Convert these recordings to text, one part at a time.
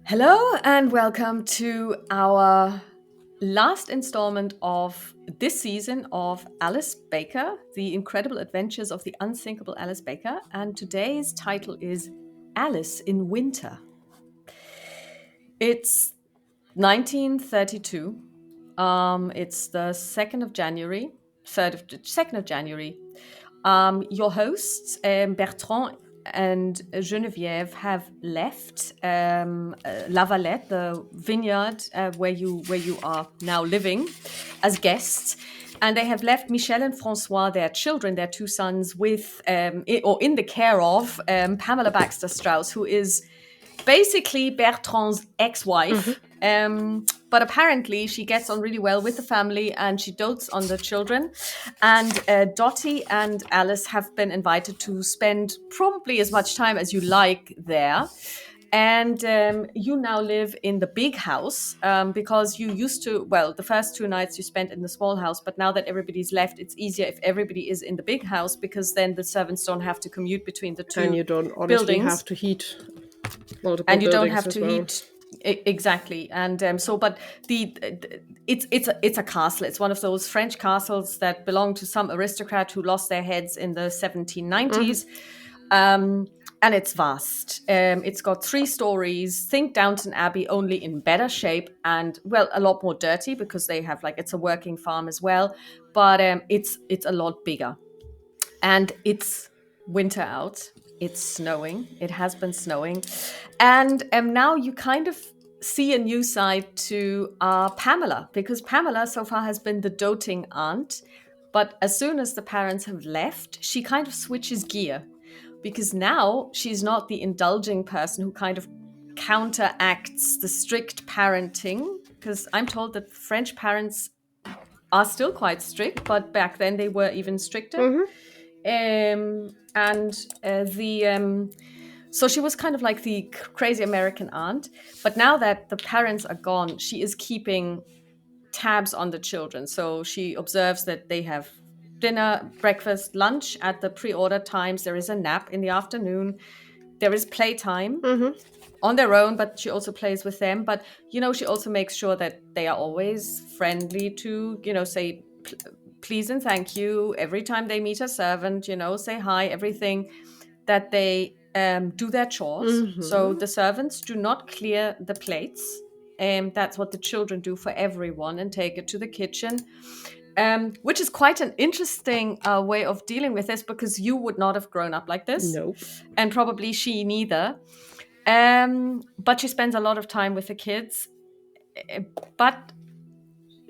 Hello and welcome to our last installment of this season of Alice Baker, The Incredible Adventures of the Unthinkable Alice Baker. And today's title is Alice in Winter. It's 1932. It's the 2nd of January, 2nd of January. Your hosts, Bertrand and Geneviève, have left La Valette, the vineyard where you are now living, as guests. And they have left Michel and Francois, their children, their two sons, with in the care of Pamela Baxter Strauss, who is basically Bertrand's ex-wife. But apparently she gets on really well with the family and she dotes on the children. And Dottie and Alice have been invited to spend probably as much time as you like there. And you now live in the big house because you used to, well, the first 2 nights you spent in the small house, but now that everybody's left, it's easier if everybody is in the big house because then the servants don't have to commute between the two And you don't honestly buildings. have to heat multiple And you don't buildings have as to well. heat exactly. And but it's a castle. It's one of those French castles that belonged to some aristocrat who lost their heads in the 1790s. And it's vast. It's got 3 stories. Think Downton Abbey, only in better shape and, well, a lot more dirty because they have, like, it's a working farm as well. But it's a lot bigger. And it's winter out. It's snowing. It has been snowing. And now you kind of see a new side to Pamela, because Pamela so far has been the doting aunt. But as soon as the parents have left, she kind of switches gear, because now she's not the indulging person who kind of counteracts the strict parenting. Because I'm told that French parents are still quite strict, but back then they were even stricter. So she was kind of like the crazy American aunt. But now that the parents are gone, she is keeping tabs on the children. So she observes that they have dinner, breakfast, lunch at the pre-ordered times. There is a nap in the afternoon. There is playtime on their own, but she also plays with them. But, she also makes sure that they are always friendly to, say please and thank you every time they meet a servant, say hi, everything, that they do their chores. So the servants do not clear the plates. That's what the children do for everyone and take it to the kitchen. Which is quite an interesting way of dealing with this, because you would not have grown up like this. Nope. And probably she neither. But she spends a lot of time with the kids. But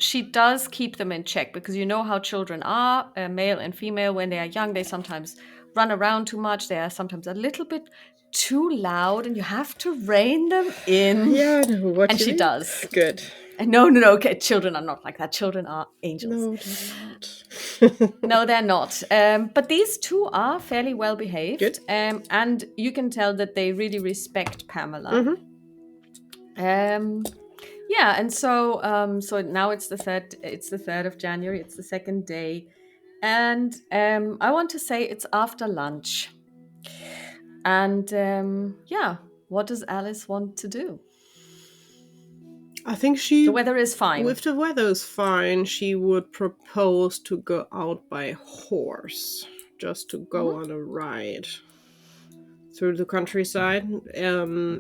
she does keep them in check, because you know how children are, male and female. When they are young, they sometimes run around too much. They are sometimes a little bit too loud, and you have to rein them in. Yeah, I know what and you she mean. Does. Good. No. Okay, children are not like that. Children are angels. No, they're not. No, they're not. But these two are fairly well behaved. Good. And you can tell that they really respect Pamela. Yeah, and so now it's the 3rd of January. It's the second day, and I want to say it's after lunch. And what does Alice want to do? I think The weather is fine. If the weather's fine, she would propose to go out by horse, just to go on a ride through the countryside,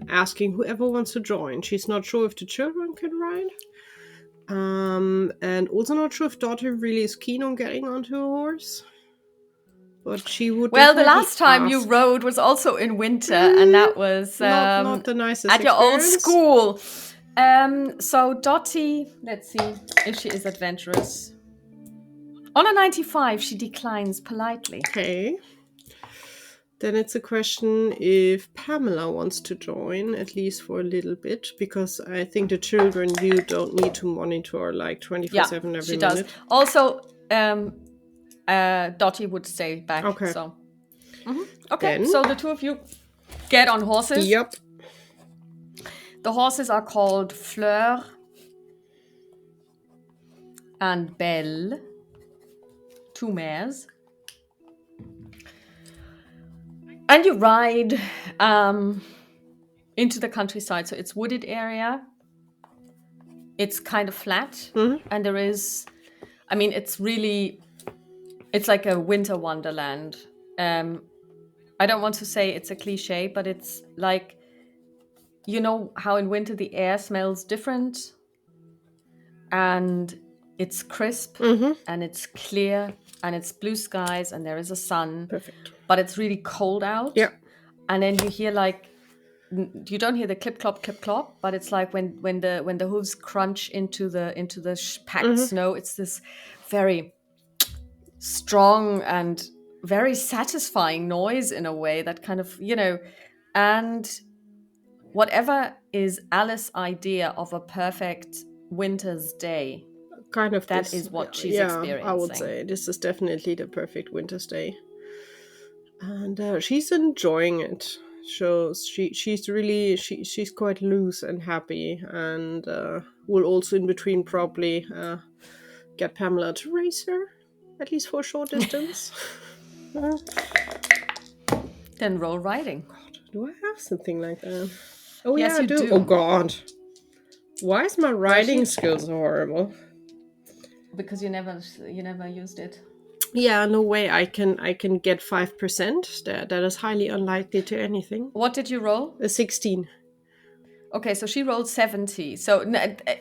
asking whoever wants to join. She's not sure if the children can ride. And also not sure if Dottie really is keen on getting onto a horse. But she would. Well, the last time you rode was also in winter, and that was not the nicest at your old experience. school. So Dottie, let's see if she is adventurous. On a 95, she declines politely. Okay. Then it's a question if Pamela wants to join, at least for a little bit, because I think the children you don't need to monitor like 24/7 every minute. She does. Also, Dottie would stay back. Okay. So. Okay, so the two of you get on horses. Yep. The horses are called Fleur and Belle, 2 mares. And you ride into the countryside. So it's wooded area. It's kind of flat, and there is, I mean, it's like a winter wonderland. I don't want to say it's a cliche, but it's like, you know how in winter the air smells different, and it's crisp, and it's clear, and it's blue skies, and there is a sun, Perfect. but it's really cold out. Yeah. And then you hear like, you don't hear the clip clop, but it's like when the hooves crunch into the packed snow. It's this very strong and very satisfying noise in a way that kind of, and whatever is Alice's idea of a perfect winter's day, Kind of that this. is what she's Yeah, I would experiencing. say this is definitely the perfect winter's day. And she's enjoying it. So she's quite loose and happy, and will also in between probably get Pamela to race her, at least for a short distance. Then roll riding. God, do I have something like that? Oh yeah, Yes, I you do. do. Oh God, why is my Well, riding skills so horrible? because you never used it. Yeah, no way. I can get 5%. That is highly unlikely to anything. What did you roll? A 16. Okay, so she rolled 70. So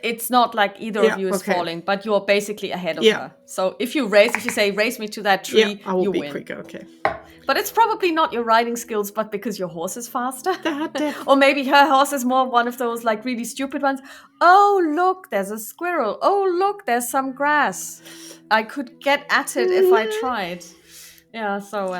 it's not like either of Yeah. you is Okay. falling, but you're basically ahead of Yeah. her. So if you say, race me to that Yeah, tree, I will you be win. quicker. Okay. But it's probably not your riding skills, but because your horse is faster. That Or maybe her horse is more one of those like really stupid ones. Oh, look, there's a squirrel. Oh, look, there's some grass. I could get at it if I tried. Yeah, so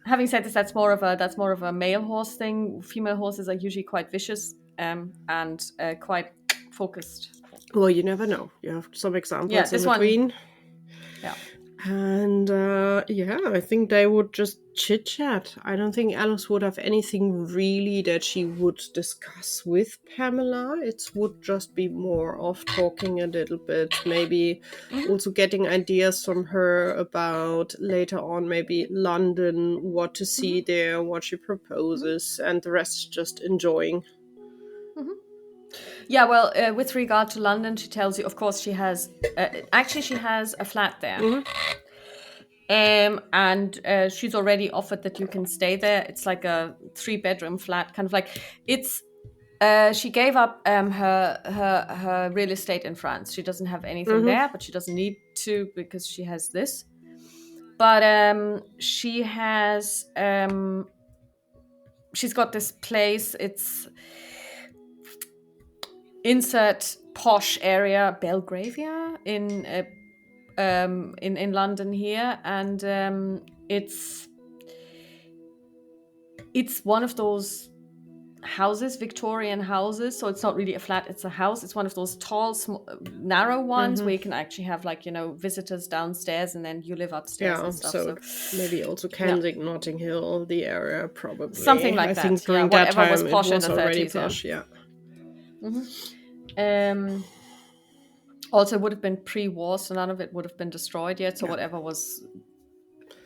having said this, that's more of a male horse thing. Female horses are usually quite vicious and quite focused. Well, you never know. You have some Yeah, examples in this one. between. Yeah. And yeah, I think they would just chit chat. I don't think Alice would have anything really that she would discuss with Pamela. It would just be more of talking a little bit, maybe also getting ideas from her about later on, maybe London, what to see there, what she proposes, and the rest just enjoying. Yeah, well, with regard to London, she tells you, of course, she has a flat there. And she's already offered that you can stay there. It's like a 3-bedroom flat, kind of like it's. She gave up her real estate in France. She doesn't have anything there, but she doesn't need to because she has this. But she has she's got this place. It's insert posh area, Belgravia in London here, and it's one of those houses, Victorian houses. So it's not really a flat; it's a house. It's one of those tall, narrow ones where you can actually have visitors downstairs, and then you live upstairs Yeah, and stuff. so maybe also Kensington, Notting Hill, the area, probably. Something like I that. think during that Whatever time was it posh in was the already 30s. posh, yeah. Also, it would have been pre-war, so none of it would have been destroyed yet. So whatever was,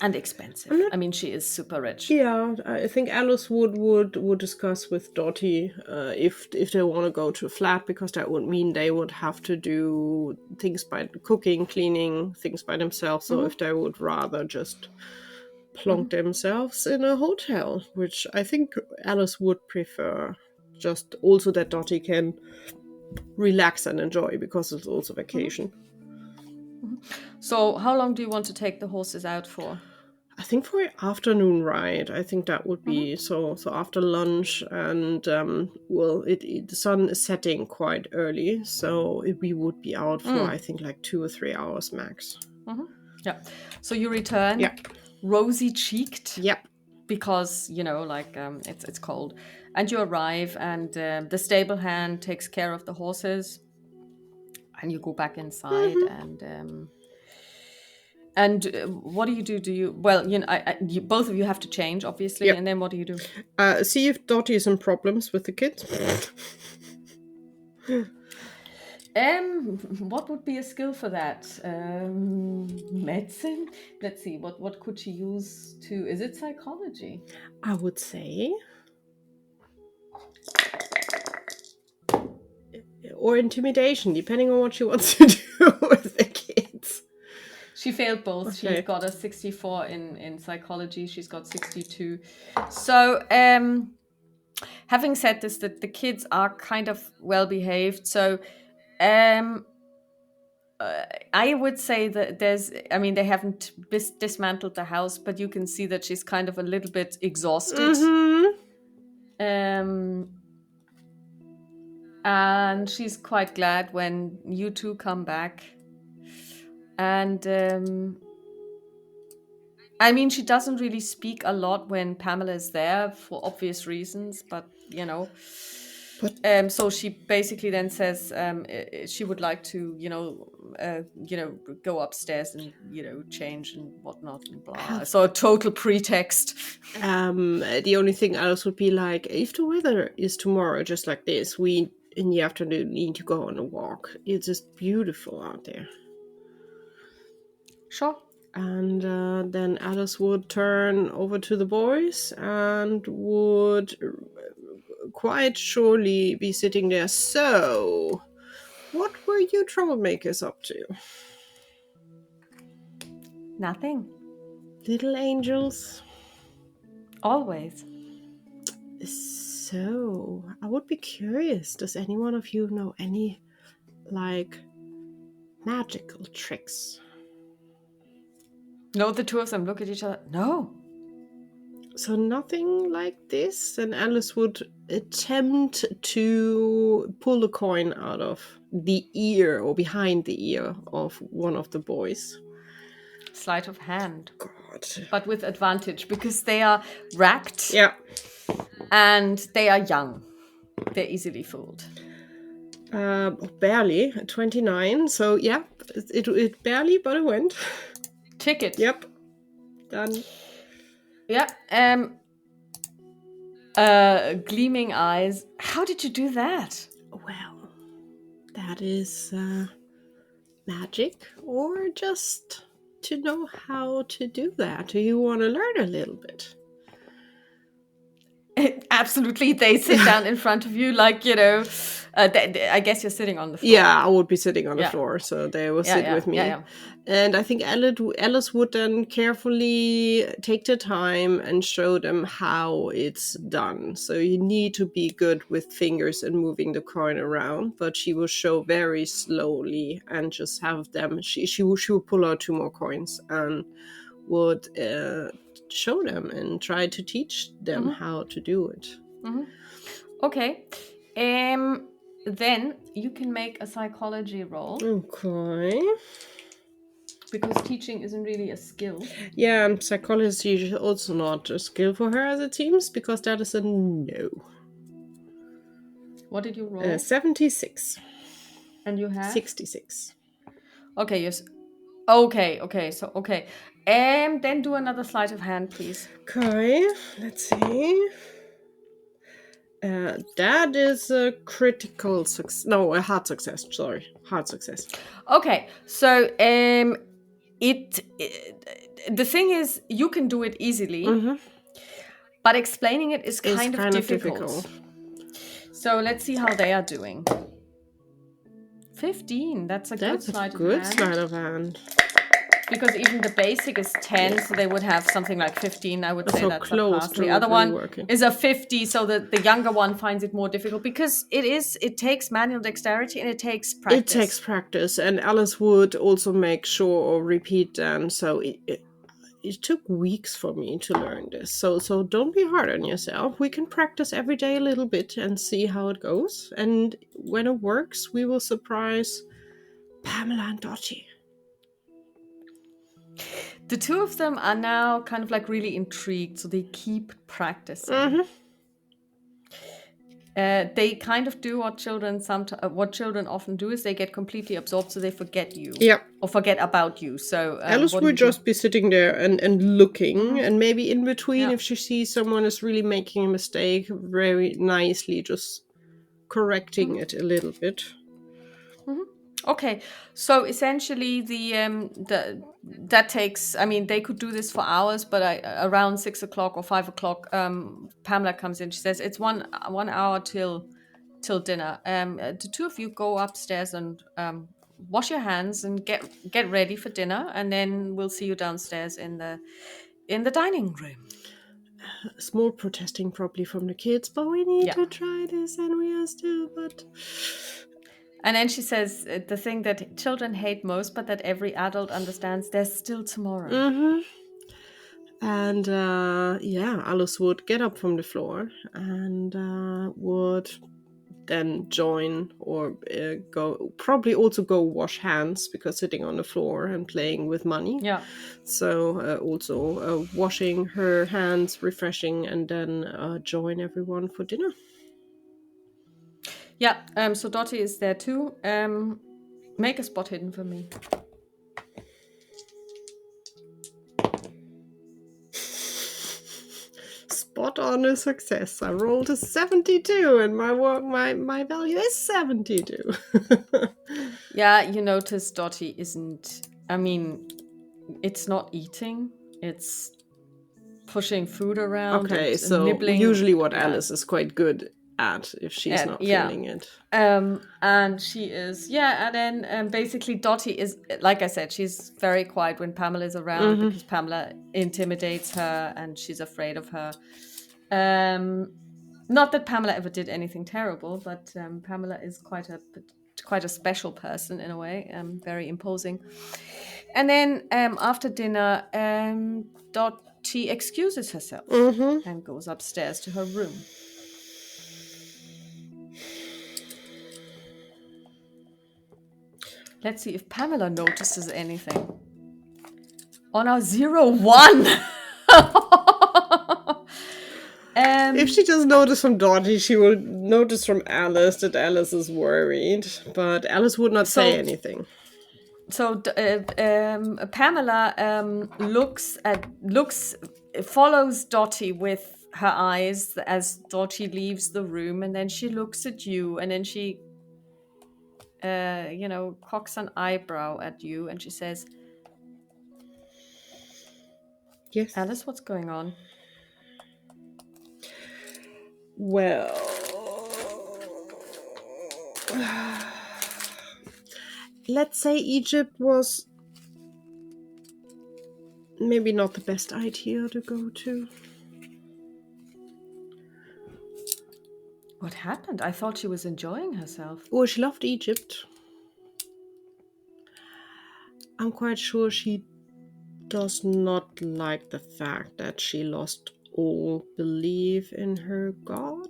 and expensive. I mean, she is super rich. Yeah, I think Alice would discuss with Dottie if they want to go to a flat, because that would mean they would have to do things by cooking, cleaning, things by themselves. So if they would rather just plonk themselves in a hotel, which I think Alice would prefer. Just also that Dottie can relax and enjoy, because it's also vacation. So, how long do you want to take the horses out for? I think for an afternoon ride, I think that would be so after lunch, and well, the sun is setting quite early, so we would be out for I think like 2 or 3 hours max. Yeah. So you return, Yeah. rosy cheeked. Yep. Because it's cold, and you arrive, and the stable hand takes care of the horses, and you go back inside, and what do you do? Do you both of you have to change, obviously, Yep. and then what do you do? See if Dottie is in problems with the kids. What would be a skill for that? Medicine. Let's see. What could she use to? Is it psychology? I would say. Or intimidation, depending on what she wants to do with the kids. She failed both. She Okay. got a 64 in psychology. She's got 62. So, having said this, that the kids are kind of well behaved. So, I would say that they haven't dismantled the house, but you can see that she's kind of a little bit exhausted. Mm-hmm. And she's quite glad when you two come back. And I mean, she doesn't really speak a lot when Pamela is there for obvious reasons, but so she basically then says she would like to, go upstairs and change and whatnot and blah. So a total pretext. The only thing else would be like, if the weather is tomorrow just like this, we in the afternoon need to go on a walk. It's just beautiful out there. Sure. And then Alice would turn over to the boys and would quite surely be sitting there. So, what were you troublemakers up to? Nothing. Little angels? Always. So, I would be curious. Does any one of you know any, like, magical tricks? No, the two of them look at each other. No. So nothing like this, and Alice would attempt to pull a coin out of the ear or behind the ear of one of the boys. Sleight of hand. God. But with advantage, because they are racked. Yeah. And they are young. They're easily fooled. Barely, 29. So yeah, it barely, but it went. Ticket. Yep. Done. Yeah. Gleaming eyes. How did you do that? Well, that is magic, or just to know how to do that. Do you want to learn a little bit? Absolutely. They sit down in front of you like, I guess you're sitting on the floor. Yeah, I would be sitting on the floor, so they will sit with me. Yeah. And I think Alice would then carefully take the time and show them how it's done. So you need to be good with fingers and moving the coin around, but she will show very slowly and just have them. She would pull out 2 more coins and would show them and try to teach them how to do it. Okay. Then you can make a psychology roll. Okay. Because teaching isn't really a skill. Yeah, and psychology is also not a skill for her, as it seems, because that is a no. What did you roll? 76. And you have? 66. Okay, yes. Okay, so okay. Then do another sleight of hand, please. Okay, let's see. That is a critical success. No, a hard success. Sorry, hard success. Okay, so the thing is, you can do it easily, but explaining it is kind of difficult. So let's see how they are doing. 15. That's a good sleight of hand. Because even the basic is 10, so they would have something like 15. I would say so that's a pass. The other one is a 50, so that the younger one finds it more difficult because it takes manual dexterity and it takes practice. It takes practice, and Alice would also make sure or repeat them. So it took weeks for me to learn this. So don't be hard on yourself. We can practice every day a little bit and see how it goes. And when it works, we will surprise Pamela and Dottie. The two of them are now kind of like really intrigued, so they keep practicing. They kind of do what children often do is they get completely absorbed, so they forget you. Or forget about you. So Alice would just be sitting there and looking, and maybe in between, if she sees someone is really making a mistake, very nicely just correcting it a little bit. Okay, so essentially the that takes. I mean, they could do this for hours, but around 6 o'clock or 5 o'clock, Pamela comes in. She says it's 1 hour till dinner. The two of you go upstairs and wash your hands and get ready for dinner, and then we'll see you downstairs in the dining room. Small protesting probably from the kids, but we need Yeah. to try this and we are still, but And then she says the thing that children hate most, but that every adult understands: there's still tomorrow. mm-hmm. And yeah, Alice would get up from the floor and would then join or go, probably also go wash hands because sitting on the floor and playing with money. Yeah. So also washing her hands, refreshing, and then join everyone for dinner. Yeah. So Dottie is there too. Make a spot hidden for me. Spot on a success. I rolled a 72 and my value is 72. Yeah, you notice Dottie isn't. I mean, it's not eating. It's pushing food around Okay, and so nibbling. usually what Yeah. Alice is quite good at if she's not Yeah. feeling it. And she is, yeah, and then basically Dottie is, like I said, she's very quiet when Pamela is around Mm-hmm. because Pamela intimidates her and she's afraid of her. Not that Pamela ever did anything terrible, but Pamela is quite a special person in a way, very imposing. And then after dinner, Dottie excuses herself Mm-hmm. and goes upstairs to her room. Let's see if Pamela notices anything. On our 0-1. If she does notice from Dottie, she will notice from Alice that Alice is worried, but Alice would not say so anything. Pamela follows Dottie with her eyes as Dottie leaves the room, and then she looks at you, and then she cocks an eyebrow at you, and she says, Yes. Alice, what's going on? Well, let's say Egypt was maybe not the best idea to go to. What happened? I thought she was enjoying herself. Oh, she loved Egypt. I'm quite sure she does not like the fact that she lost all belief in her God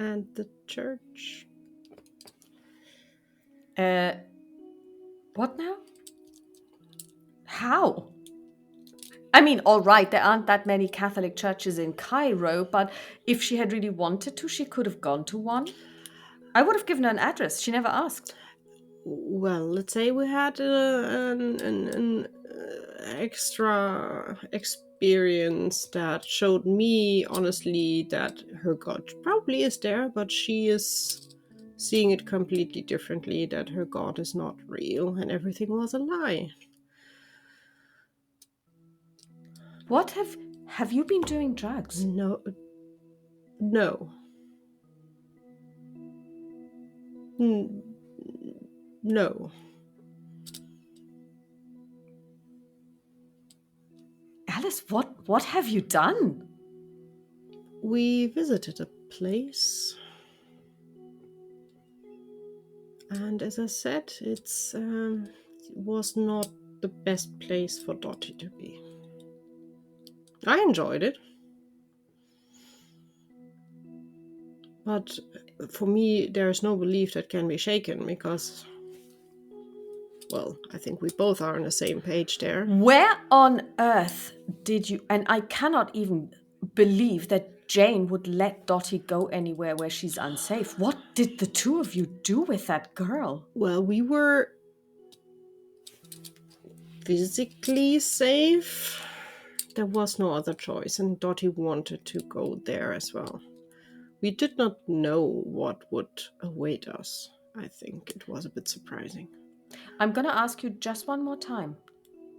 and the church. What now? How? I mean, all right, there aren't that many Catholic churches in Cairo, but if she had really wanted to, she could have gone to one. I would have given her an address. She never asked. Well, let's say we had an extra experience that showed me, honestly, that her God probably is there, but she is seeing it completely differently, that her God is not real and everything was a lie. What have you been doing drugs? No, no. N- no. Alice, what have you done? We visited a place, and as I said, it was not the best place for Dottie to be. I enjoyed it, but for me, there is no belief that can be shaken because, well, I think we both are on the same page there. Where on earth did you? And I cannot even believe that Jane would let Dottie go anywhere where she's unsafe. What did the two of you do with that girl? Well, we were physically safe. There was no other choice, and Dottie wanted to go there as well. We did not know what would await us. I think it was a bit surprising. I'm going to ask you just one more time.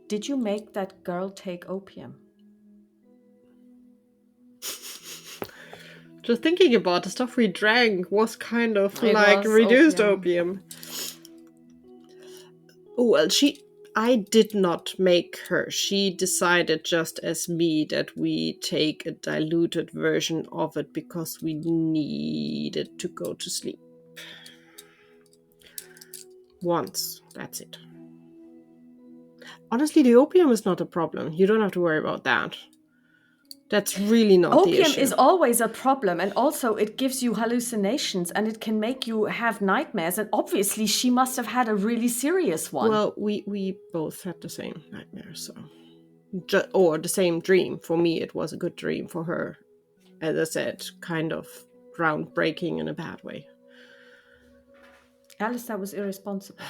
Did you make that girl take opium? Just thinking about the stuff we drank was kind of It like was reduced opium. opium. Well, I did not make her. She decided, just as me, that we take a diluted version of it because we needed to go to sleep. Once. That's it. Honestly, the opium is not a problem. You don't have to worry about that. That's really not the Opium issue. is always a problem, and also it gives you hallucinations and it can make you have nightmares. And obviously, she must have had a really serious one. Well, we both had the same nightmare, so. Or the same dream. For me, it was a good dream. For her, as I said, kind of groundbreaking in a bad way. Alice, that was irresponsible.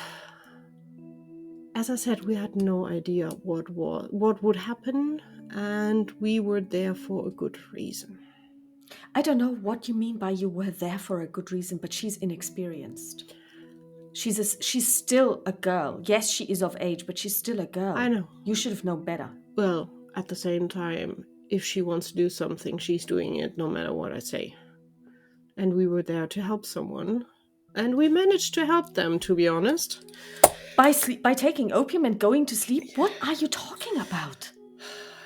As I said, we had no idea what would happen, and we were there for a good reason. I don't know what you mean by you were there for a good reason, but she's inexperienced. She's still a girl. Yes, she is of age, but she's still a girl. I know. You should have known better. Well, at the same time, if she wants to do something, she's doing it no matter what I say. And we were there to help someone, and we managed to help them, to be honest. By taking opium and going to sleep? What are you talking about?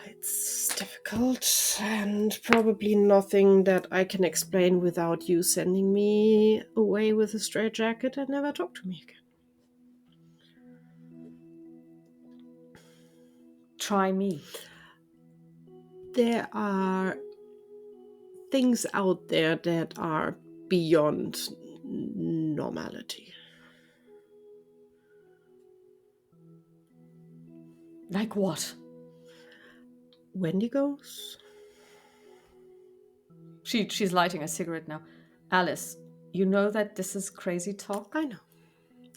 It's difficult and probably nothing that I can explain without you sending me away with a straitjacket and never talk to me again. Try me. There are things out there that are beyond normality. Like what? Wendigos? She's lighting a cigarette now. Alice, you know that this is crazy talk? I know.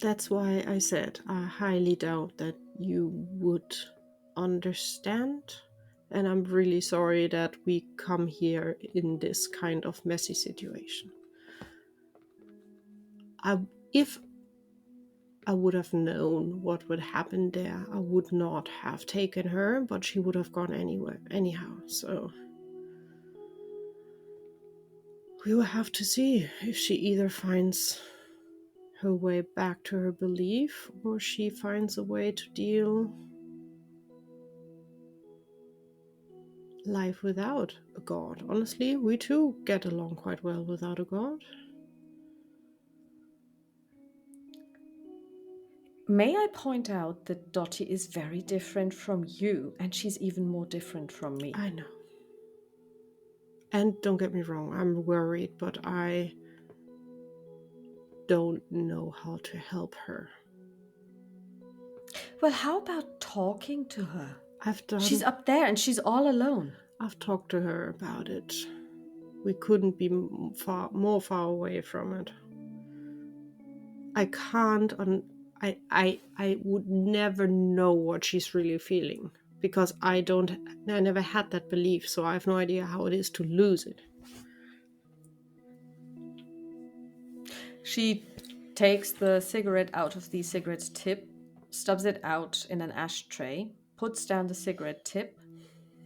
That's why I said I highly doubt that you would understand. And I'm really sorry that we come here in this kind of messy situation. If I would have known what would happen there, I would not have taken her, but she would have gone anywhere, anyhow. So we will have to see if she either finds her way back to her belief or she finds a way to deal life without a god. Honestly, we too get along quite well without a god. May I point out that Dottie is very different from you, and she's even more different from me. I know. And don't get me wrong, I'm worried, but I don't know how to help her. Well, how about talking to her? I've done. She's up there and she's all alone. I've talked to her about it. We couldn't be more far away from it. I can't. I would never know what she's really feeling because I never had that belief, so I have no idea how it is to lose it. She takes the cigarette out of the cigarette tip, stubs it out in an ashtray, puts down the cigarette tip,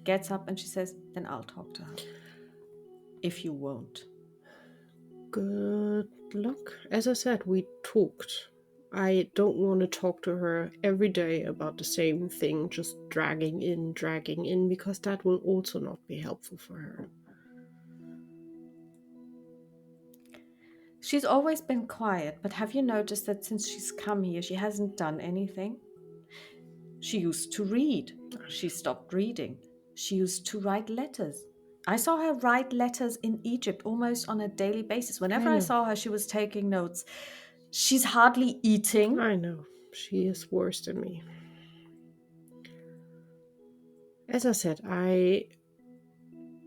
gets up, and she says, "Then I'll talk to her. If you won't." Good luck. As I said, we talked. I don't want to talk to her every day about the same thing, just dragging in, because that will also not be helpful for her. She's always been quiet, but have you noticed that since she's come here, she hasn't done anything? She used to read. She stopped reading. She used to write letters. I saw her write letters in Egypt almost on a daily basis. Whenever I saw her, she was taking notes. She's hardly eating. I know. She is worse than me. As I said, I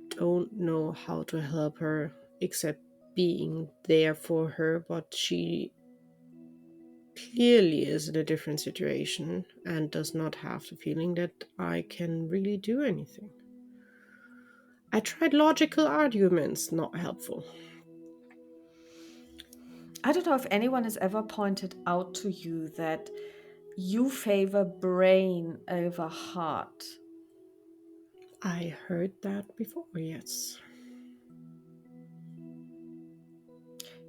don't know how to help her except being there for her, but she clearly is in a different situation and does not have the feeling that I can really do anything. I tried logical arguments, not helpful. I don't know if anyone has ever pointed out to you that you favor brain over heart. I heard that before, yes.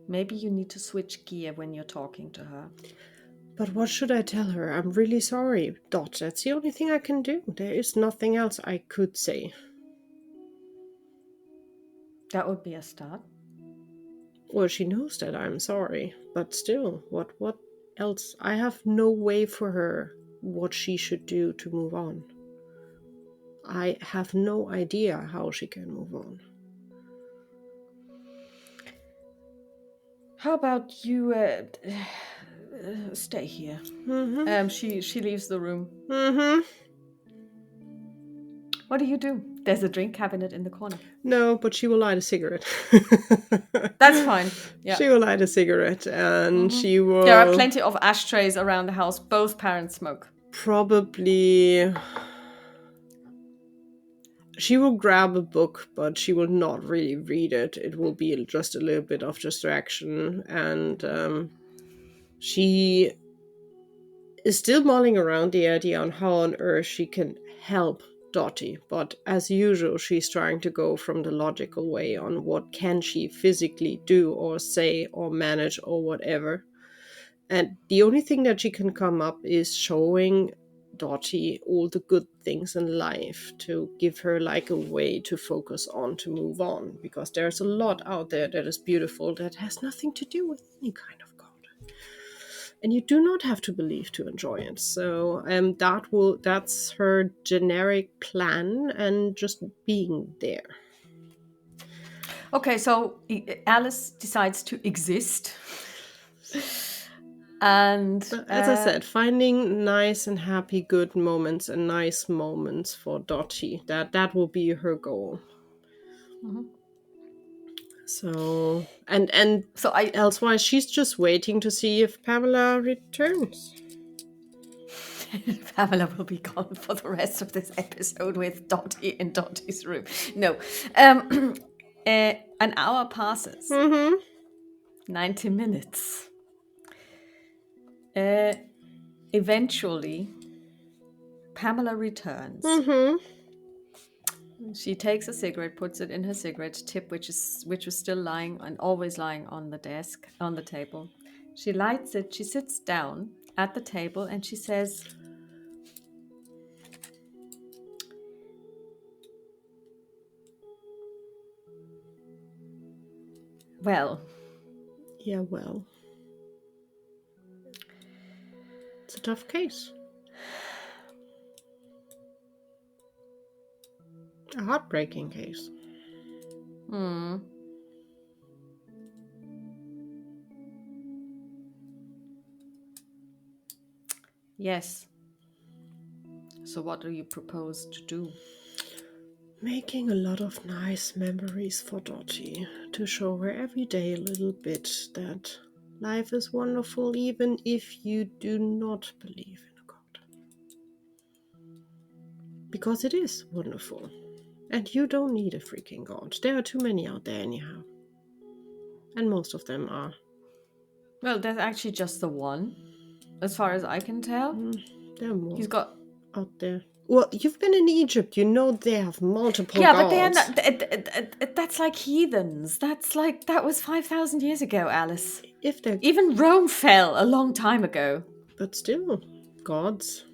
Maybe you need to switch gear when you're talking to her. But what should I tell her? I'm really sorry, Dot. That's the only thing I can do. There is nothing else I could say. That would be a start. Well, she knows that I'm sorry, but still, what else? I have no way for her what she should do to move on. I have no idea how she can move on. How about you stay here? Mm-hmm. She leaves the room. Mm-hmm. What do you do? There's a drink cabinet in the corner. No, but she will light a cigarette. That's fine. Yeah. She will light a cigarette and she There are will plenty of ashtrays around the house. Both parents smoke. probably. She will grab a book, but she will not really read it. It will be just a little bit of distraction. And she is still mulling around the idea on how on earth she can help Dottie, but as usual, she's trying to go from the logical way on what can she physically do or say or manage or whatever. And the only thing that she can come up is showing Dottie all the good things in life to give her like a way to focus on to move on, because there's a lot out there that is beautiful that has nothing to do with any kind of God, and you do not have to believe to enjoy it. So that's her generic plan, and just being there. Okay, so Alice decides to exist. And As I said, finding nice and happy good moments and nice moments for Dottie, that will be her goal. Mhm. So and So I elsewise she's just waiting to see if Pamela returns. Pamela will be gone for the rest of this episode with Dottie in Dottie's room. No. An hour passes. Mm-hmm. 90 minutes. Eventually, Pamela returns. Mm-hmm. She takes a cigarette, puts it in her cigarette tip, which was still lying and always lying on the desk, on the table. She lights it, she sits down at the table, and she says, well, Yeah, well. It's a tough case. A heartbreaking case. yes. So what do you propose to do? Making a lot of nice memories for Dottie, to show her every day a little bit that life is wonderful even if you do not believe in a God. Because it is wonderful. And you don't need a freaking God. There are too many out there anyhow. And most of them are. Well, there's actually just the one, as far as I can tell. There are more He's got... out there. Well, you've been in Egypt. You know they have multiple Yeah, gods. but they are not, that's like heathens. That was 5,000 years ago, Alice. If they're... Even Rome fell a long time ago. But still, gods.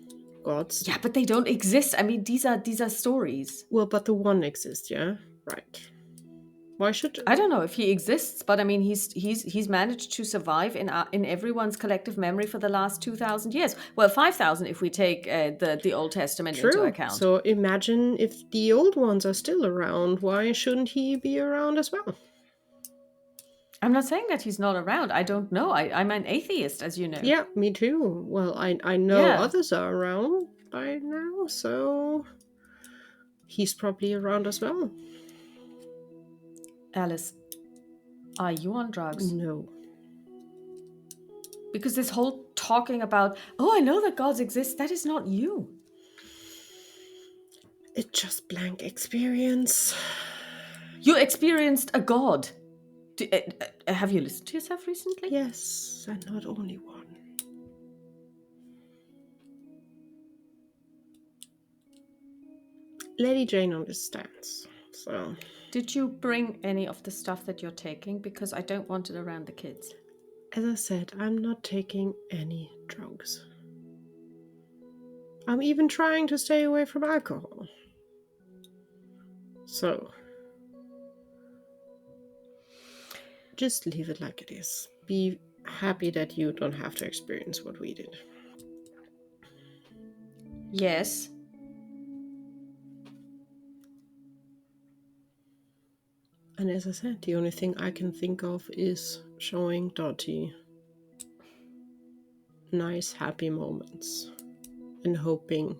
Yeah, but they don't exist. I mean, these are stories. Well, but the one exists, yeah? Right. Why should... I don't know if he exists, but I mean, he's managed to survive in everyone's collective memory for the last 2,000 years. Well, 5,000 if we take the Old Testament into account. So imagine if the old ones are still around. Why shouldn't he be around as well? I'm not saying that he's not around. I don't know. I'm an atheist, as you know. Yeah, me too. Well, I know Yeah. others are around by now, so he's probably around as well. Alice, are you on drugs? No. Because this whole talking about, oh, I know that gods exist, that is not you. It's just blank experience. You experienced a god. Have you listened to yourself recently? Yes, and not only one. Lady Jane understands. So, Did you bring any of the stuff that you're taking? Because I don't want it around the kids. as I said, I'm not taking any drugs. I'm even trying to stay away from alcohol. So, just leave it like it is. Be happy that you don't have to experience what we did. Yes. And as I said, the only thing I can think of is showing Dottie nice, happy moments and hoping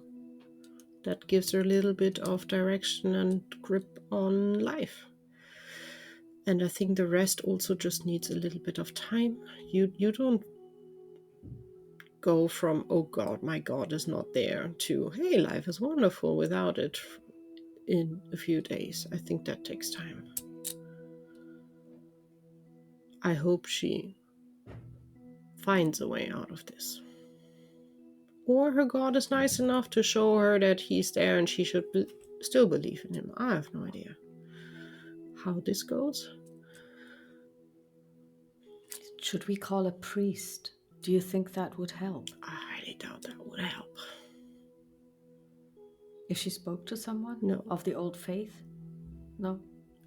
that gives her a little bit of direction and grip on life. And I think the rest also just needs a little bit of time. You don't go from, oh God, my God is not there, to, hey, life is wonderful without it in a few days. I think that takes time. I hope she finds a way out of this. Or her God is nice enough to show her that he's there and she should still believe in him. I have no idea how this goes. Should we call a priest? Do you think that would help? I highly doubt that would help. If she spoke to someone No. of the old faith? No.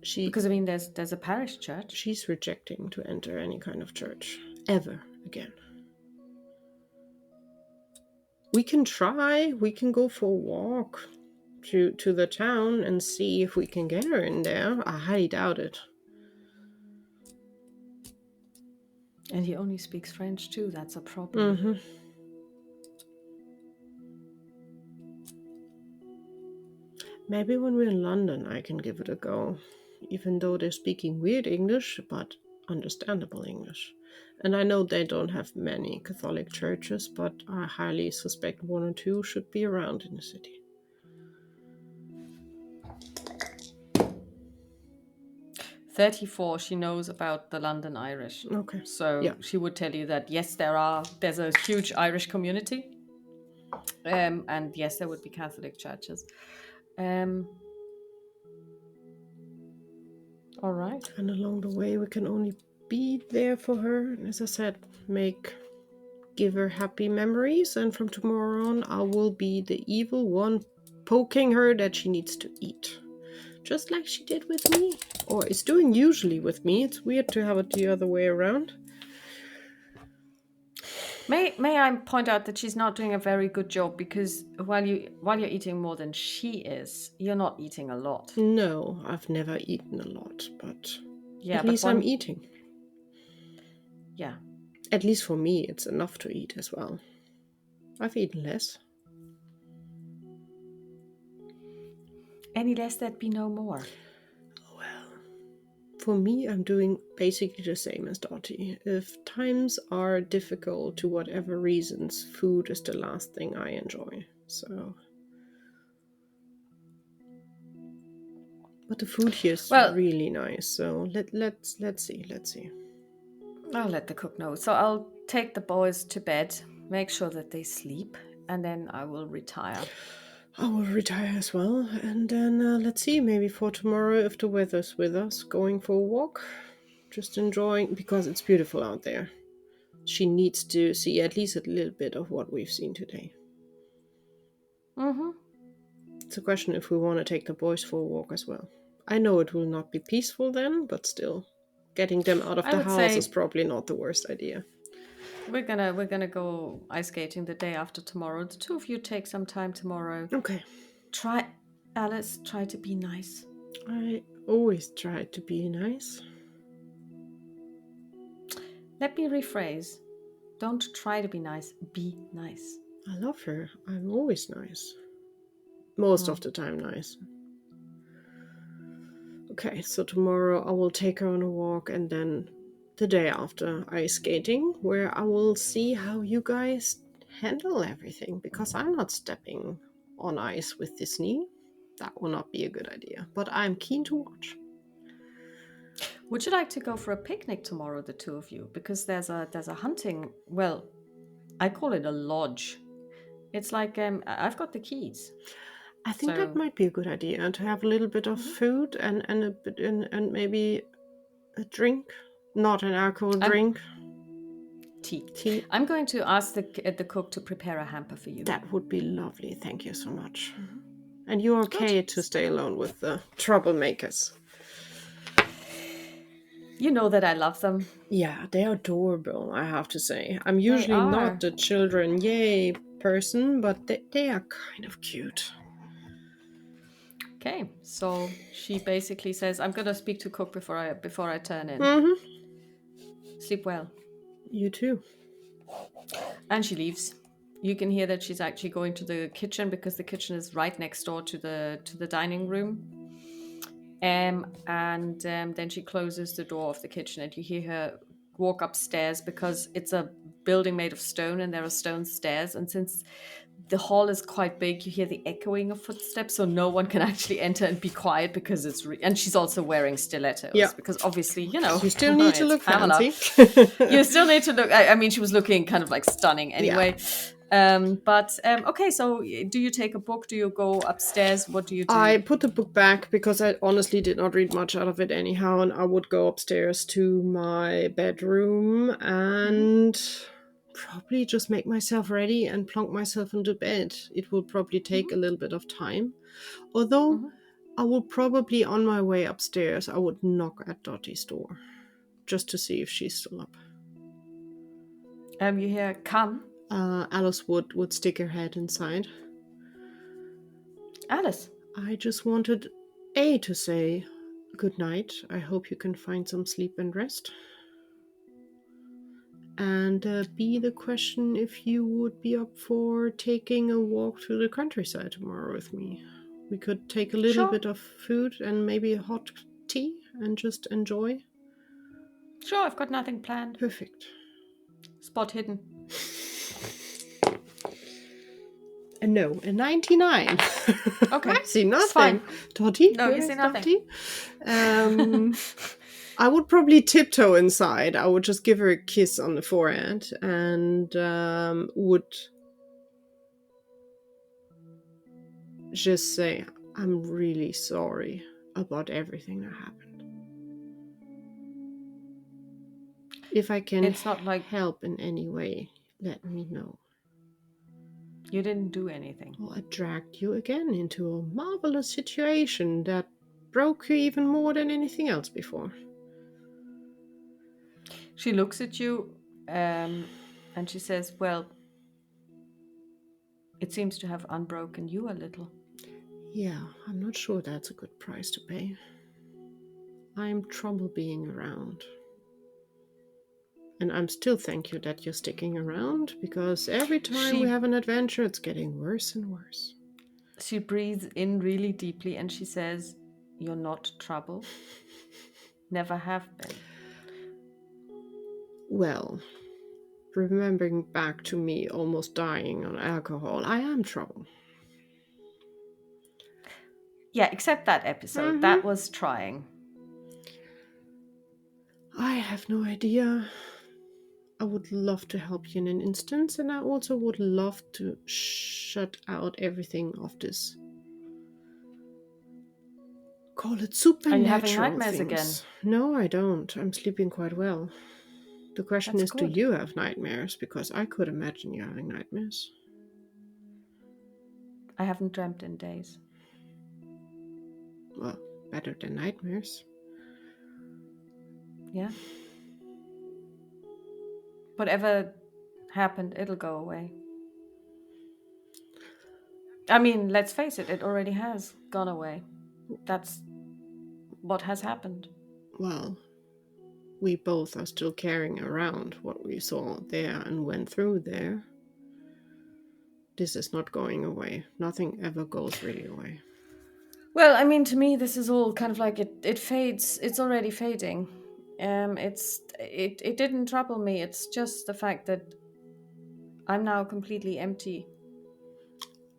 She Because I mean there's a parish church. she's rejecting to enter any kind of church ever again. We can try. We can go for a walk to the town and see if we can get her in there. I highly doubt it. And he only speaks French too, that's a problem. Mm-hmm. Maybe when we're in London I can give it a go. Even though they're speaking weird English, but understandable English. And I know they don't have many Catholic churches, but I highly suspect one or two should be around in the city. 34, she knows about the London Irish. Okay. So Yeah. she would tell you that yes, there's a huge Irish community. And yes, there would be Catholic churches. All right. And along the way we can only be there for her. And as I said, give her happy memories, and from tomorrow on I will be the evil one poking her that she needs to eat. Just like she did with me. Or is doing usually with me. It's weird to have it the other way around. May I point out that she's not doing a very good job, because while you're eating more than she is, you're not eating a lot. No, I've never eaten a lot, but Yeah, at but least I'm eating. Yeah. At least for me, it's enough to eat as well. I've eaten less. Any less, there'd be no more. Well, for me, I'm doing basically the same as Dottie. If times are difficult to whatever reasons, food is the last thing I enjoy. So, but the food here is Well, really nice. So let's see. I'll let the cook know. So I'll take the boys to bed, make sure that they sleep, and then I will retire. I will retire as well, and then let's see. Maybe for tomorrow, if the weather's with us, going for a walk, just enjoying because it's beautiful out there. She needs to see at least a little bit of what we've seen today. Mm-hmm. It's a question if we want to take the boys for a walk as well. I know it will not be peaceful then, but still, getting them out of I the would house is say probably not the worst idea. we're gonna go ice skating the day after tomorrow. The two of you take some time tomorrow. Okay. Try to be nice. I always try to be nice. Let me rephrase. Don't try to be nice. Be nice. I love her. I'm always nice. Most of the time nice. Okay, so tomorrow I will take her on a walk, and then the day after ice skating, where I will see how you guys handle everything, because I'm not stepping on ice with this knee. That will not be a good idea, but I'm keen to watch. Would you like to go for a picnic tomorrow, the two of you? Because there's a hunting. Well, I call it a lodge. It's like I've got the keys. I think that So might be a good idea to have a little bit of mhm. food and a bit and maybe a drink, not an alcohol I'm drink, tea. tea. I'm going to ask the cook to prepare a hamper for you. That would be lovely. Thank you so much. Mhm. And you're Good. okay to stay alone with the troublemakers? You know that I love them. Yeah, they're adorable, I have to say. I'm They usually not are. the children yay person, but they are kind of cute. Okay, so she basically says, "I'm gonna speak to cook before I turn in. Mm-hmm. Sleep well," You too. and she leaves. You can hear that she's actually going to the kitchen because the kitchen is right next door to the dining room. And then she closes the door of the kitchen, and you hear her walk upstairs because it's a building made of stone, and there are stone stairs. And since the hall is quite big, you hear the echoing of footsteps, so no one can actually enter and be quiet because and she's also wearing Yeah. stilettos because obviously, you know, You still need to it's look Pamela. fancy. You still need to look. I mean, she was looking kind of like stunning Yeah. anyway. But okay, so do you take a book? Do you go upstairs? What do you I do? put the book back because I honestly did not read much out of it anyhow, and I would go upstairs to my bedroom Hmm. and probably just make myself ready and plonk myself into bed. It will probably take a Hmm. little bit of time. Although Hmm. I would probably, on my way upstairs, I would knock at Dottie's door just to see if she's still up. You hear come, Alice would stick her head inside. Alice. I just wanted A to say good night. I hope you can find some sleep and rest. And B, the question if you would be up for taking a walk through the countryside tomorrow with me. We could take a little Sure, bit of food and maybe a hot tea and just enjoy. sure. I've got nothing planned. Perfect. Spot hidden. And no, a 99. Okay, I see it's fine. nothing. Dottie, No, where you is see nothing. Dottie? I would probably tiptoe inside. I would just give her a kiss on the forehead and would just say, I'm really sorry about everything that happened. If I can It's not like help in any way, let me know. you didn't do anything. Oh, I dragged you again into a marvelous situation that broke you even more than anything else before. She looks at you, and she says, "Well, it seems to have unbroken you a little." Yeah, I'm not sure that's a good price to pay. I'm trouble being around. And I'm still thank you that you're sticking around because every time we She have an adventure, it's getting worse and worse. she breathes in really deeply, and she says, "You're not trouble. Never have been." Well, remembering back to me almost dying on alcohol, I am trouble. Yeah, except that episode. Mm-hmm. That was trying. I have no idea. I would love to help you in an instance, and I also would love to shut out everything of this. Call it Are you having supernatural nightmares again? things. No, I don't. I'm sleeping quite well. The question That's is, do good. you have nightmares? Because I could imagine you having nightmares. I haven't dreamt in days. Well, better than nightmares. Yeah. Whatever happened, it'll go away. I mean, let's face it, it already has gone away. That's what has happened. Well, we both are still carrying around what we saw there and went through there. This is not going away. Nothing ever goes really away. Well, I mean, to me, this is all kind of like it fades. It's already fading. It didn't trouble me. It's just the fact that I'm now completely empty.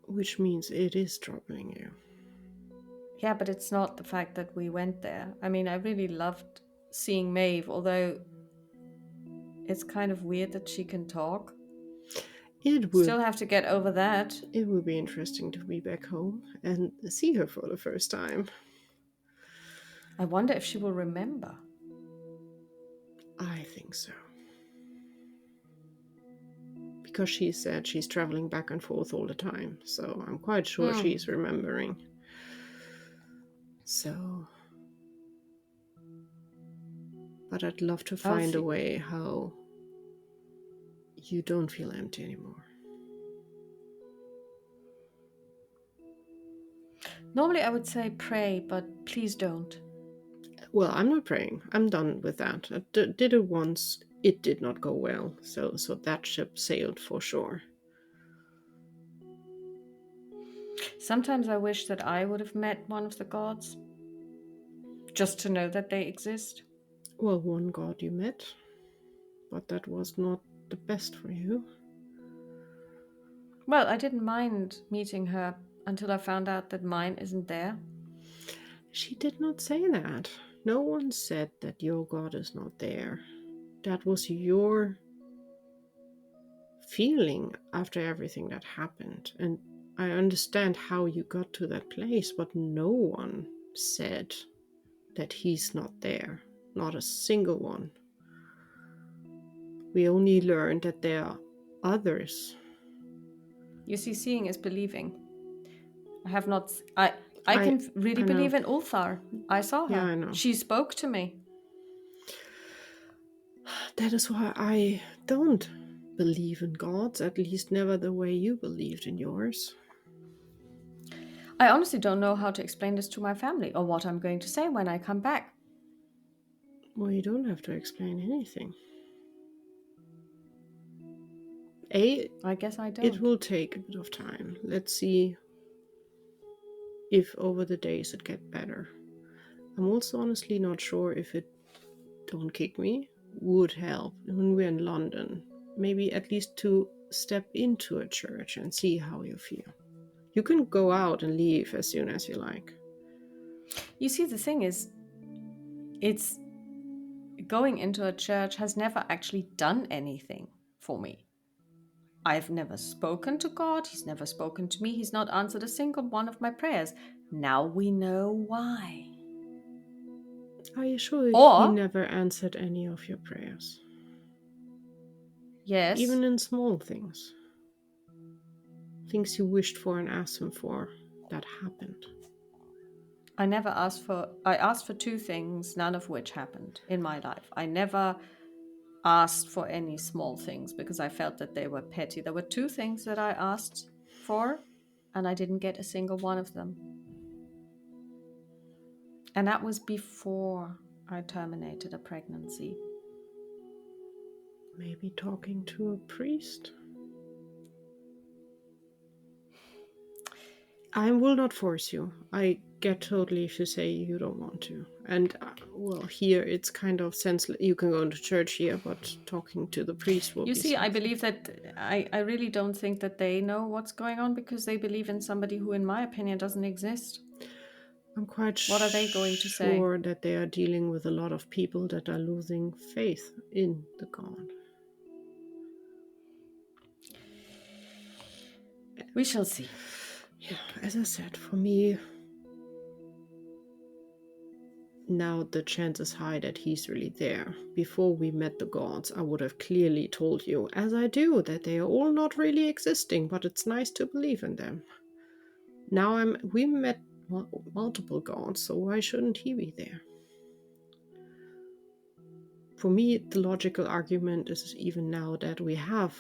Which means it is troubling you. Yeah, but it's not the fact that we went there. I mean, I really loved. seeing Maeve, although it's kind of weird that she can talk. It Still would have to get over that. it would be interesting to be back home and see her for the first time. I wonder if she will remember. I think so. Because she said she's traveling back and forth all the time, so I'm quite sure she's remembering. So, but I'd love to I'll find a see. way how you don't feel empty anymore. Normally I would say pray, but please don't. Well, I'm not praying. I'm done with that. I did it once. It did not go well. So that ship sailed for sure. Sometimes I wish that I would have met one of the gods, just to know that they exist. Well, one god you met, but that was not the best for you. Well, I didn't mind meeting her until I found out that mine isn't there. She did not say that. No one said that your god is not there. That was your feeling after everything that happened. And I understand how you got to that place, but no one said that he's not there. Not a single one. We only learned that there are others. You see, seeing is believing. I have not. I I can really I know. believe in Ulthar. I saw Yeah, her. I know. She spoke to me. That is why I don't believe in gods, at least never the way you believed in yours. I honestly don't know how to explain this to my family or what I'm going to say when I come back. Well, you don't have to explain anything. A, I guess I it don't. will take a bit of time. Let's see if over the days it get better. I'm also honestly not sure if it, don't kick me, would help when we're in London. Maybe at least to step into a church and see how you feel. You can go out and leave as soon as you like. You see, the thing is, it's going into a church has never actually done anything for me. I've never spoken to God. He's never spoken to me. He's not answered a single one of my prayers. Now we know why. Are you sure he Or, never answered any of your prayers? yes, Even in small things. Things you wished for and asked him for that happened. I asked for two things, none of which happened in my life. I never asked for any small things because I felt that they were petty. There were two things that I asked for, and I didn't get a single one of them. And that was before I terminated a pregnancy. Maybe talking to a priest? I will not force you. I get totally if you say you don't want to. And, well, here it's kind of senseless. You can go into church here, but talking to the priest will You be see, I senseless. believe that I really don't think that they know what's going on because they believe in somebody who, in my opinion, doesn't exist. I'm quite What are they going to say? sure that they are dealing with a lot of people that are losing faith in the God. We shall see. Yeah, as I said, for me, now the chance is high that he's really there. Before we met the gods, I would have clearly told you, as I do, that they are all not really existing, but it's nice to believe in them. Now we met multiple gods, so why shouldn't he be there? For me, the logical argument is even now that we have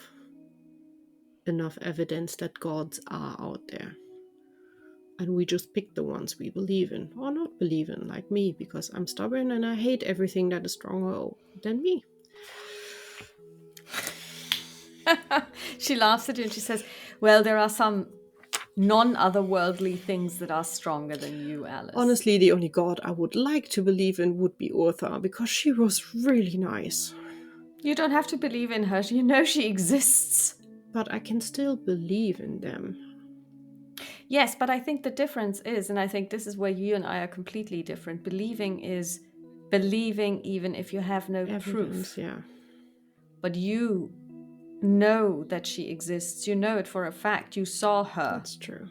enough evidence that gods are out there. And we just pick the ones we believe in or not believe in, like me, because I'm stubborn and I hate everything that is stronger than me. She laughs at you and she says, well, there are some non-otherworldly things that are stronger than you, Alice. Honestly, the only god I would like to believe in would be Urtha, because she was really nice. You don't have to believe in her. You know she exists. But I can still believe in them. Yes, but I think the difference is, and I think this is where you and I are completely different, believing is believing even if you have no Evidence, proof. yeah. But you know that she exists. You know it for a fact. You saw her. That's true.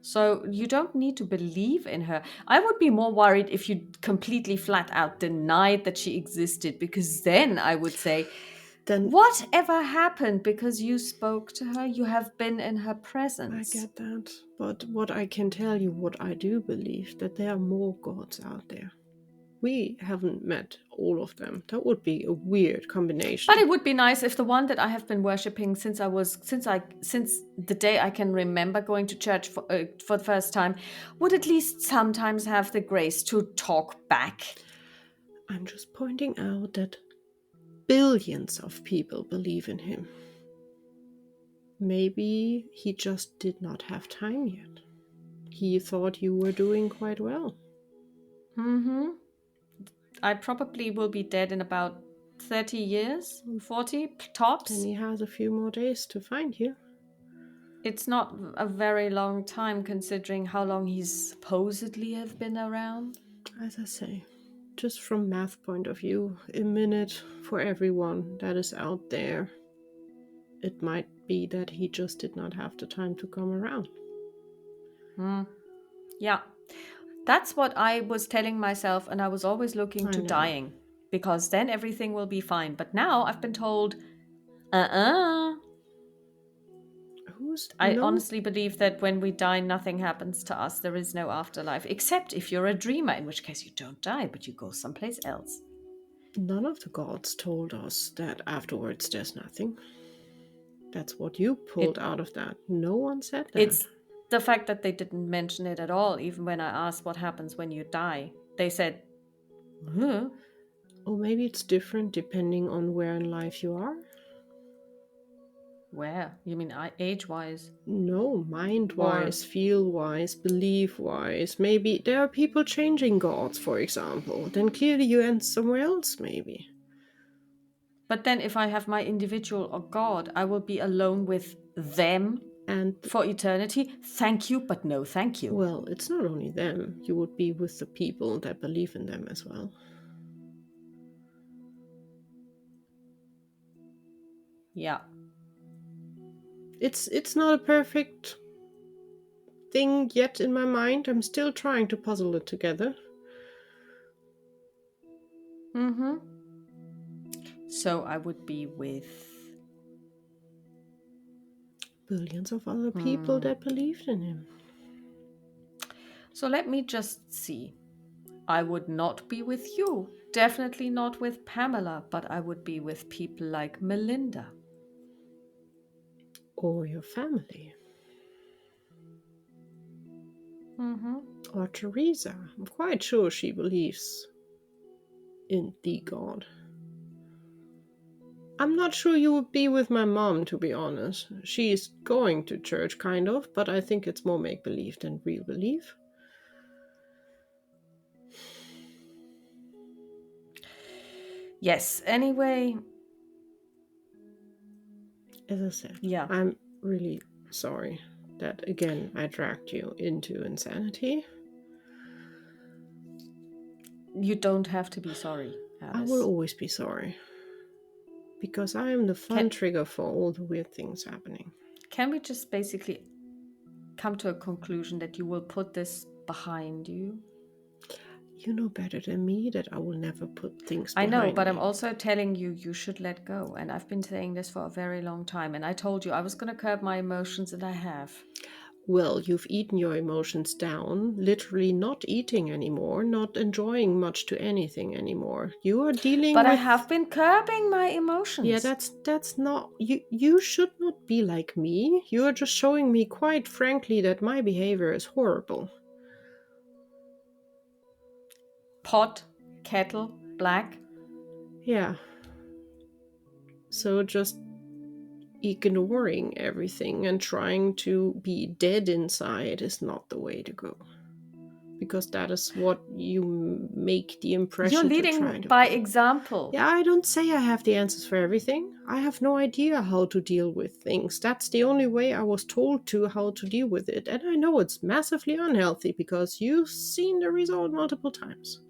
So you don't need to believe in her. I would be more worried if you completely flat out denied that she existed, because then I would say, Then whatever happened because you spoke to her, you have been in her I presence. get that. But what I can tell you, what I do believe, that there are more gods out there. We haven't met all of them. That would be a weird But combination. it would be nice if the one that I have been worshipping since the day I can remember going to church for the first time would at least sometimes have the grace to talk back. I'm just pointing out that billions of people believe in him. Maybe he just did not have time yet. He thought you were doing quite well. Mm-hmm. I probably will be dead in about 30 years, 40 Then tops. he has a few more days to find you. It's not a very long time considering how long he's supposedly have been around. As I say, just from math point of view, a minute for everyone that is out there. It might be that he just did not have the time to come around. Hmm. Yeah. That's what I was telling myself, and I was always looking I to know. dying because then everything will be fine. But now I've been told, uh. Who's I no? honestly believe that when we die, nothing happens to us. There is no afterlife, except if you're a dreamer, in which case you don't die, but you go someplace else. None of the gods told us that afterwards there's nothing. That's what you pulled It out of that. No one said that. it's the fact that they didn't mention it at all, even when I asked what happens when you die. They said, huh? Or maybe it's different depending on where in life you are. Where? You mean age-wise? No, mind Or wise, feel wise, belief wise. Maybe there are people changing gods, for example. Then clearly you end somewhere else, maybe. but then if I have my individual or God, I will be alone with them And, for eternity. Thank you, but no thank you. well, it's not only them, you would be with the people that believe in them as well. Yeah. It's not a perfect thing yet in my mind. I'm still trying to puzzle it together. Mm-hmm. So I would be with Billions of other people hmm. that believed in him. So let me just see. I would not be with you. Definitely not with Pamela, but I would be with people like Melinda. Or your family. Mm-hmm. Or Teresa. I'm quite sure she believes in the God. I'm not sure you would be with my mom, to be honest. She's going to church, kind of, but I think it's more make believe than real belief. Yes, anyway, As I said, yeah, I'm really sorry that again I dragged you into insanity. you don't have to be sorry, I will Alice. always be sorry because I am the fun Can trigger for all the weird things happening. can we just basically come to a conclusion that you will put this behind you? You know better than me that I will never put things I know, behind but I'm me. also telling you you should let go, and I've been saying this for a very long time, and I told you I was going to curb my emotions, and I have. Well, you've eaten your emotions down, literally not eating anymore, not enjoying much to anything anymore. You are dealing But I with. have been curbing my Yeah, emotions. that's not you should not be like me. You are just showing me quite frankly that my behavior is horrible. Pot, kettle, black. Yeah. So just ignoring everything and trying to be dead inside is not the way to go. Because that is what you make the You're impression to try leading to by be. example. Yeah, I don't say I have the answers for everything. I have no idea how to deal with things. That's the only way I was told to how to deal with it. And I know it's massively unhealthy because you've seen the result multiple times.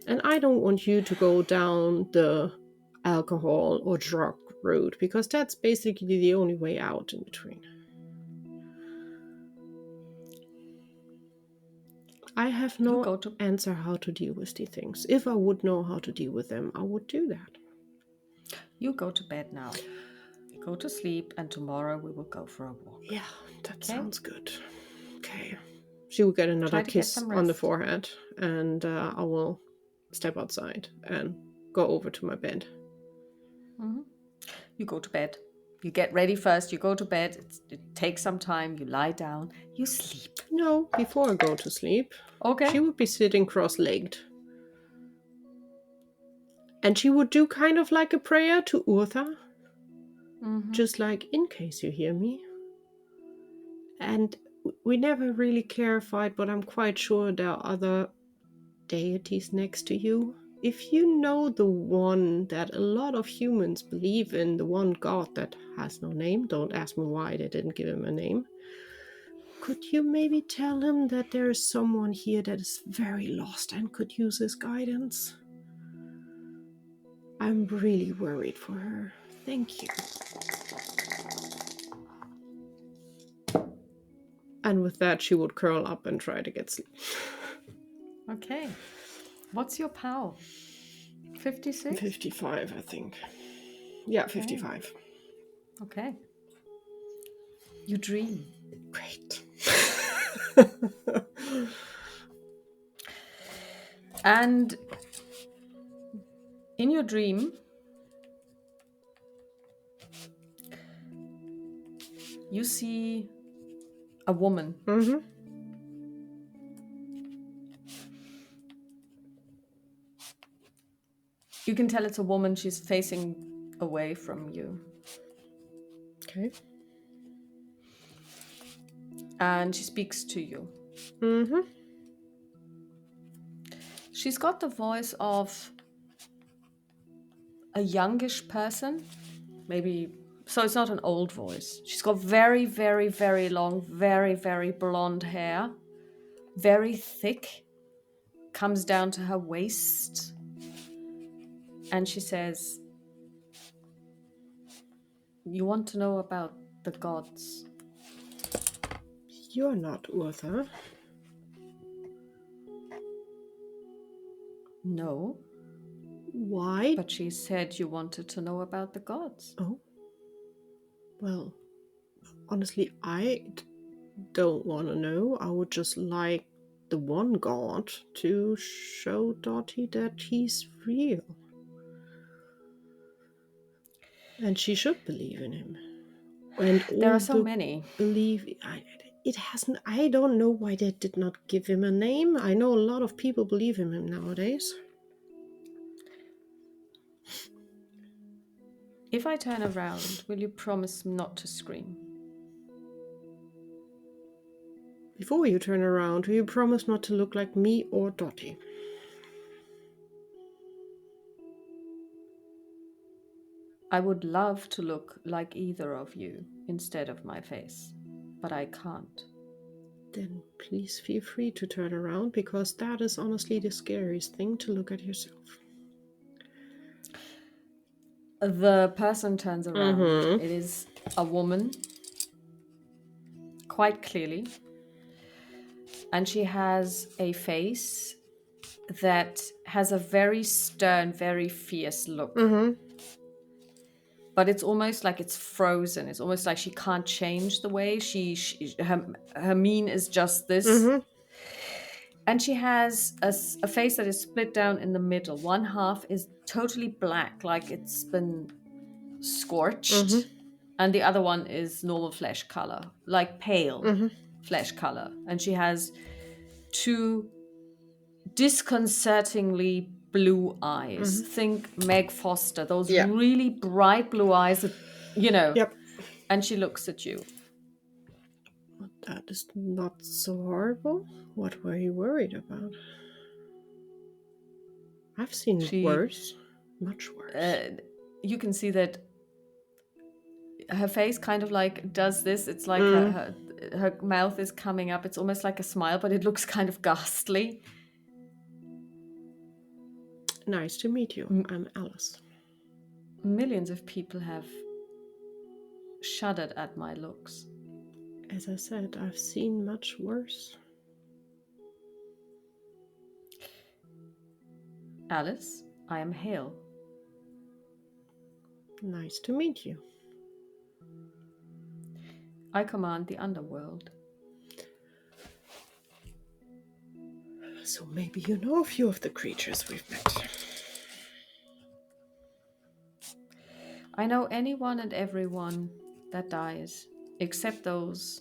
And I don't want you to go down the alcohol or drug route, because that's basically the only way out in between. I have You no go to answer how to deal with these things. If I would know how to deal with them, I would do that. bed now. You go to sleep, and tomorrow we will go for a walk. Yeah, that Okay? sounds good. Okay. She will get another Try to get kiss some on the rest. forehead, and I will step outside and go over to my bed. You go to bed. You get ready first. You go to bed. It takes some time. You lie down. You sleep. No, before I go to sleep, Okay. she would be sitting cross-legged. And she would do kind of like a prayer to Urtha, just like, in case you hear me. And we never really clarified, but I'm quite sure there are other deities next to you. If you know the one that a lot of humans believe in, the one god that has no name, don't ask me why they didn't give him a name, could you maybe tell him that there is someone here that is very lost and could use his guidance? I'm really worried for her. Thank you. And with that, she would curl up and try to get sleep. Okay. What's your POW? 56? 55, I think. Yeah, 55. Okay. You dream. Great. And in your dream, you see a woman. Mm-hmm. You can tell it's a woman. She's facing away from you. Okay. And she speaks to you. Mm-hmm. She's got the voice of a youngish person, maybe. So it's not an old voice. She's got very, very, very long, very, very blonde hair, very thick, comes down to her waist. And she says, "You want to know about the gods?" You're not Urtha. No, Why? but she said you wanted to know about the gods. Oh. Well, honestly, don't want to know. I would just like the one god to show Dottie that he's real. And she should believe in him. And There all are so the many. believe. It hasn't. I don't know why they did not give him a name. I know a lot of people believe in him nowadays. If I turn around, will you promise not to scream? Before you turn around, will you promise not to look like me or Dottie? I would love to look like either of you instead of my face, but I can't. Then please feel free to turn around, because that is honestly the scariest thing, to look at yourself. The person turns around. Mm-hmm. It is a woman, quite clearly, and she has a face that has a very stern, very fierce look. Mm-hmm. But it's almost like it's frozen. It's almost like she can't change the way her mien is just this. Mm-hmm. And she has a face that is split down in the middle. One half is totally black, like it's been scorched, Mm-hmm. and the other one is normal flesh color, like pale Mm-hmm. flesh color. And she has two disconcertingly blue eyes. Mm-hmm. Think Meg Foster, those Yeah. really bright blue eyes that, Yep. and she looks at you. That is not so horrible. What were you worried about? I've seen worse. Much worse. You can see that her face kind of like does this. It's like her mouth is coming up. It's almost like a smile, but it looks kind of ghastly. Nice to meet you. M- I'm Alice. Millions of people have shuddered at my looks. As I said, I've seen much worse. Alice, I am Hale. Nice to meet you. I command the underworld. So maybe you know a few of the creatures we've met. I know anyone and everyone that dies, except those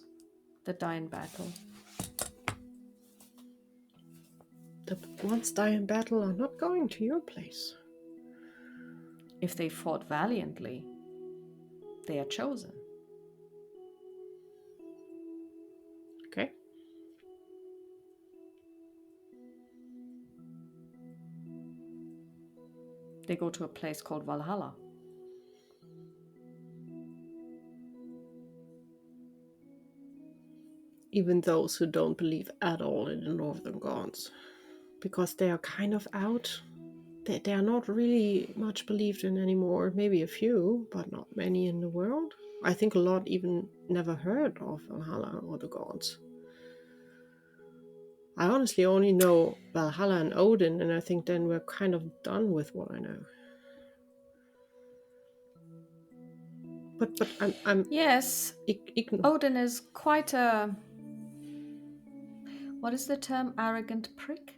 that die in battle. The ones die in battle are not going to your place. If they fought valiantly, they are chosen. Okay? They go to a place called Valhalla. Even those who don't believe at all in the northern gods. Because they are kind of out. They are not really much believed in anymore. Maybe a few, but not many in the world. I think a lot even never heard of Valhalla or the gods. I honestly only know Valhalla and Odin, and I think then we're kind of done with what I know. But I'm Yes, ignorant. Odin is quite a, what is the term, arrogant prick?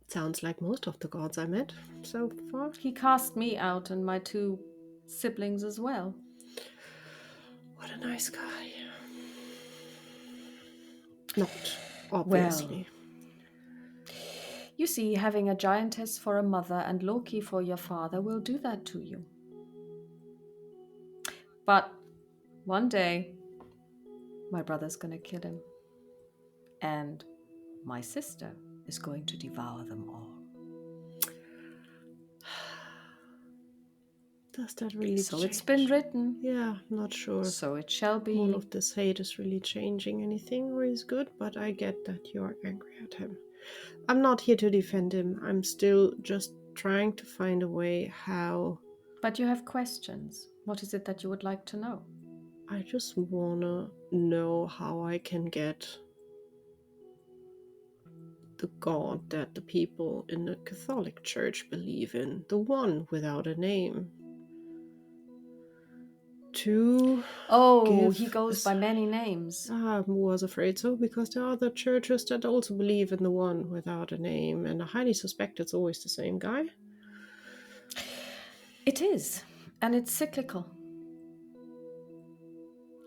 Sounds like most of the gods I met so far. He cast me out and my two siblings as well. What a nice guy. Not Well, obviously. you see, having a giantess for a mother and Loki for your father will do that to you. But one day, my brother's gonna kill him. And my sister is going to devour them all. Does that really So change? it's been written. Yeah, not sure if So it shall all be. of this hate is really changing anything or is good, but I get that you're angry at him. I'm not here to defend him. I'm still just trying to find a way how. But you have questions. What is it that you would like to know? I just wanna know how I can get the God that the people in the Catholic Church believe in, the one without a name, to Oh, he give goes us. by many names. I was afraid so, because there are other churches that also believe in the one without a name, and I highly suspect it's always the same guy. It is, and it's cyclical.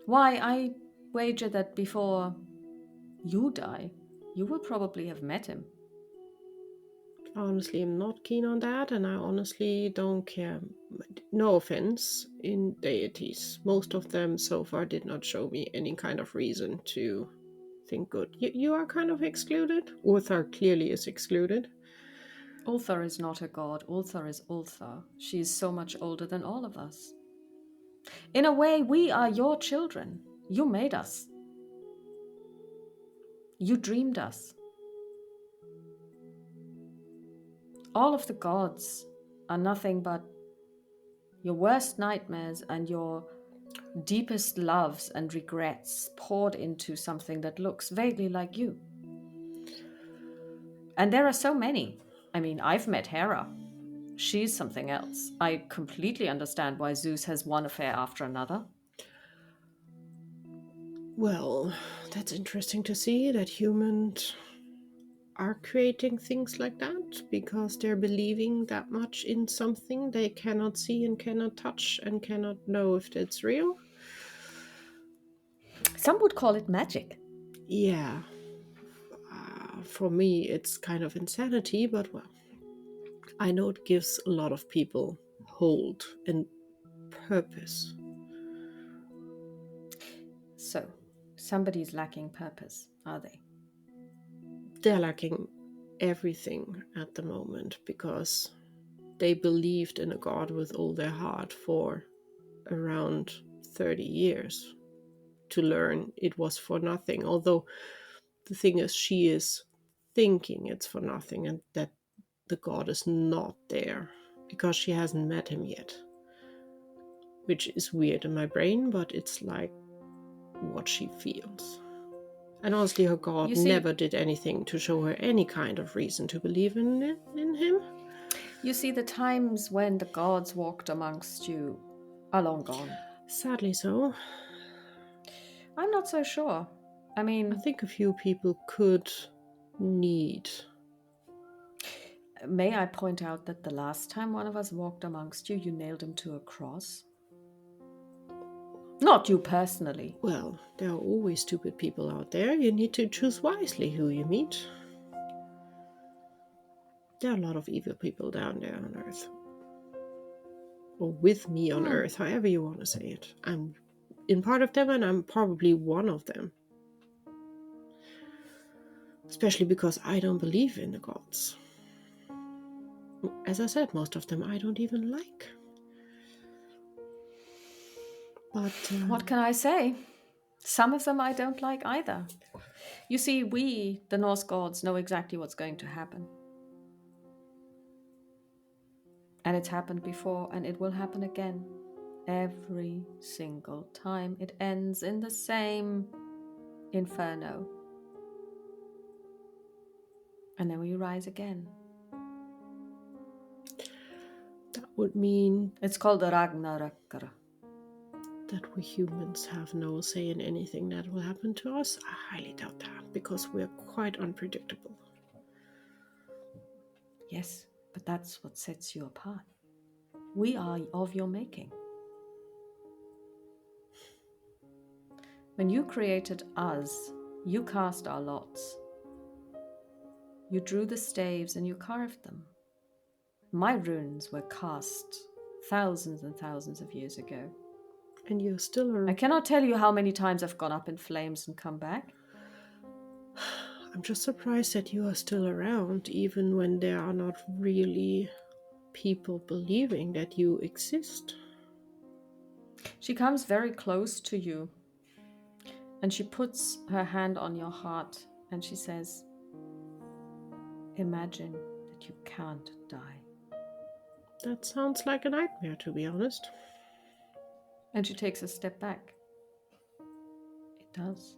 Why, I wager that before you die, you will probably have met him. I honestly am not keen on that, and I honestly don't care. No offense in deities. Most of them so far did not show me any kind of reason to think good. You are kind of excluded. Uther clearly is excluded. Ulthar is not a god. Ulthar is Ulthar. She is so much older than all of us. In a way, we are your children. You made us. You dreamed us. All of the gods are nothing but your worst nightmares and your deepest loves and regrets poured into something that looks vaguely like you. And there are so many. I mean, I've met Hera. She's something else. I completely understand why Zeus has one affair after another. Well, that's interesting to see that humans are creating things like that because they're believing that much in something they cannot see and cannot touch and cannot know if it's real. Some would call it magic. Yeah, for me, it's kind of insanity, but well, I know it gives a lot of people hold and purpose. So, somebody's lacking purpose, are they? They're lacking everything at the moment because they believed in a god with all their heart for around 30 years to learn it was for nothing. Although the thing is, she is thinking it's for nothing, and that the god is not there because she hasn't met him yet. Which is weird in my brain, but it's like what she feels. And honestly, her god You see, never did anything to show her any kind of reason to believe in him. you see, the times when the gods walked amongst you are long gone. Sadly so. I'm not so sure. I I mean, think a few people could need. may I point out that the last time one of us walked amongst you, you nailed him to a cross? Not you personally. Well, there are always stupid people out there. You need to choose wisely who you meet. There are a lot of evil people down there on Earth. Or with me on Earth, however you want to say it. I'm in part of them, and I'm probably one of them. Especially because I don't believe in the gods. As I said, most of them I don't even like. But What can I say? Some of them I don't like either. You see, we, the Norse gods, know exactly what's going to happen. And it's happened before, and it will happen again. Every single time it ends in the same inferno. And then we rise again. that would mean It's called the Ragnarok. that we humans have no say in anything that will happen to us. I highly doubt that, because we're quite unpredictable. Yes, but that's what sets you apart. We are of your making. When you created us, you cast our lots. You drew the staves and you carved them. My runes were cast thousands and thousands of years ago. And you're still I cannot tell you how many times I've gone up in flames and come back. I'm just surprised that you are still around, even when there are not really people believing that you exist. She comes very close to you and she puts her hand on your heart and she says, imagine that you can't die. That sounds like a nightmare, to be honest. And she takes a step back. It does.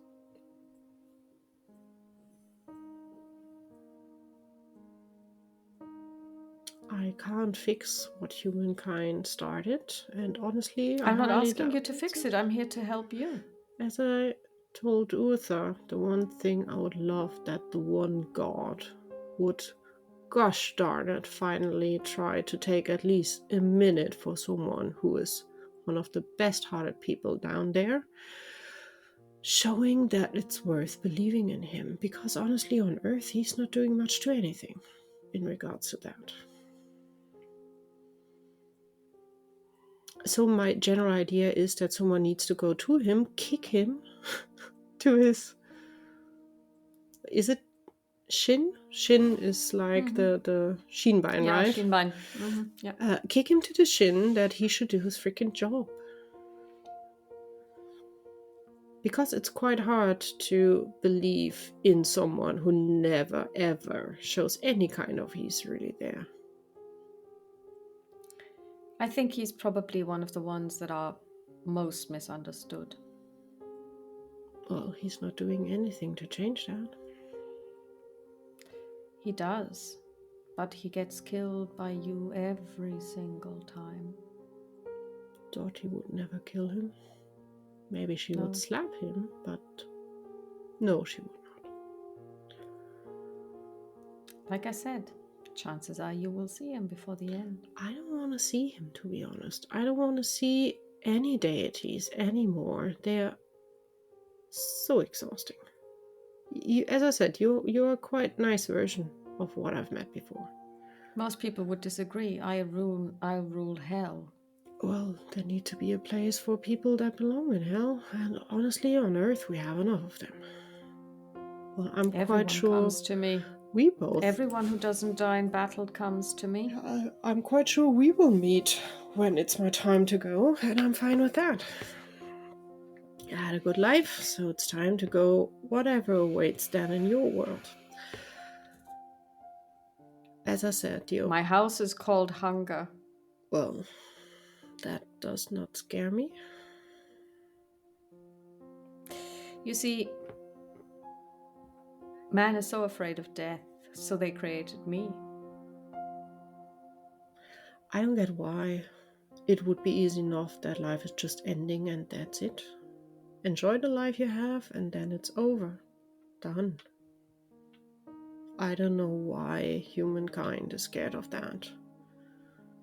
I can't fix what humankind started, and honestly, I I'm not highly asking you doubt to it. fix it. I'm here to help you. As I told Uther, the one thing I would love that the one god would, gosh darn it, finally try to take at least a minute for someone who is one of the best hearted people down there, showing that it's worth believing in him, because honestly, on Earth, he's not doing much to anything in regards to that. So my general idea is that someone needs to go to him, kick him to his... Is it shin? Shin is like the shinbein, Yeah, right? Shinbein. Yeah. Kick him to the shin that he should do his freaking job. Because it's quite hard to believe in someone who never ever shows any kind of he's really there. I think he's probably one of the ones that are most misunderstood. Well, he's not doing anything to change that. He does, but he gets killed by you every single time. Thought he would never kill him. Maybe she would No. slap him, but no, she would not. Like I said, chances are you will see him before the end. I don't want to see him, to be honest. I don't want to see any deities anymore. They're so exhausting. As I said, you're a quite nice version of what I've met before. Most people would disagree. I rule hell. Well, there need to be a place for people that belong in hell, and honestly, on Earth we have enough of them. Well, I'm Everyone quite sure comes to me. we both. Everyone who doesn't die in battle comes to me. I'm quite sure we will meet when it's my time to go, and I'm fine with that. I had a good life, so it's time to go whatever awaits then in your world. As I said, My house is called hunger. well, that does not scare me. You see, man is so afraid of death, so they created me. I don't get why. It would be easy enough that life is just ending and that's it. Enjoy the life you have and then it's over. Done. I don't know why humankind is scared of that.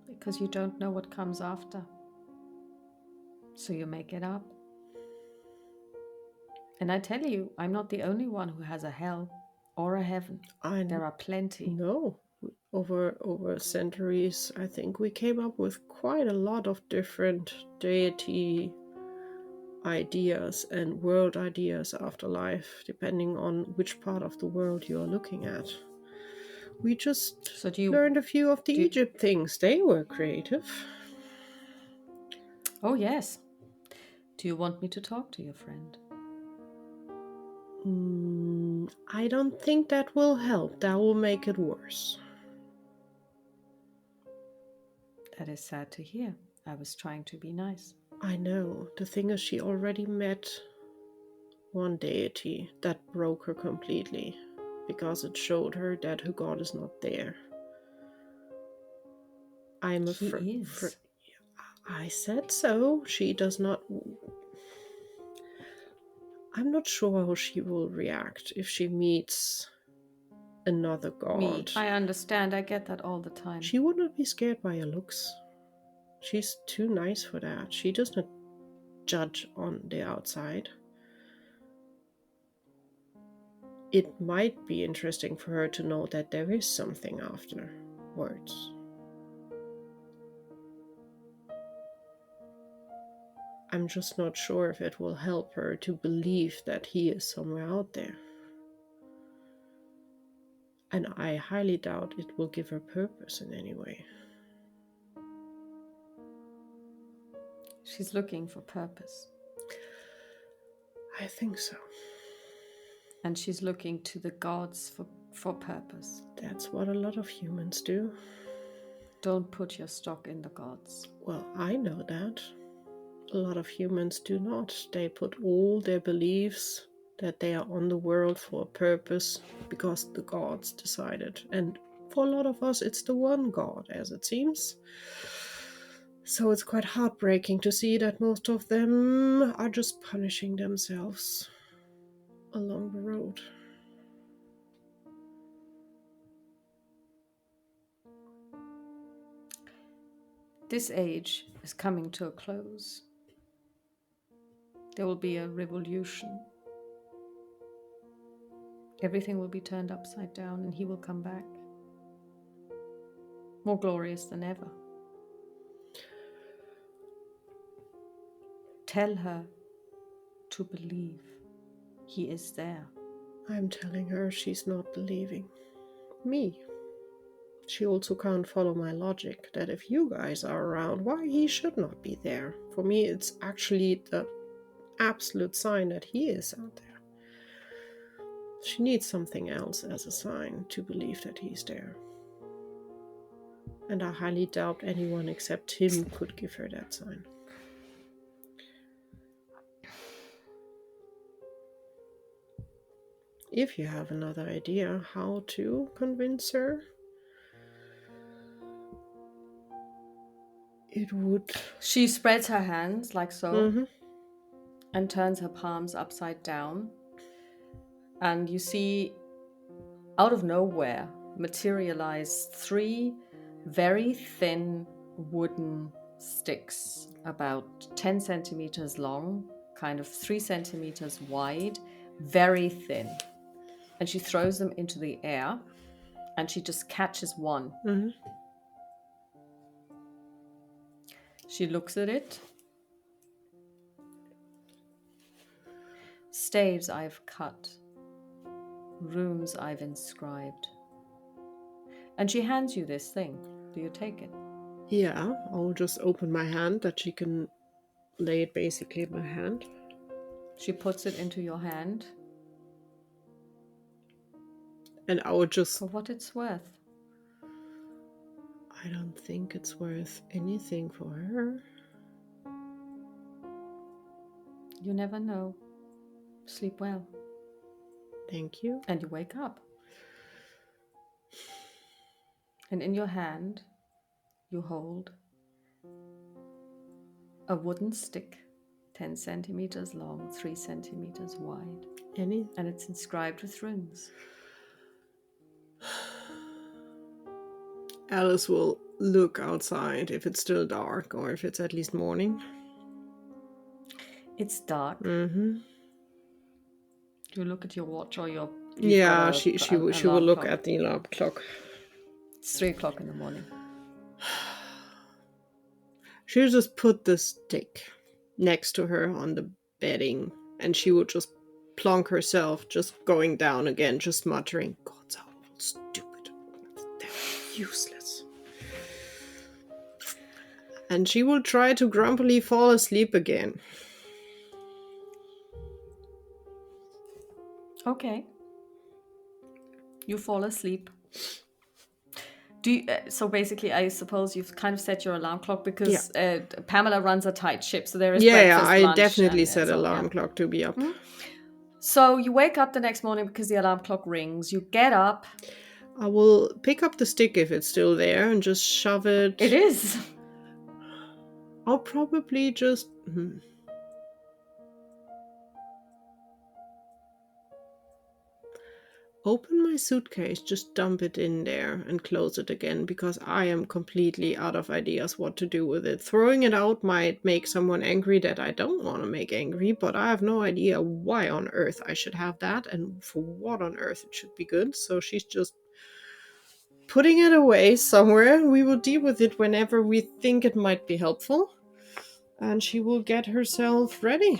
Because you don't know what comes after. So you make it up. And I tell you, I'm not the only one who has a hell or a heaven. There are plenty. No. Over centuries, I think we came up with quite a lot of different deity ideas and world ideas after life, depending on which part of the world you're looking at. We just So learned a few of the do you, Egypt things. They were creative. oh yes. Do you want me to talk to your friend? I don't think that will help. That will make it worse. That is sad to hear. I was trying to be nice. I know. The thing is, she already met one deity that broke her completely because it showed her that her god is not there. I'm afraid. He is. I said so. She does not. I'm not sure how she will react if she meets another Me. god. I understand. I get that all the time. She would not be scared by her looks. She's too nice for that. She does not judge on the outside. It might be interesting for her to know that there is something afterwards. I'm just not sure if it will help her to believe that he is somewhere out there. And I highly doubt it will give her purpose in any way. She's looking for purpose. I think so. And she's looking to the gods for purpose. That's what a lot of humans do. Don't put your stock in the gods. Well, I know that. A lot of humans do not. They put all their beliefs that they are on the world for a purpose because the gods decided. And for a lot of us, it's the one god, as it seems. So it's quite heartbreaking to see that most of them are just punishing themselves along the road. This age is coming to a close. There will be a revolution. Everything will be turned upside down and he will come back. More glorious than ever. Tell her to believe he is there. I'm telling her she's not believing me. She also can't follow my logic that if you guys are around, why he should not be there. For me, it's actually the absolute sign that he is out there. She needs something else as a sign to believe that he's there. And I highly doubt anyone except him could give her that sign. If you have another idea how to convince her, it would. She spreads her hands like so Mm-hmm. and turns her palms upside down. And you see, out of nowhere, materialize 3 very thin wooden sticks, about 10 centimeters long, kind of 3 centimeters wide, very thin. And she throws them into the air and she just catches one. Mm-hmm. She looks at it. Staves I've cut, runes I've inscribed. And she hands you this thing. Do you take it? Yeah, I'll just open my hand that she can lay it basically in my hand. She puts it into your hand. And I would just. For what it's worth. I don't think it's worth anything for her. You never know. Sleep well. Thank you. And you wake up. And in your hand, you hold a wooden stick, 10 centimeters long, 3 centimeters wide. Any? And it's inscribed with runes. Alice will look outside if it's still dark or if it's at least morning. It's dark. Mm-hmm. You look at your watch or your... Yeah, she will look clock. at the alarm clock. It's 3 o'clock in the morning. She'll just put the stick next to her on the bedding, and she will just plonk herself, just going down again, just muttering, "Gods are all stupid. They're useless." And she will try to grumpily fall asleep again. Okay. You fall asleep. So basically, I suppose you've kind of set your alarm clock because Pamela runs a tight ship, so there is breakfast, I lunch, definitely set alarm clock to be up. Mm-hmm. So you wake up the next morning because the alarm clock rings. You get up. I will pick up the stick if it's still there and just shove it. It is. I'll probably just... open my suitcase, just dump it in there and close it again, because I am completely out of ideas what to do with it. Throwing it out might make someone angry that I don't want to make angry, but I have no idea why on earth I should have that and for what on earth it should be good. So she's just putting it away somewhere. We will deal with it whenever we think it might be helpful, and she will get herself ready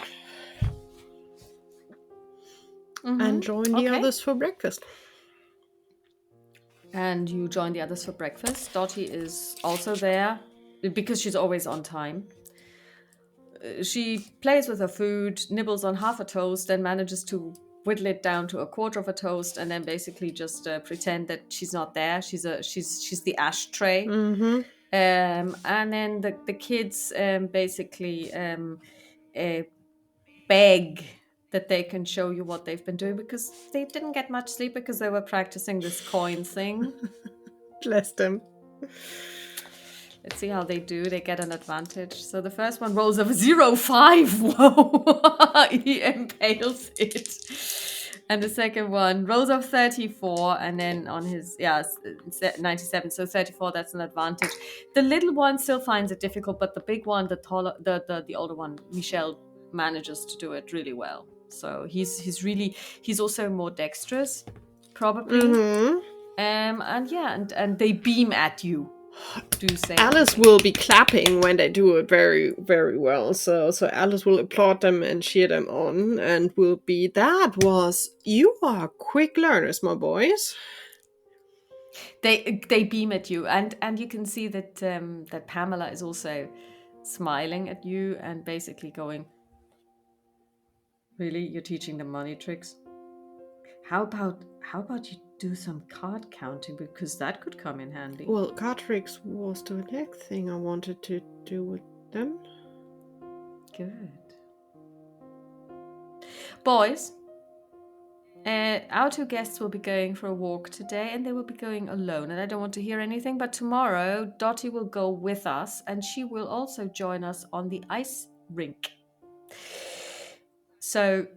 and join the others for breakfast. And you join the others for breakfast. Dottie is also there because she's always on time. She plays with her food, nibbles on half a toast, then manages to whittle it down to a quarter of a toast, and then basically just pretend that she's not there. She's the ashtray. Mm-hmm. And then the kids basically beg that they can show you what they've been doing because they didn't get much sleep because they were practicing this coin thing. Bless them. Let's see how they do. They get an advantage. So the first one rolls of 0-5. Whoa! He impales it. And the second one rolls of 34, and then on his 97. So 34, that's an advantage. The little one still finds it difficult, but the big one, the older one, Michelle, manages to do it really well. So he's also more dexterous, probably. Mm-hmm. And they beam at you. Alice will be clapping when they do it very, very well. So Alice will applaud them and cheer them on, and will be, you are quick learners, my boys. They beam at you, and you can see that that Pamela is also smiling at you and basically going, "Really, you're teaching them money tricks? How about you do some card counting, because that could come in handy." Well, card tricks was the next thing I wanted to do with them. Good. Boys, our two guests will be going for a walk today, and they will be going alone, and I don't want to hear anything, but tomorrow Dottie will go with us, and she will also join us on the ice rink. So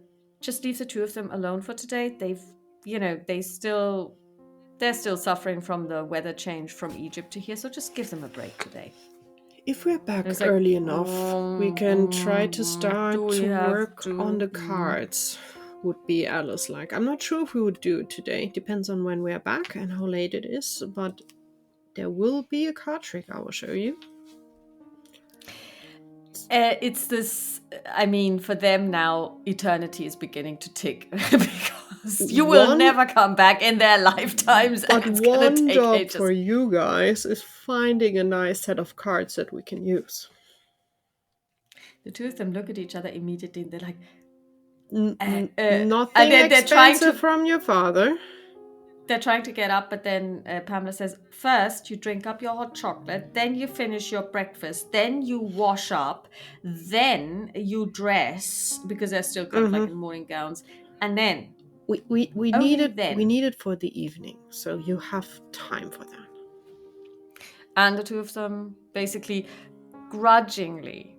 just leave the two of them alone for today. They're still suffering from the weather change from Egypt to here, so just give them a break today. If we're back early enough, we can try to start to work on the cards, would be Alice like. I'm not sure if we would do it today. Depends on when we're back and how late it is, but there will be a card trick I will show you. It's this, I mean, for them now, eternity is beginning to tick because you will never come back in their lifetimes. But one job for you guys is finding a nice set of cards that we can use. The two of them look at each other immediately and they're like, nothing expensive from your father. they're trying to get up, but then Pamela says, first you drink up your hot chocolate, then you finish your breakfast, then you wash up, then you dress, because they're still kind of like Mm-hmm. in morning gowns, and then, We need only it. We then. need it for the evening, so you have time for that. And the two of them basically grudgingly,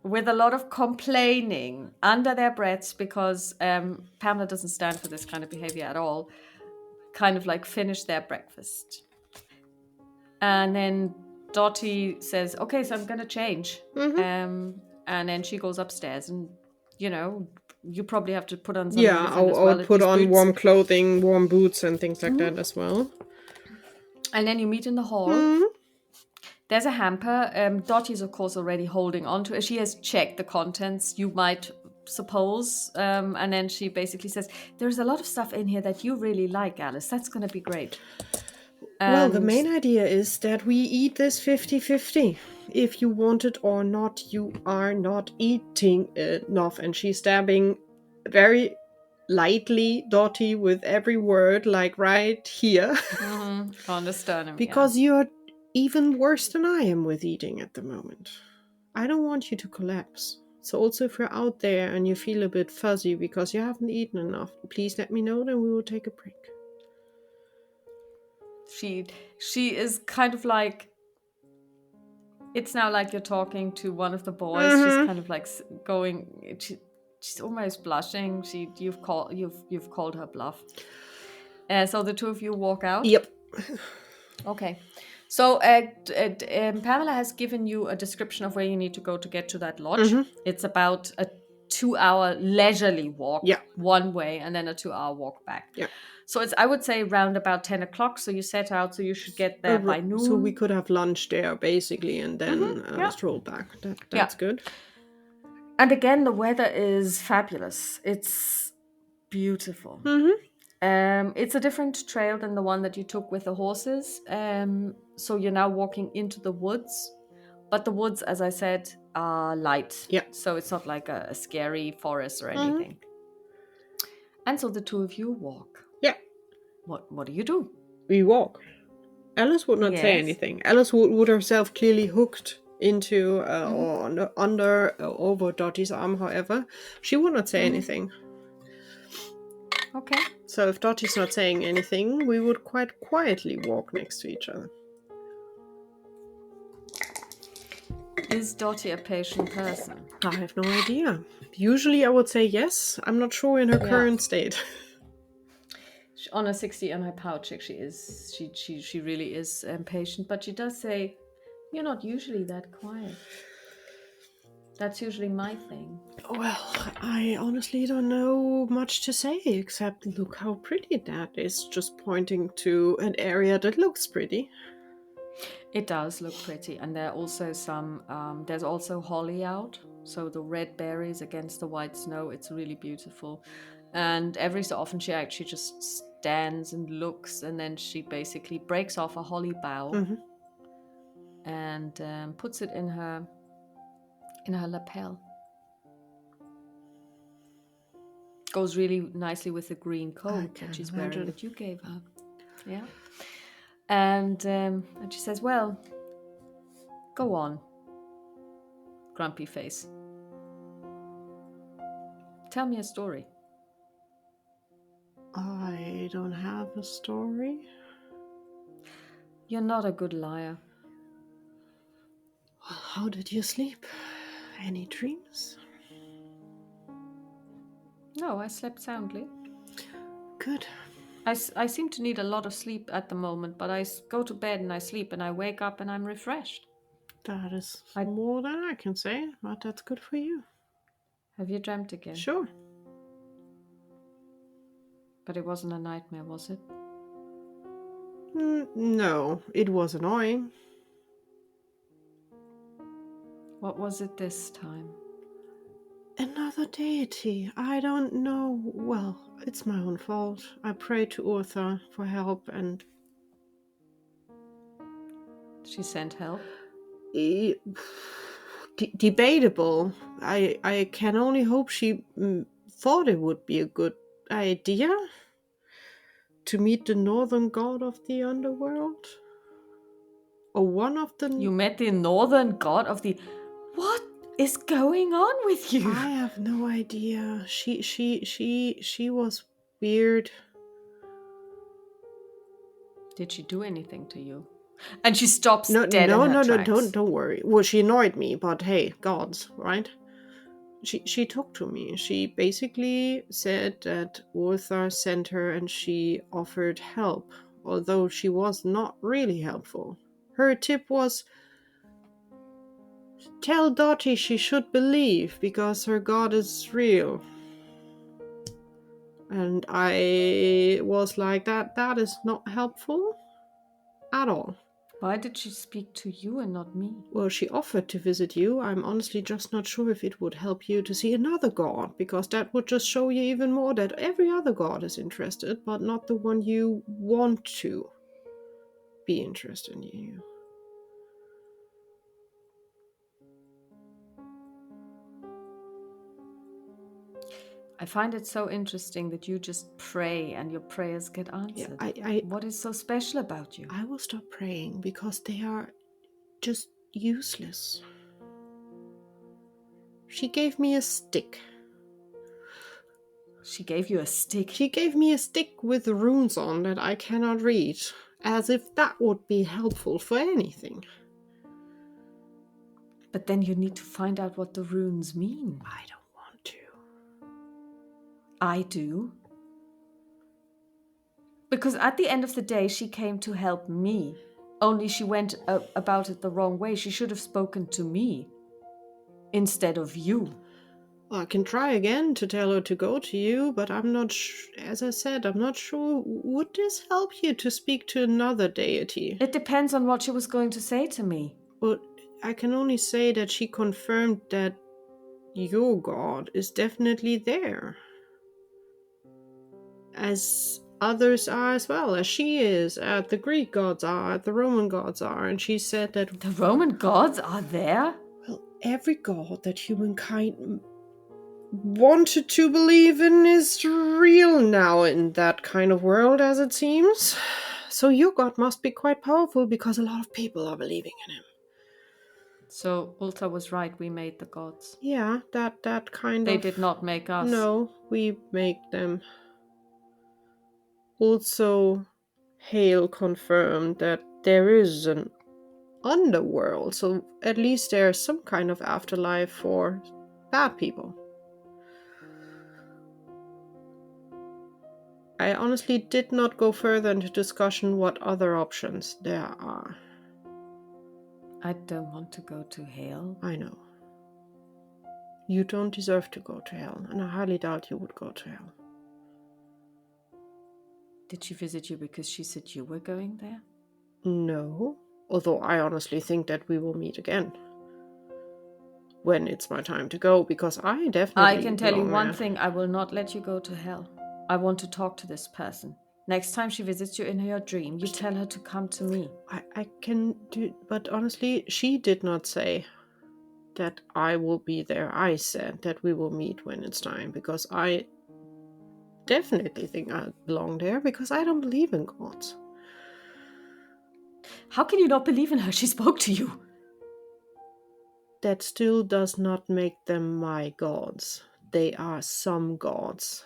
with a lot of complaining under their breaths, because Pamela doesn't stand for this kind of behavior at all, kind of like finish their breakfast. And then Dottie says, okay, so I'm going to change. Mm-hmm. And then she goes upstairs, and, you probably have to put on some Yeah, Louis Vuitton as I'll well, put these on boots. warm clothing, warm boots, and things like Mhm. that as well. And then you meet in the hall. Mm-hmm. There's a hamper. Dottie's, of course, already holding on to it. She has checked the contents, you might suppose. And then she basically says, there's a lot of stuff in here that you really like, Alice. That's going to be great. Well, the And main idea is that we eat this 50-50. If you want it or not, you are not eating enough. And she's stabbing very lightly Dottie with every word, like right here. on the sternum, yeah. Because you're even worse than I am with eating at the moment. I don't want you to collapse. So also if you're out there and you feel a bit fuzzy because you haven't eaten enough, please let me know, then we will take a break. She is kind of like, it's now like you're talking to one of the boys. She's Mm-hmm. kind of like going. She's almost blushing. You've called her bluff. So the two of you walk out. Yep. Okay. So Pamela has given you a description of where you need to go to get to that lodge. Mm-hmm. It's about a 2-hour leisurely walk Yeah. one way, and then a 2-hour walk back. Yeah. So it's, I would say, round about 10 o'clock. So you set out, so you should get there by So we noon. could have lunch there basically and then Yeah. stroll back. That's Yeah. good. And again, the weather is fabulous. It's beautiful. Mm-hmm. It's a different trail than the one that you took with the horses. So you're now walking into the woods, but the woods, as I said, are light. Yeah. So it's not like a scary forest or Mm-hmm. anything. And so the two of you walk. Yeah. What do you do? We walk. Alice would not say Yes. anything. Alice would herself clearly hooked into Mm-hmm. or under over Dottie's arm, however. She would not say anything. Okay. So if Dottie's not saying anything, we would quite quietly walk next to each other. Is Dottie a patient person? I have no idea. Usually I would say yes. I'm not sure in her current state. On a 60 on her power check, she is. She really is patient, but she does say, "You're not usually that quiet." That's usually my thing. Well, I honestly don't know much to say except look how pretty that is, just pointing to an area that looks pretty. It does look pretty, and there are also some. There's also holly out, so the red berries against the white snow. It's really beautiful, and every so often she actually just stands and looks, and then she basically breaks off a holly bough Mm-hmm. and puts it in her lapel. Goes really nicely with the green coat that she's wearing that you gave her. Yeah. And she says, well, go on, grumpy face. Tell me a story. I don't have a story. You're not a good liar. Well, how did you sleep? Any dreams? No, I slept soundly. Good. I seem to need a lot of sleep at the moment, but I go to bed and I sleep and I wake up and I'm refreshed. That is more than I can say, but that's good for you. Have you dreamt again? Sure. But it wasn't a nightmare, was it? No, it was annoying. What was it this time? Another deity. I don't know. Well, it's my own fault. I prayed to Urtha for help and... She sent help? Debatable. I can only hope she thought it would be a good idea to meet the northern god of the underworld? Or one of the... You met the northern god of the... What is going on with you? I have no idea. She was weird. Did she do anything to you? And she stops No, dead in no, her no, no, tracks. don't worry. Well, she annoyed me, but hey, gods, right? She talked to me. She basically said that Urtha sent her and she offered help, although she was not really helpful. Her tip was, tell Dottie she should believe because her god is real. And I was like, that is not helpful at all. Why did she speak to you and not me? Well, she offered to visit you. I'm honestly just not sure if it would help you to see another god, because that would just show you even more that every other god is interested, but not the one you want to be interested in you. I find it so interesting that you just pray and your prayers get Yeah, answered. What is so special about you? I will stop praying because they are just useless. She gave me a stick. She gave you a stick. She gave me a stick with runes on that I cannot read, as if that would be helpful for anything. But then you need to find out what the runes mean. I don't want to. I do. Because at the end of the day, she came to help me. Only she went about it the wrong way. She should have spoken to me instead of you. I can try again to tell her to go to you, but I'm not as I said, I'm not sure. Would this help you to speak to another deity? It depends on what she was going to say to me. Well, I can only say that she confirmed that your god is definitely there. As others are as well, as she is, the Greek gods are, the Roman gods are, and she said that... The Roman gods are there? Well, every god that humankind wanted to believe in is real now in that kind of world, as it seems. So your god must be quite powerful because a lot of people are believing in him. So Ulta was right, we made the gods. Yeah, that kind They of... did not make us. No, we make them. Also, Hale confirmed that there is an underworld, so at least there's some kind of afterlife for bad people. I honestly did not go further into discussion what other options there are. I don't want to go to hell. I know. You don't deserve to go to hell, and I highly doubt you would go to hell. Did she visit you because she said you were going there? No, although I honestly think that we will meet again. When it's my time to go, because I definitely I can tell you belong one there. thing, I will not let you go to hell. I want to talk to this person. Next time she visits you in your dream, you tell her to come to me. I can do, but honestly, she did not say that I will be there. I said that we will meet when it's time, because I definitely think I belong there, because I don't believe in gods. How can you not believe in her? She spoke to you. That still does not make them my gods. They are some gods.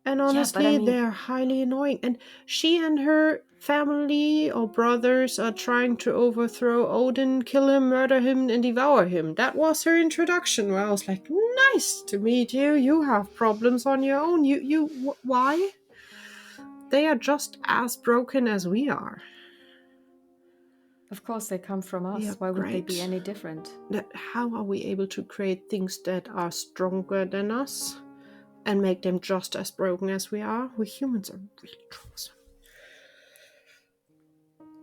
And honestly, they're highly annoying. And she and her family or brothers are trying to overthrow Odin, kill him, murder him, and devour him. That was her introduction, where I was like, nice to meet you. You have problems on your own. Why? They are just as broken as we are. Of course, they come from us. Yeah, Why would they great. be any different? How are we able to create things that are stronger than us and make them just as broken as we are? We humans are really troublesome.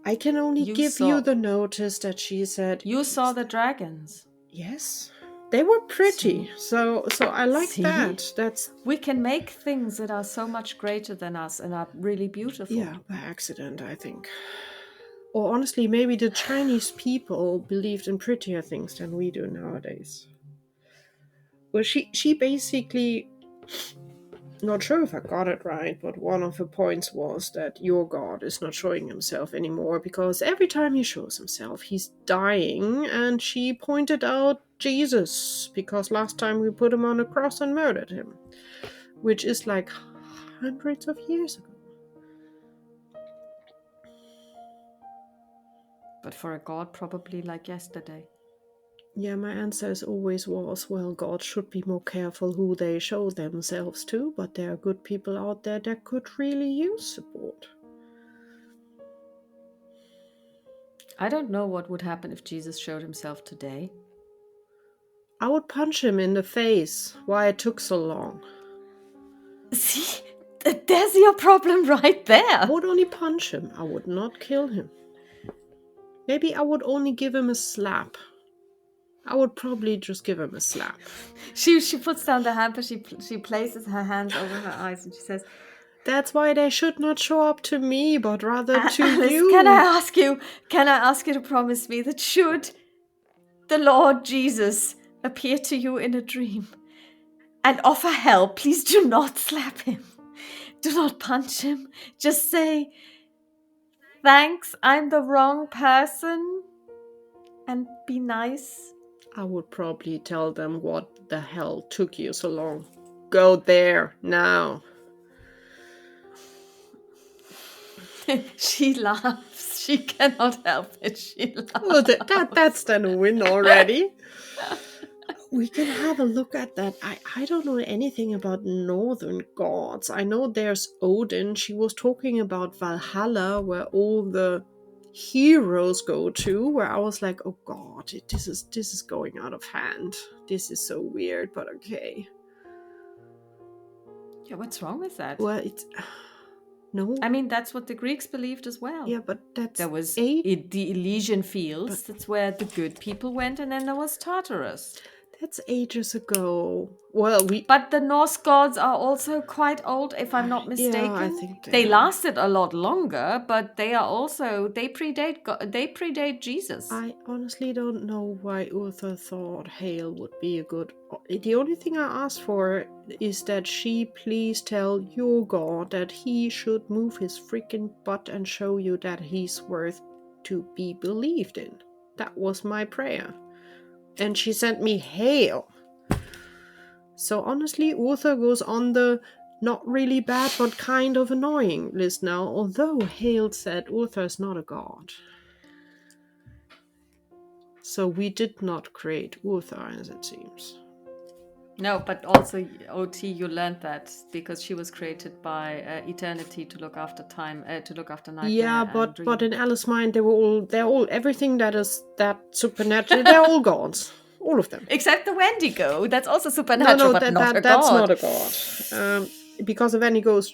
I can only give you the notice that she said. You saw the dragons. Yes, they were pretty. So I like that. We can make things that are so much greater than us and are really beautiful. Yeah, by accident, I think. Or honestly, maybe the Chinese people believed in prettier things than we do nowadays. Well, she basically Not sure if I got it right, but one of the points was that your god is not showing himself anymore because every time he shows himself, he's dying. And she pointed out Jesus because last time we put him on a cross and murdered him, which is like hundreds of years ago. But for a god, probably like yesterday. Yeah, my answer as always was, well, God should be more careful who they show themselves to, but there are good people out there that could really use support. I don't know what would happen if Jesus showed himself today. I would punch him in the face. Why it took so long. See, there's your problem right there. I would only punch him. I would not kill him. Maybe I would only give him a slap. I would probably just give him a slap. She puts down the hamper, she places her hands over her eyes and she says, That's why they should not show up to me, but rather to Alice, you. can I ask you to promise me that should the Lord Jesus appear to you in a dream and offer help, please do not slap him. Do not punch him. Just say, thanks, I'm the wrong person, and be nice. I would probably tell them what the hell took you so long. Go there, now. She laughs. She cannot help it. She laughs. Well, that's then a win already. We can have a look at that. I don't know anything about northern gods. I know there's Odin. She was talking about Valhalla, where all the heroes go to. Where I was like, oh god, this is going out of hand. This is so weird, but okay. Yeah, what's wrong with that? Well, it's no. I mean, that's what the Greeks believed as well. Yeah, but that's there was the Elysian Fields. That's where the good people went, and then there was Tartarus. That's ages ago. But the Norse gods are also quite old, if I'm not mistaken. Yeah, I think they lasted a lot longer, but they predate Jesus. I honestly don't know why Uther thought Hale would be a good. The only thing I asked for is that she please tell your god that he should move his freaking butt and show you that he's worth to be believed in. That was my prayer. And she sent me Hale. So honestly, Uther goes on the not really bad but kind of annoying list now, although Hale said Uther's not a god. So we did not create Uther, as it seems. No, but also, OT, you learned that because she was created by eternity to look after time, to look after nightmare. Yeah, but in Alice's mind, they're all everything that is that supernatural. They're all gods, all of them, except the Wendigo. That's also supernatural, but not a god. That's not a god. Because a Wendigo is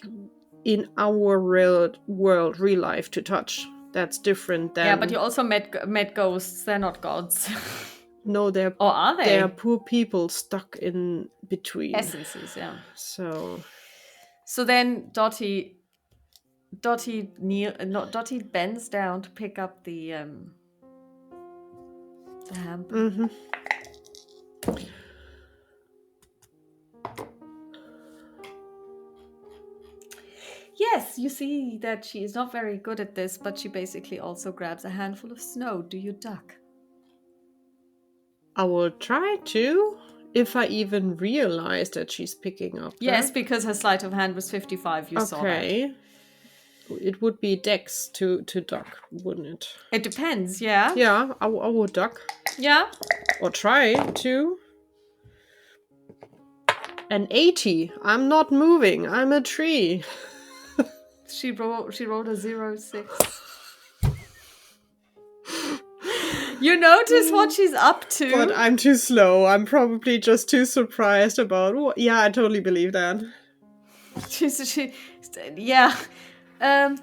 in our real world, real life to touch. That's different than. Yeah, but you also met ghosts. They're not gods. No, they're. Or are they? They are poor people stuck in between. Essences, yeah. So then Dottie bends down to pick up the hamper. Mm-hmm. Yes, you see that she is not very good at this, but she basically also grabs a handful of snow. Do you duck? I will try to, if I even realize that she's picking up. Yes, because her sleight of hand was 55. You saw that. Okay. It would be dex to duck, wouldn't it? It depends, yeah. Yeah, I would duck. Yeah. Or try to. An 80. I'm not moving. I'm a tree. She rolled a 0.6. You notice what she's up to. But I'm too slow. I'm probably just too surprised about what. Yeah, I totally believe that. Yeah. And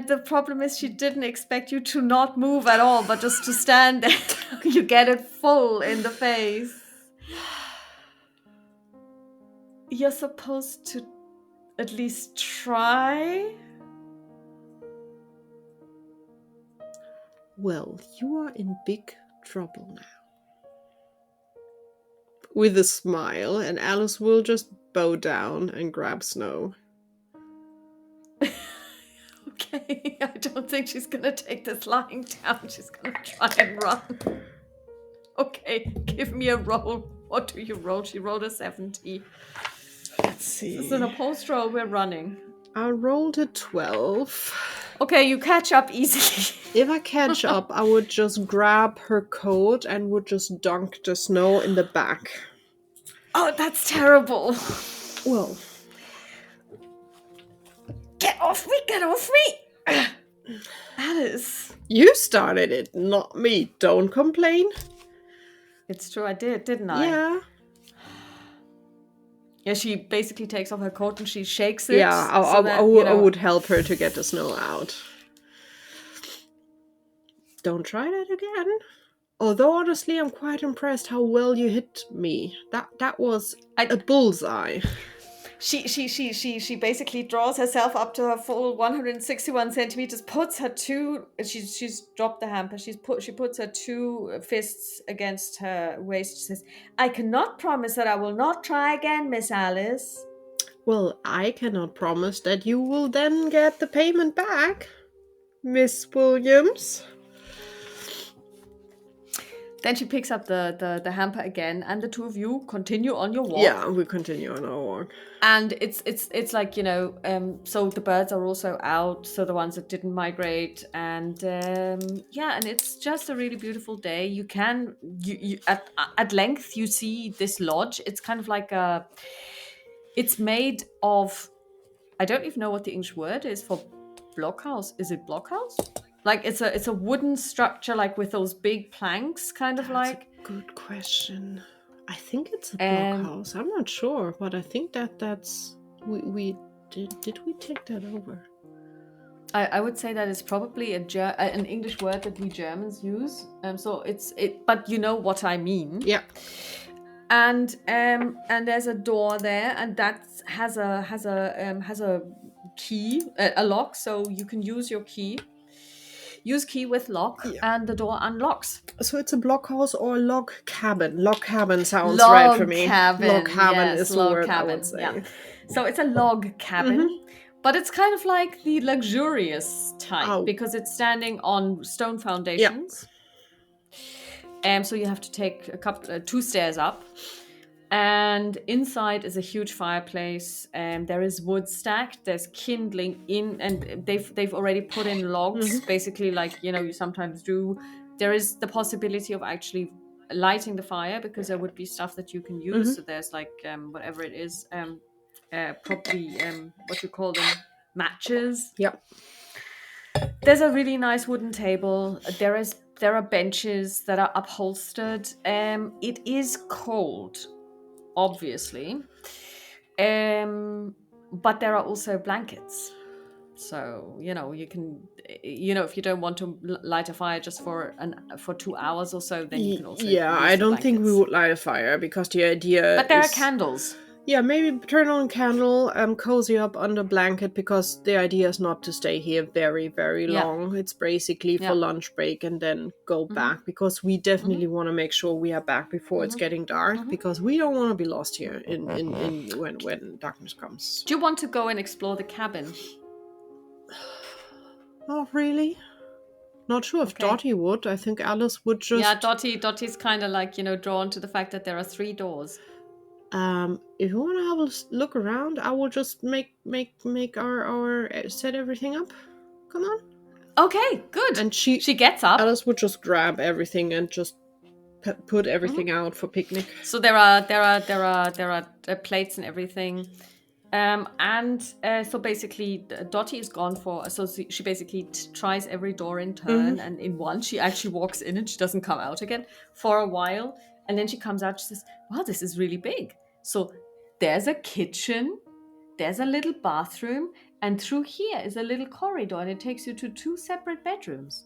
the problem is she didn't expect you to not move at all, but just to stand there. You get it full in the face. You're supposed to at least try. Well, you are in big trouble now. With a smile, and Alice will just bow down and grab Snow. Okay, I don't think she's gonna take this lying down. She's gonna try and run. Okay, give me a roll. What do you roll? She rolled a 70. Let's see. This is an opposed roll. We're running. I rolled a 12. Okay, you catch up easily. If I catch up, I would just grab her coat and would just dunk the Snow in the back. Oh, that's terrible. Well, Get off me! Get off me! Alice. you started it, not me. Don't complain. It's true, I did, didn't I? Yeah. Yeah, she basically takes off her coat and she shakes it. Yeah, I would help her to get the Snow out. Don't try that again. Although honestly, I'm quite impressed how well you hit me. That was a bullseye. She basically draws herself up to her full 161 centimeters. Puts her two. She's dropped the hamper. She puts her two fists against her waist. She says, "I cannot promise that I will not try again, Miss Alice." Well, I cannot promise that you will then get the payment back, Miss Williams. Then she picks up the hamper again, and the two of you continue on your walk. Yeah, we continue on our walk. And it's like, so the birds are also out, so the ones that didn't migrate, and and it's just a really beautiful day. You can at length you see this lodge. It's kind of like it's made of, I don't even know what the English word is for blockhouse. Is it blockhouse? Like it's a wooden structure, like with those big planks, kind of That's like. A good question. I think it's a blockhouse. I'm not sure, but I think that's we did we take that over? I would say that it's probably an English word that we Germans use. So but you know what I mean. Yeah. And there's a door there, and that has a key, a lock, so you can use your key. Use key with lock, and the door unlocks. So it's a blockhouse or log cabin. Log cabin sounds right for me. Log cabin is the word I would say. Yeah. So it's a log cabin, but it's kind of like the luxurious type because it's standing on stone foundations. So you have to take two stairs up. And inside is a huge fireplace. There is wood stacked. There's kindling in, and they've already put in logs, basically, like you sometimes do. There is the possibility of actually lighting the fire because there would be stuff that you can use. So there's like whatever it is, probably what you call them, matches. Yep. There's a really nice wooden table. There are benches that are upholstered. It is cold, obviously, but there are also blankets, so you can if you don't want to light a fire just for 2 hours or so, then you can also use I don't think we would light a fire because the idea but there are candles. Yeah, maybe turn on a candle, cozy up under blanket, because the idea is not to stay here very, very long. It's basically for lunch break and then go back, because we definitely want to make sure we are back before it's getting dark, because we don't want to be lost here in when darkness comes. Do you want to go and explore the cabin? Not really. Not sure if Dottie would. I think Alice would just... Yeah, Dottie's kind of like, drawn to the fact that there are 3 doors. If you want to have a look around, I will just make our set everything up. Come on. Okay, good. And she gets up. Alice would just grab everything and just put everything out for picnic. So there are plates and everything, so basically Dottie is gone so she basically tries every door in turn, and in one she actually walks in and she doesn't come out again for a while, and then she comes out. She says, "Wow, this is really big." So there's a kitchen, there's a little bathroom, and through here is a little corridor, and it takes you to 2 separate bedrooms.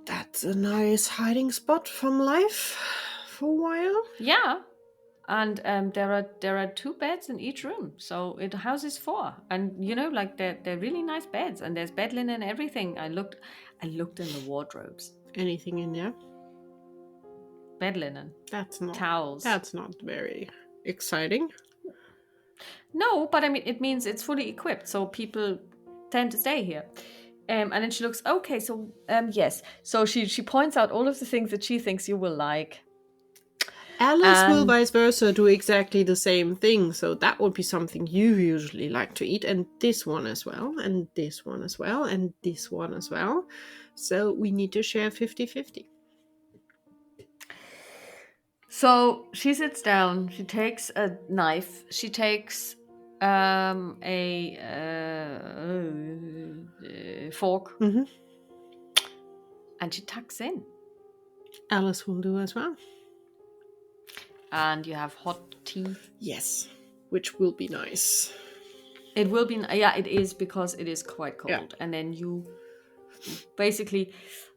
That's a nice hiding spot from life for a while. Yeah. And there are 2 beds in each room, so it houses 4. And like they're really nice beds, and there's bed linen and everything. I looked in the wardrobes. Anything in there? Bed linen. That's not towels. That's not very exciting. No, but I mean, it means it's fully equipped, so people tend to stay here. And then she looks, okay, so yes. So she points out all of the things that she thinks you will like. Alice will And vice versa do exactly the same thing, so that would be something you usually like to eat, and this one as well, and this one as well, and this one as well. So we need to share 50-50. so she sits down, she takes a knife, she takes a fork, Mm-hmm. and she tucks in. Alice will do as well. And you have hot tea. Yes, which will be nice. It will be, yeah, it is because it is quite Yeah. cold. And then you basically,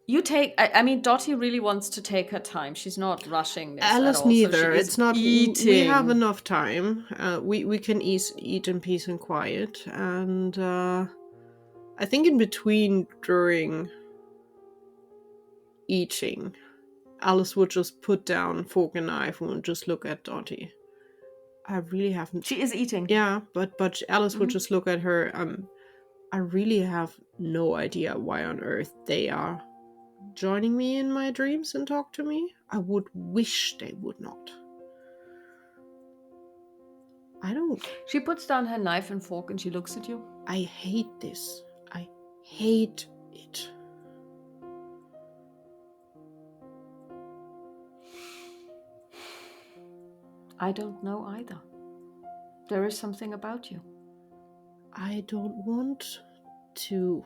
you take, I mean, Dottie really wants to take her time. She's not rushing this at Alice all. So neither. she is It's not. We have eating. enough time. We can eat in peace and quiet, and I think in between during eating, Alice would just put down fork and knife and just look at Dottie. I really haven't. She is eating. Yeah, but Alice would Mhm. just look at her. I really have no idea why on earth they are joining me in my dreams and talk to me. I would wish they would not. I don't. She puts down her knife and fork and she looks at you. I hate this. I hate it. I don't know either. There is something about you. I don't want to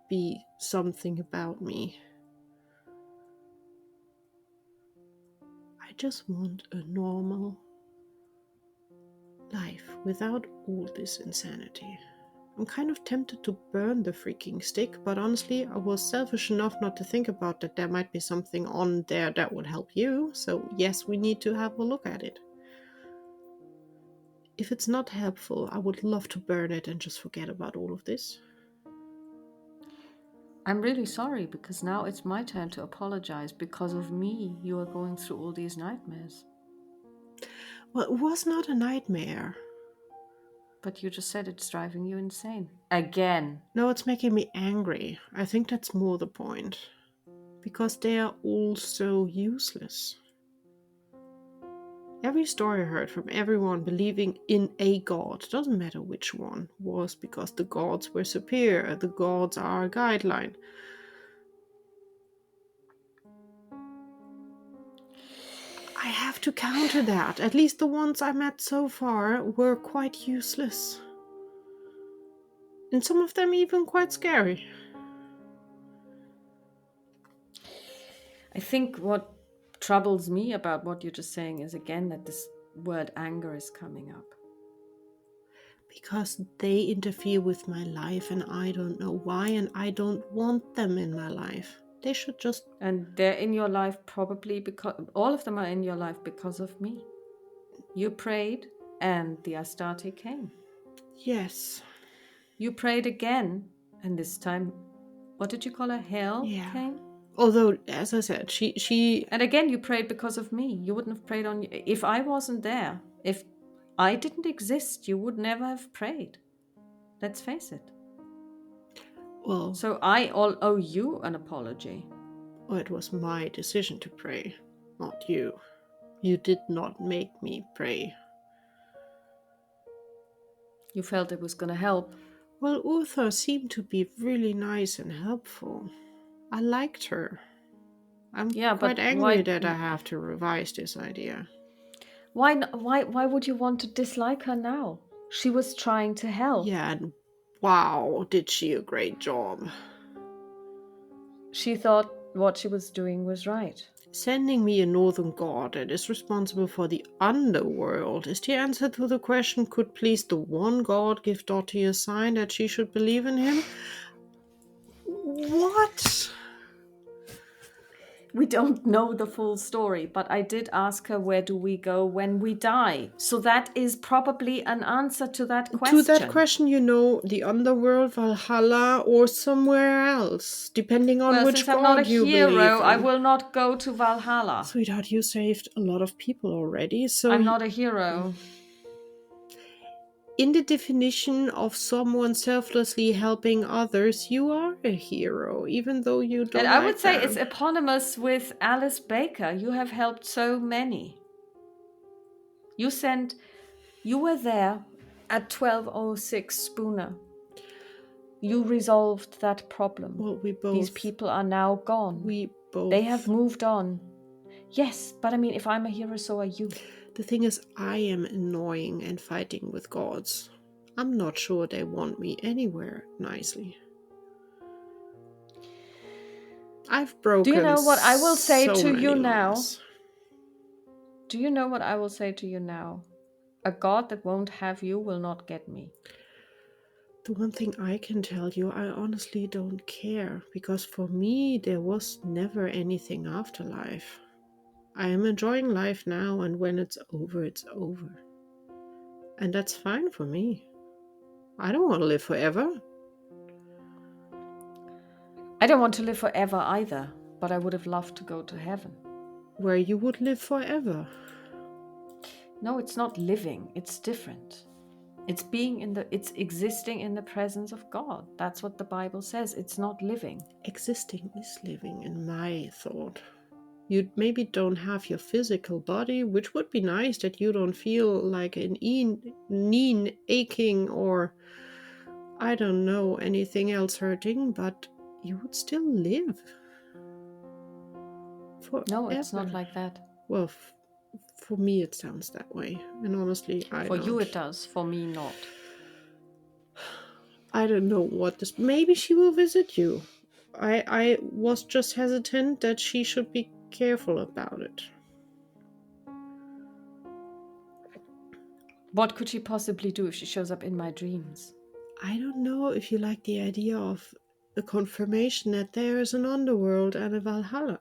be something about me. I just want a normal life without all this insanity. I'm kind of tempted to burn the freaking stick, but honestly, I was selfish enough not to think about that there might be something on there that would help you, so yes, we need to have a look at it. If it's not helpful, I would love to burn it and just forget about all of this. I'm really sorry because now it's my turn to apologize. Because of me, you are going through all these nightmares. Well, it was not a nightmare. But you just said it's driving you insane. Again. No, it's making me angry. I think that's more the point. Because they are all so useless. Every story I heard from everyone believing in a god, doesn't matter which one, was because the gods were superior, the gods are a guideline. I have to counter that. At least the ones I met so far were quite useless. And some of them even quite scary. I think what troubles me about what you're just saying is again that this word anger is coming up. Because they interfere with my life and I don't know why, and I don't want them in my life. They should just. And they're in your life probably because all of them are in your life because of me. You prayed and the Astarte came. Yes. You prayed again, and this time, what did you call her? Hell Yeah. came? Although, as I said, she. And again, you prayed because of me. You wouldn't have prayed on. If I wasn't there, if I didn't exist, you would never have prayed. Let's face it. Well, So I all owe you an apology. it was my decision to pray, not you. You did not make me pray. You felt it was going to help. Well, Uther seemed to be really nice and helpful. I liked her. I'm Yeah, quite but angry that I have to revise this idea. why would you want to dislike her now? She was trying to help. Yeah, and wow, did she a great job. She thought what she was doing was right. Sending me a northern god that is responsible for the underworld is the answer to the question, could please the one god give Dottie a sign that she should believe in him? What? We don't know the full story, but I did ask her, where do we go when we die? So that is probably an answer to that To that question. question, the underworld, Valhalla, or somewhere else, depending on Well, which since I'm not a god you believe hero, I in. will not go to Valhalla. Sweetheart, you saved a lot of people already, so I'm not a hero. in the definition of someone selflessly helping others, you are a hero, even though you And don't I would like say that. it's eponymous with Alice Baker. You have helped so many. You were there at 12:06 Spooner. You resolved that problem. Well, These people are now gone. we They have both. moved on. Yes, but I mean, if I'm a hero, so are you. The thing is, I am annoying and fighting with gods. I'm not sure they want me anywhere nicely. I've Do you broken know what I will say so to you many now? laws. Do you know what I will say to you now? A god that won't have you will not get me. The one thing I can tell you, I honestly don't care, because for me there was never anything after life. I am enjoying life now, and when it's over, it's over. And that's fine for me. I don't want to live forever. I don't want to live forever either, but I would have loved to go to heaven. Where you would live forever. No, it's not living, it's different. It's existing in the presence of God. That's what the Bible says. It's not living. Existing is living, in my thought. You maybe don't have your physical body, which would be nice that you don't feel like an knee aching or I don't know anything else hurting, but you would still live No, it's not forever. like that. Well, for me it sounds that way, and honestly, For you it does, for me not. I don't know what this. Maybe she will visit you. I was just hesitant that she should be careful about it. What could she possibly do if she shows up in my dreams? I don't know if you like the idea of a confirmation that there is an underworld and a Valhalla.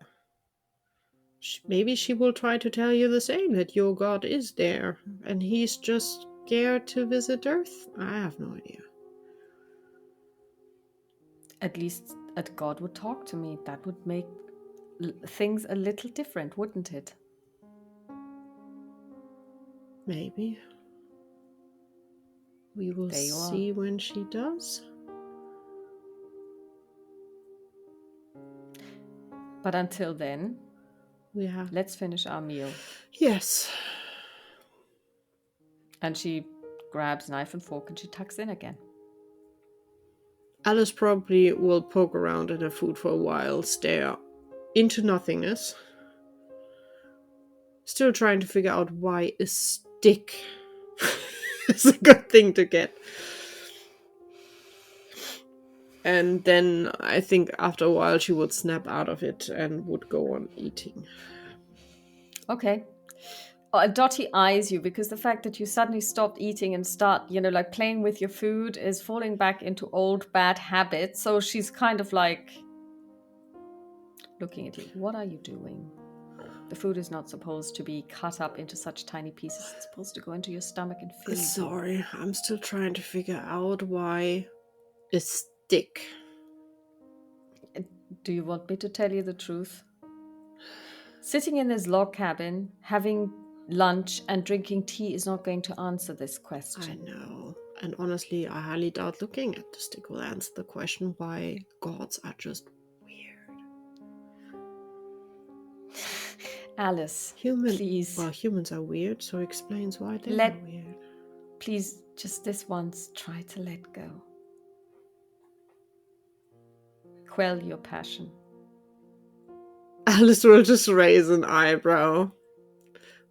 Maybe she will try to tell you the same, that your god is there and he's just scared to visit Earth. I have no idea. At least a god would talk to me. That would make things a little different, wouldn't it? Maybe. We will There you are. see when she does. But until then, Yeah. let's finish our meal. Yes. And she grabs knife and fork and she tucks in again. Alice probably will poke around in her food for a while, stare into nothingness. Still trying to figure out why a stick is a good thing to get. And then I think after a while she would snap out of it and would go on eating. Okay. Dottie eyes you because the fact that you suddenly stopped eating and start, like playing with your food is falling back into old bad habits. So she's kind of like looking at you. What are you doing? The food is not supposed to be cut up into such tiny pieces. It's supposed to go into your stomach and fill you. Sorry, I'm still trying to figure out why a stick. Do you want me to tell you the truth? Sitting in this log cabin, having lunch and drinking tea is not going to answer this question. I know. And honestly, I highly doubt looking at the stick will answer the question why gods are just weird. Alice, please. Well, humans are weird, so explains why they are weird. Please, just this once, try to let go. Quell your passion. Alice will just raise an eyebrow,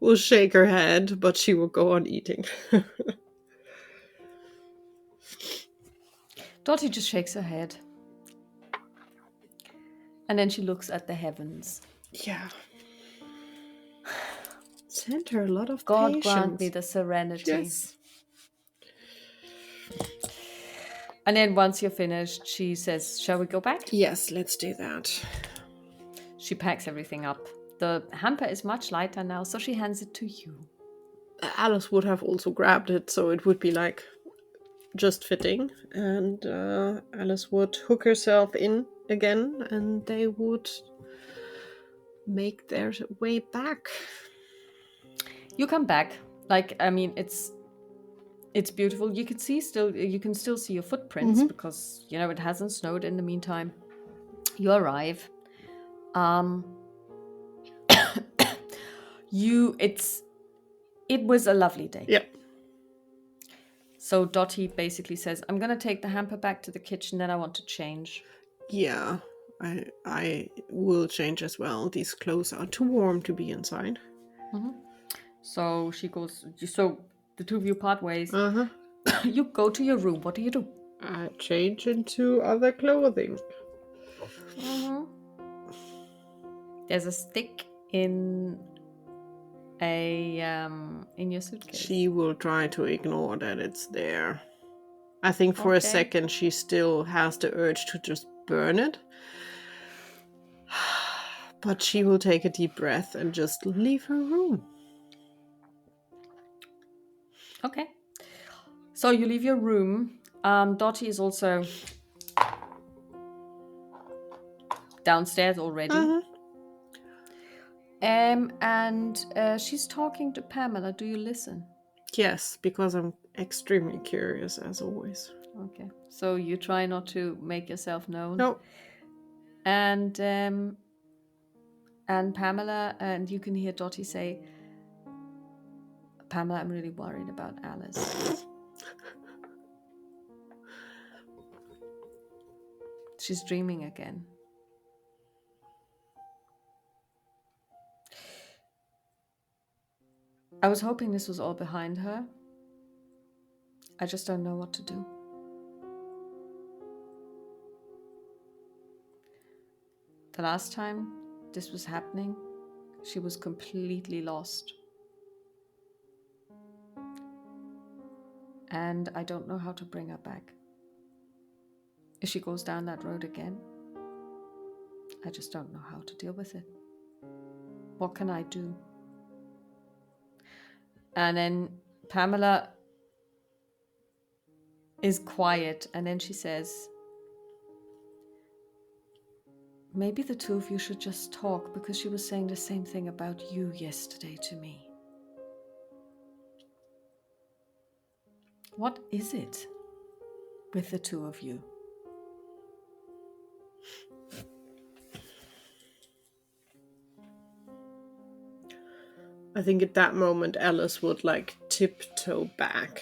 will shake her head, but she will go on eating. Dottie just shakes her head. And then she looks at the heavens. Yeah. Send her a lot of God patience. grant me the serenity. Yes. And then once you're finished, she says, shall we go back? Yes, let's do that. She packs everything up. The hamper is much lighter now, so she hands it to you. Alice would have also grabbed it, so it would be like just fitting. And Alice would hook herself in again, and they would make their way back. You come back. It's It's beautiful. You can still see your footprints because it hasn't snowed in the meantime. You arrive. Um, it was a lovely day. Yep. So Dottie basically says, "I'm gonna take the hamper back to the kitchen. Then I want to change." Yeah. I will change as well. These clothes are too warm to be inside. So she goes. So the two of you part ways. Uh-huh. You go to your room. What do you do? I change into other clothing. There's a stick in your suitcase. She will try to ignore that it's there. I think for a second she still has the urge to just burn it. But she will take a deep breath and just leave her room. Okay. So you leave your room. Dottie is also downstairs already. And she's talking to Pamela. Do you listen? Yes, because I'm extremely curious as always. Okay. So you try not to make yourself known. No. And Pamela, and you can hear Dottie say, "Pamela, I'm really worried about Alice." She's dreaming again. I was hoping this was all behind her. I just don't know what to do. The last time this was happening, she was completely lost. And I don't know how to bring her back. If she goes down that road again, I just don't know how to deal with it. What can I do? And then Pamela is quiet, and then she says, "Maybe the two of you should just talk, because she was saying the same thing about you yesterday to me." What is it with the two of you? I think at that moment Alice would tiptoe back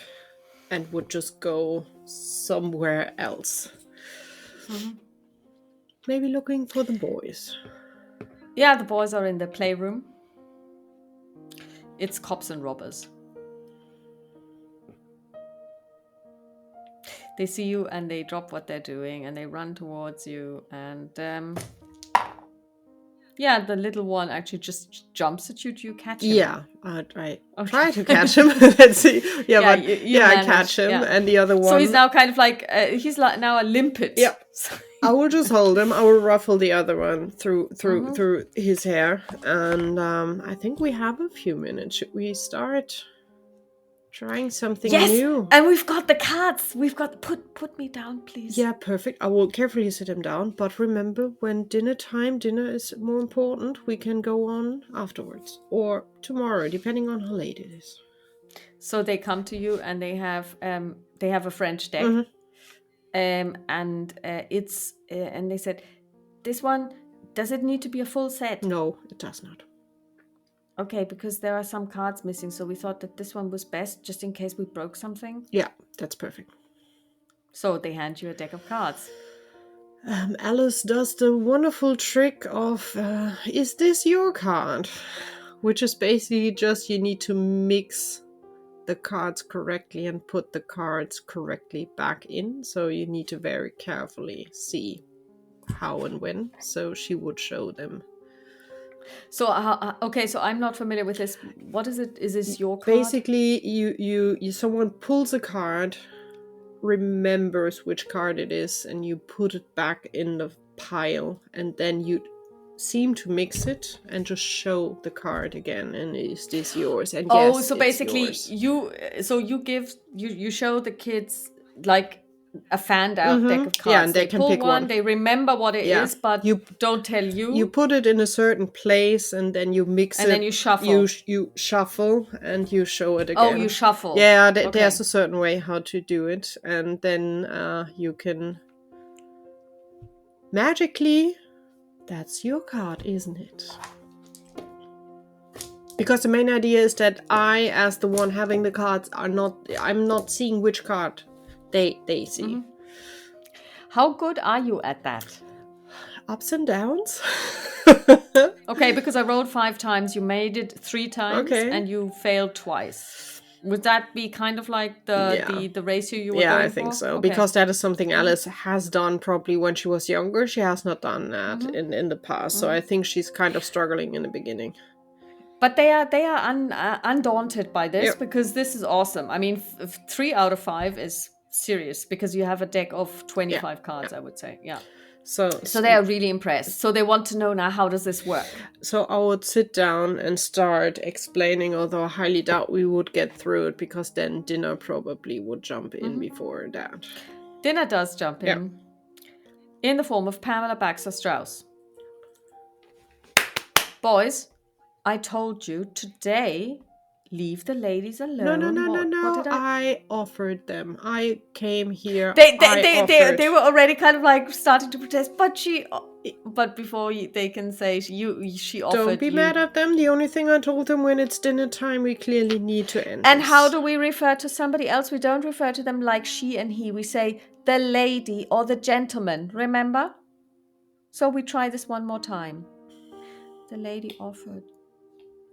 and would just go somewhere else. Maybe looking for the boys. Yeah, the boys are in the playroom. It's cops and robbers. They see you and they drop what they're doing and they run towards you. And the little one actually just jumps at you. Do you catch him? Yeah, I try to catch him. Let's see. I catch him, and the other one. So he's now kind of he's now a limpet. Yeah. I will just hold him. I will ruffle the other one through his hair, and I think we have a few minutes. Should we start trying something new? Yes, and we've got the cards. We've got put me down, please. Yeah, perfect. I will carefully sit him down. But remember, when dinner is more important. We can go on afterwards or tomorrow, depending on how late it is. So they come to you and they have a French deck. And they said, "This one, does it need to be a full set?" No, it does not. Okay, because there are some cards missing, so we thought that this one was best, just in case we broke something. Yeah, that's perfect. So they hand you a deck of cards. Alice does the wonderful trick of, "Is this your card?" Which is basically just you need to mix the cards correctly and put the cards correctly back in. So you need to very carefully see how and when. So she would show them. So okay, so I'm not familiar with this. What is it? Is this your card? Basically, you someone pulls a card, remembers which card it is, and you put it back in the pile, and then you seem to mix it and just show the card again. And is this yours? And yes, so basically yours. you show the kids a fanned out deck of Yeah, cards. and they can pull pick one. they remember what it Yeah. is, but You don't tell you. you put it in a certain place, and then you mix And it. then you shuffle. You shuffle and you show it Oh, again. you shuffle. Yeah, Okay. there's a certain way how to do it, and then you can magically. That's your card, isn't it? Because the main idea is that I, as the one having the cards, I'm not seeing which card they see. How good are you at that? Ups and downs. Okay, because I rolled 5 times, you made it 3 times, Okay. and you failed twice. Would that be kind of like the ratio you were Yeah, going I think for? so. Okay. Because that is something Alice has done probably when she was younger. She has not done that in the past. So I think she's kind of struggling in the beginning. But they are undaunted by this Yep. because this is awesome. I mean, 3 out of 5 is serious because you have a deck of 25 cards, I would say. Yeah. So they are really impressed. So they want to know now, how does this work? So I would sit down and start explaining, although I highly doubt we would get through it because then dinner probably would jump in before that. Dinner does jump in the form of Pamela Baxter Strauss. Boys, I told you today, leave the ladies alone. No. What did I offered them. I came here. They were already kind of like starting to protest, but before they can say she offered. Don't be mad at them. The only thing I told them, when it's dinner time, we clearly need to end. And this. how do we refer to somebody else? We don't refer to them like she and he. We say the lady or the gentleman. Remember? So we try this one more time. The lady offered.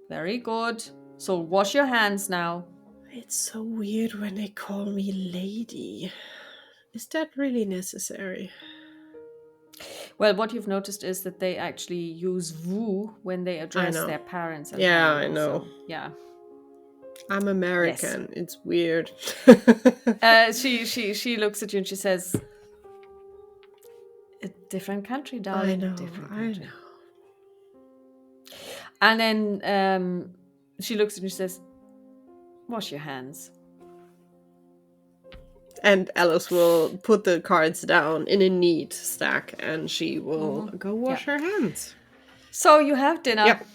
Very good. So wash your hands now. It's so weird when they call me lady. Is that really necessary? Well, what you've noticed is that they actually use vous when they address their parents. And I know. So, yeah. I'm American. Yes. It's weird. She looks at you and she says, "A different country, darling. I know. Different country." And then she looks at you and she says, "Wash your hands." And Alice will put the cards down in a neat stack, and she will go wash her hands. So you have dinner. Yep.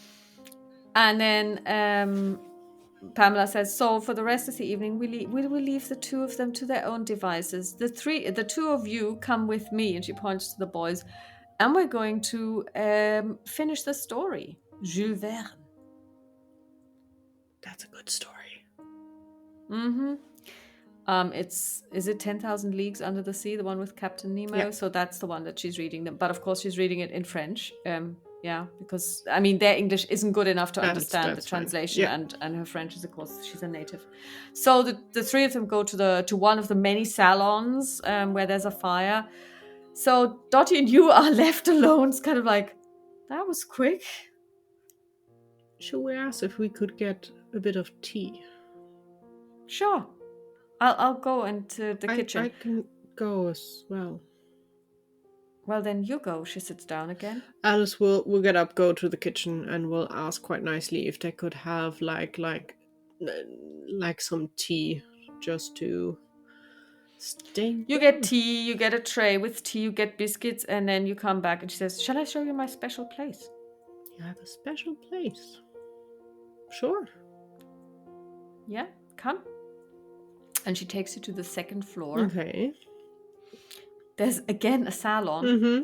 And then Pamela says, so for the rest of the evening, we will leave the two of them to their own devices. The two of you come with me, and she points to the boys, and we're going to finish the story. Jules Verne. That's a good story. Mm-hmm. Is it 10,000 Leagues Under the Sea, the one with Captain Nemo? Yep. So that's the one that she's reading. But of course, she's reading it in French. Because I mean, their English isn't good enough to understand the translation, and her French is, of course, she's a native. So the three of them go to one of the many salons where there's a fire. So Dottie and you are left alone. It's kind of like, that was quick. Should we ask if we could get a bit of tea? Sure. I'll go into the kitchen. I can go as well. Well, then you go. She sits down again. Alice will get up, go to the kitchen, and will ask quite nicely if they could have like some tea, just to stay. You get tea. You get a tray with tea. You get biscuits, and then you come back, and she says, "Shall I show you my special place?" You have a special place. Sure. Yeah, come. And she takes you to the second floor. Okay. There's again a salon. Mm-hmm.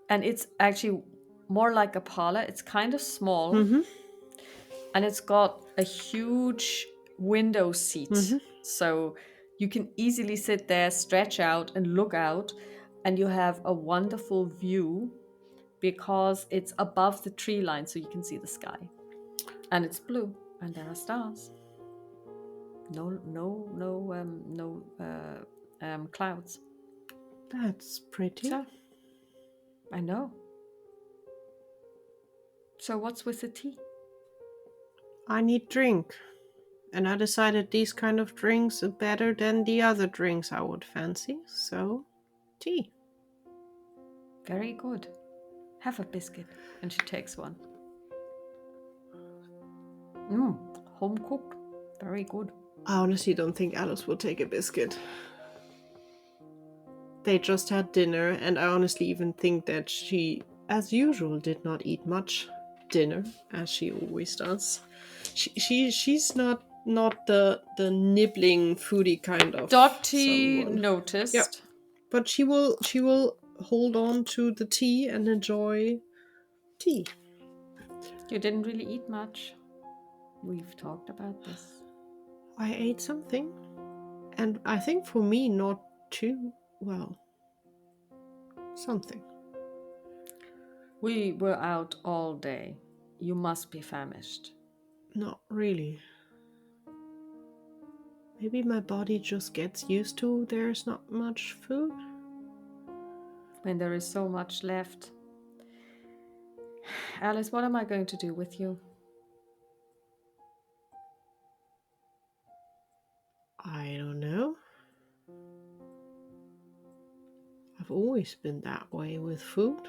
And it's actually more like a parlor. It's kind of small. Mm-hmm. And it's got a huge window seat. Mm-hmm. So you can easily sit there, stretch out, and look out. And you have a wonderful view because it's above the tree line, so you can see the sky. And it's blue, and there are stars. No clouds. That's pretty. So, I know. So what's with the tea? I need drink. And I decided these kind of drinks are better than the other drinks I would fancy. So, tea. Very good. Have a biscuit. And she takes one. Home cooked. Very good. I honestly don't think Alice will take a biscuit. They just had dinner, and I honestly even think that she, as usual, did not eat much dinner, as she always does. She's not the nibbling foodie kind of Dottie someone. Yep. noticed. But she will hold on to the tea and enjoy tea. You didn't really eat much. We've talked about this. I ate something, and I think for me not too well. Something. We were out all day. You must be famished. Not really. Maybe my body just gets used to there's not much food. When there is so much left. Alice, what am I going to do with you? I don't know. I've always been that way with food.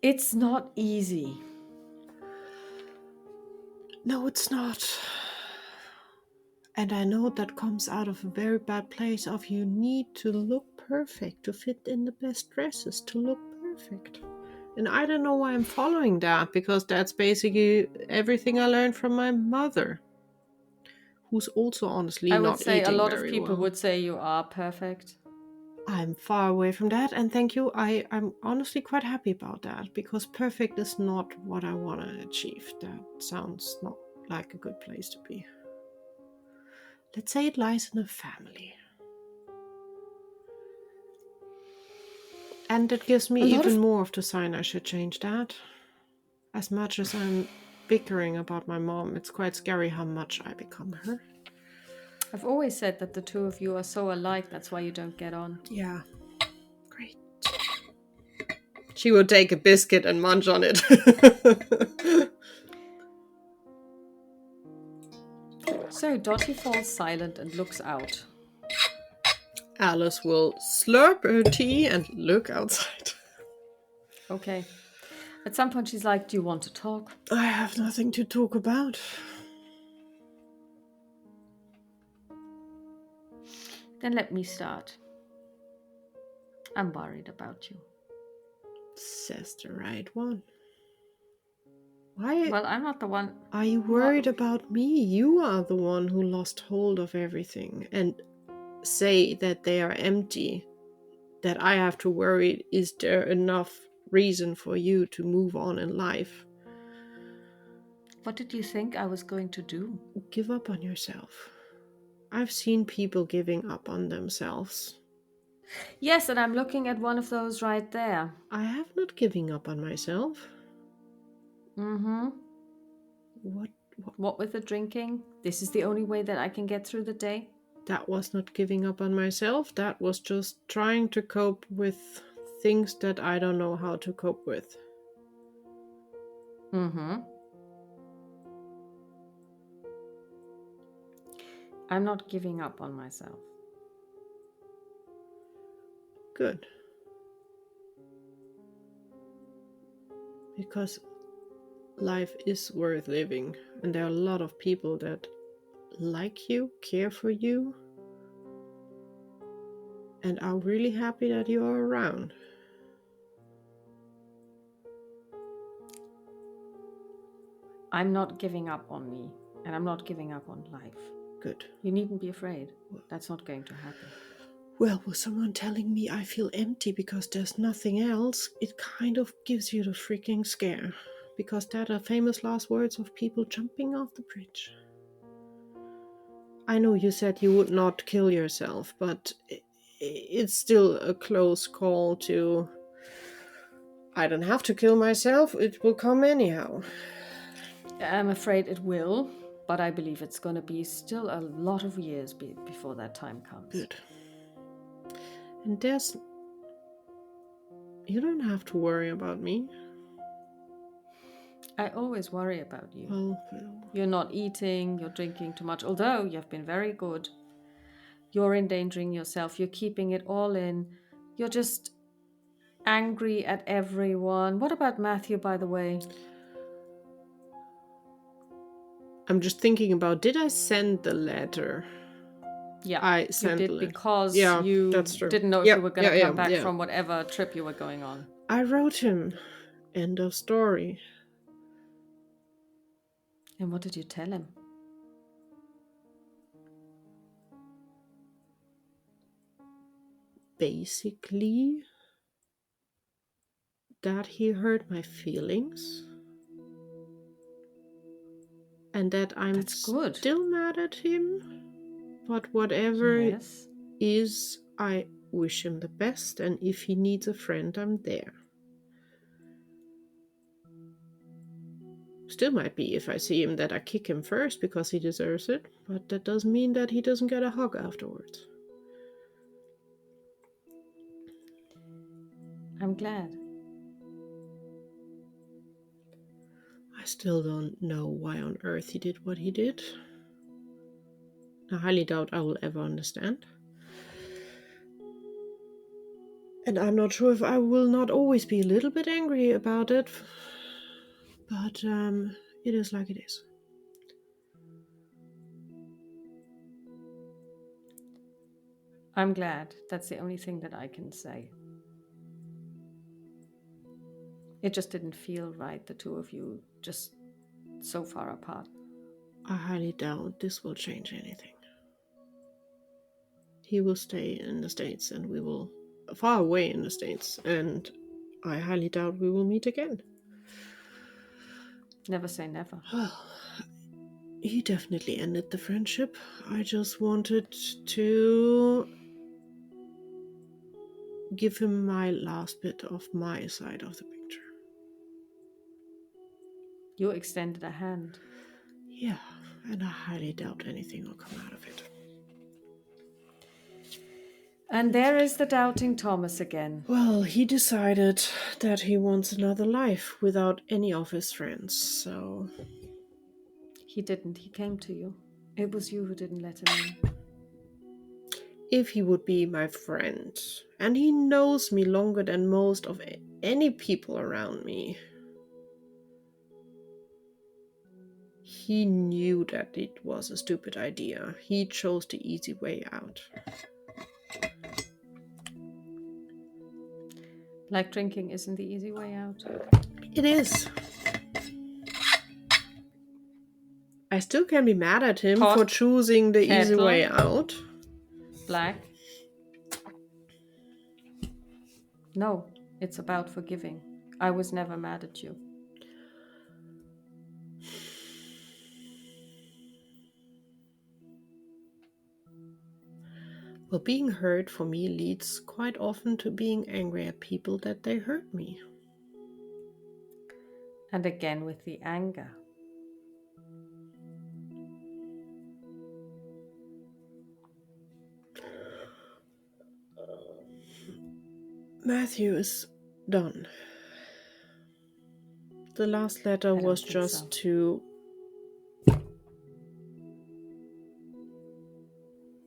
It's not easy. No, it's not. And I know that comes out of a very bad place of you need to look perfect, to fit in the best dresses, to look perfect. And I don't know why I'm following that, because that's basically everything I learned from my mother, who's also honestly I would not say a eating lot of very people well. would say you are perfect. I'm far away from that, and thank you. I'm honestly quite happy about that, because perfect is not what I want to achieve. That sounds not like a good place to be. Let's say it lies in a family. And that gives me A lot even of more of the sign I should change that. As much as I'm bickering about my mom, it's quite scary how much I become her. I've always said that the two of you are so alike, that's why you don't get on. Yeah, great. She would take a biscuit and munch on it. So Dottie falls silent and looks out. Alice will slurp her tea and look outside. Okay. At some point she's like, do you want to talk? I have nothing to talk about. Then let me start. I'm worried about you. Says the right one. Why Well, I'm not the one. are you worried about me? You are the one who lost hold of everything and say that they are empty. That I have to worry, is there enough reason for you to move on in life? What did you think I was going to do? Give up on yourself. I've seen people giving up on themselves. Yes, and I'm looking at one of those right there. I have not giving up on myself. Mm-hmm. What? What with the drinking? This is the only way that I can get through the day. That was not giving up on myself. That was just trying to cope with things that I don't know how to cope with. Mm-hmm. I'm not giving up on myself. Good. Because life is worth living, and there are a lot of people that like you, care for you, and are really happy that you are around. I'm not giving up on me, and I'm not giving up on life. Good. You needn't be afraid. That's not going to happen. Well, with someone telling me I feel empty because there's nothing else, it kind of gives you the freaking scare. Because that are famous last words of people jumping off the bridge. I know you said you would not kill yourself, but it's still a close call to... I don't have to kill myself, it will come anyhow. I'm afraid it will, but I believe it's going to be still a lot of years before that time comes. Good. And there's... You don't have to worry about me. I always worry about you. Well, You're not eating, you're drinking too much, although you've been very good. You're endangering yourself, you're keeping it all in. You're just angry at everyone. What about Matthew, by the way? I'm just thinking about, did I send the letter? Yeah, I you sent did it. because Yeah, that's you true. didn't know if you Yep, were going yeah, to yeah, come back yeah. from whatever trip you were going on. I wrote him. End of story. And what did you tell him? Basically, that he hurt my feelings and that I'm That's good. still mad at him. But whatever Yes. is, I wish him the best, and if he needs a friend, I'm there. Still might be if I see him that I kick him first because he deserves it, but that doesn't mean that he doesn't get a hug afterwards. I'm glad. I still don't know why on earth he did what he did. I highly doubt I will ever understand. And I'm not sure if I will not always be a little bit angry about it. But it is like it is. I'm glad. That's the only thing that I can say. It just didn't feel right, the two of you just so far apart. I highly doubt this will change anything. He will stay in the States and we will far away in the States, and I highly doubt we will meet again. Never say never. Well, he definitely ended the friendship. I just wanted to give him my last bit of my side of the picture. You extended a hand. Yeah, and I highly doubt anything will come out of it. And there is the doubting Thomas again. Well, he decided that he wants another life without any of his friends, so He didn't. He came to you. It was you who didn't let him in. if he would be my friend, and he knows me longer than most of any people around me, he knew that it was a stupid idea. He chose the easy way out. Like drinking isn't the easy way out. It is. I still can be mad at him for Pot, choosing the easy way kettle, out. black. No, it's about forgiving. I was never mad at you. Well, being hurt for me leads quite often to being angry at people that they hurt me. And again with the anger. Matthew is done. The last letter I don't was think so. just to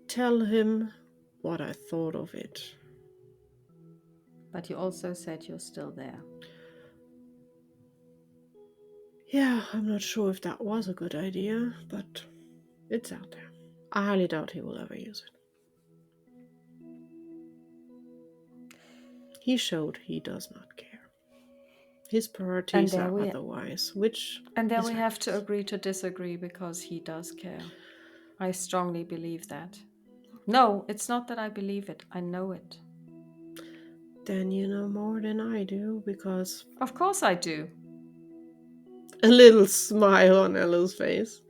tell him what I thought of it. But you also said you're still there. Yeah, I'm not sure if that was a good idea, but it's out there. I highly doubt he will ever use it. He showed he does not care. His priorities are otherwise, which And there is we like have to this. agree to disagree because he does care. I strongly believe that. No, it's not that I believe it. I know it. Then you know more than I do, because Of course I do. a little smile on Ella's face.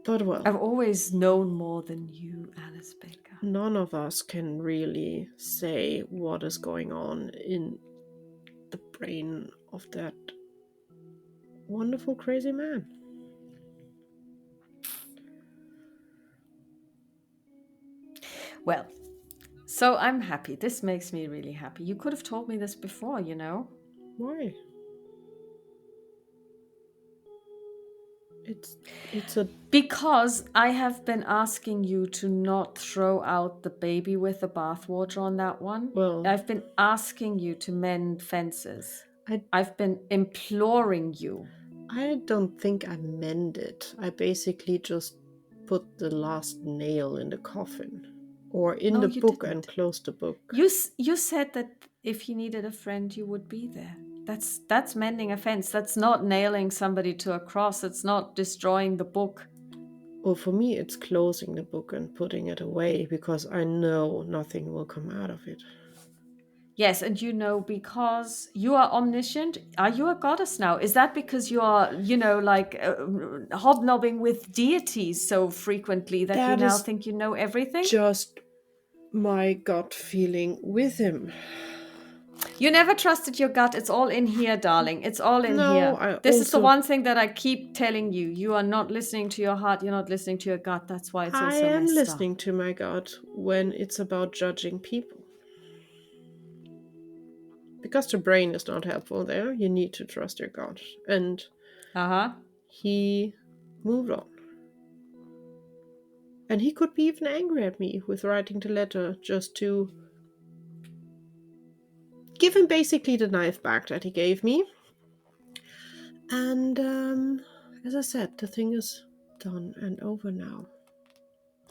But well, I've always known more than you, Alice Baker. none of us can really say what is going on in the brain of that wonderful, crazy man. Well, so I'm happy. This makes me really happy. You could have told me this before, you know? Why? It's a Because I have been asking you to not throw out the baby with the bathwater on that one. well. I've been asking you to mend fences. I I've been imploring you. I don't think I mended. I basically just put the last nail in the coffin, or in No, the you book and didn't. close the book. You said that if he needed a friend, you would be there. That's mending a fence. That's not nailing somebody to a cross. It's not destroying the book. Well, for me, it's closing the book and putting it away because I know nothing will come out of it. Yes, and because you are omniscient, are you a goddess now? Is that because you are, like hobnobbing with deities so frequently that you That now is think you know everything? just my gut feeling with him. You never trusted your gut. It's all in here, darling. It's all in No, here. I This is the also one thing that I keep telling you. You are not listening to your heart. You're not listening to your gut. That's why it's all I so am messed listening up. to my gut when it's about judging people. Because the brain is not helpful there, you need to trust your gut. And Uh huh. he moved on. And he could be even angry at me with writing the letter just to give him basically the knife back that he gave me. And as I said, the thing is done and over now.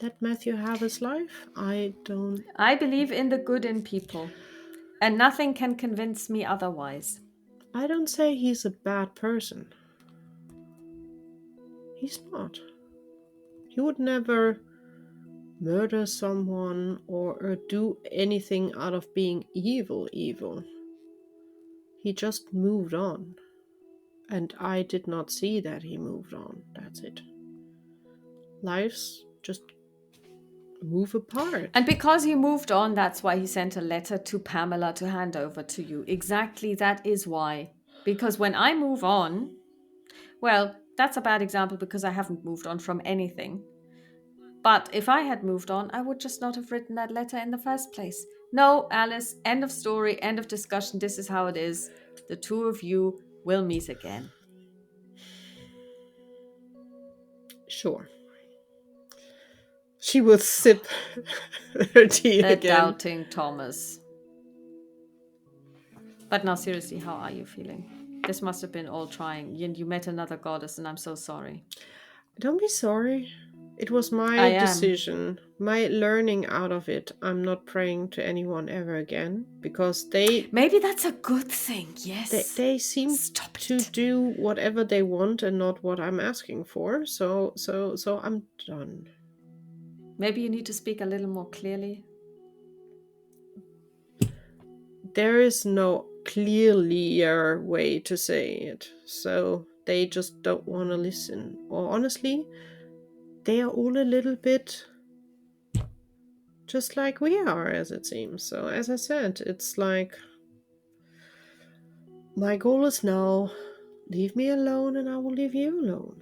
Let Matthew have his life. I don't. I believe in the good in people, and nothing can convince me otherwise. I don't say he's a bad person. He's not. He would never murder someone or do anything out of being evil. He just moved on. And I did not see that he moved on. That's it. Lives just move apart. And because he moved on, that's why he sent a letter to Pamela to hand over to you. Exactly, that is why. Because when I move on, well, that's a bad example because I haven't moved on from anything. But if I had moved on, I would just not have written that letter in the first place. No, Alice, end of story, end of discussion. This is how it is. The two of you will meet again. Sure. She will sip her tea The again. doubting Thomas. But now, seriously, how are you feeling? This must have been all trying. You met another goddess, and I'm so sorry. Don't be sorry. It was I my am. decision, my learning out of it. I'm not praying to anyone ever again because Maybe that's a good thing. Yes. they seem Stop to it. do whatever they want and not what I'm asking for. So I'm done. Maybe you need to speak a little more clearly. There is no clearlier way to say it. So they just don't want to listen. Or honestly, they are all a little bit just like we are, as it seems. So, as I said, it's like my goal is now leave me alone and I will leave you alone.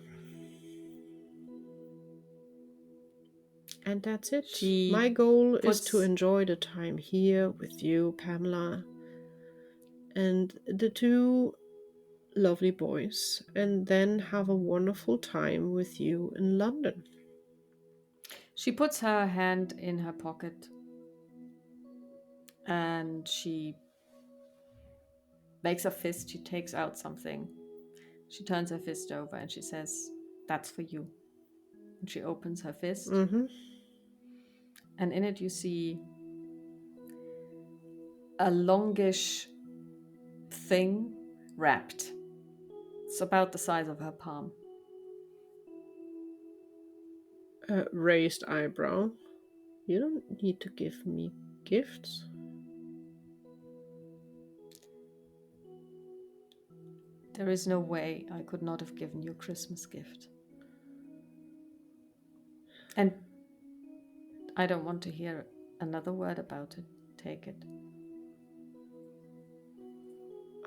And that's it. My She goal is to puts enjoy the time here with you, Pamela, and the two lovely boys, and then have a wonderful time with you in London. she puts her hand in her pocket and she makes a fist. She takes out something. She turns her fist over and she says, "That's for you." And she opens her fist, Mm-hmm. and in it you see a longish thing wrapped. It's about the size of her palm. Raised eyebrow. You don't need to give me gifts. There is no way I could not have given you a Christmas gift. And I don't want to hear another word about it. Take it.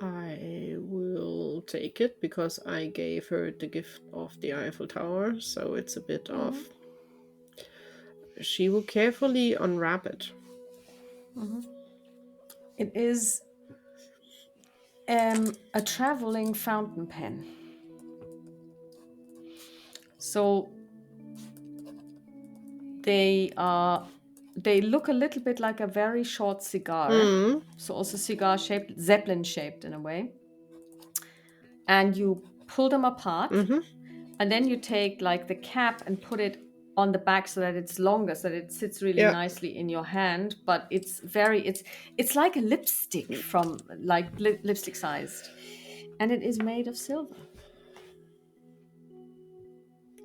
I will take it because I gave her the gift of the Eiffel Tower, so it's a bit Mm-hmm. off. She will carefully unwrap it. Mm-hmm. It is a traveling fountain pen. So they look a little bit like a very short cigar. Mm. So also cigar shaped, Zeppelin shaped in a way. And you pull them apart, Mm-hmm. and then you take like the cap and put it on the back so that it's longer, so that it sits really Yeah. nicely in your hand. But it's like a lipstick from like lipstick sized, and it is made of silver.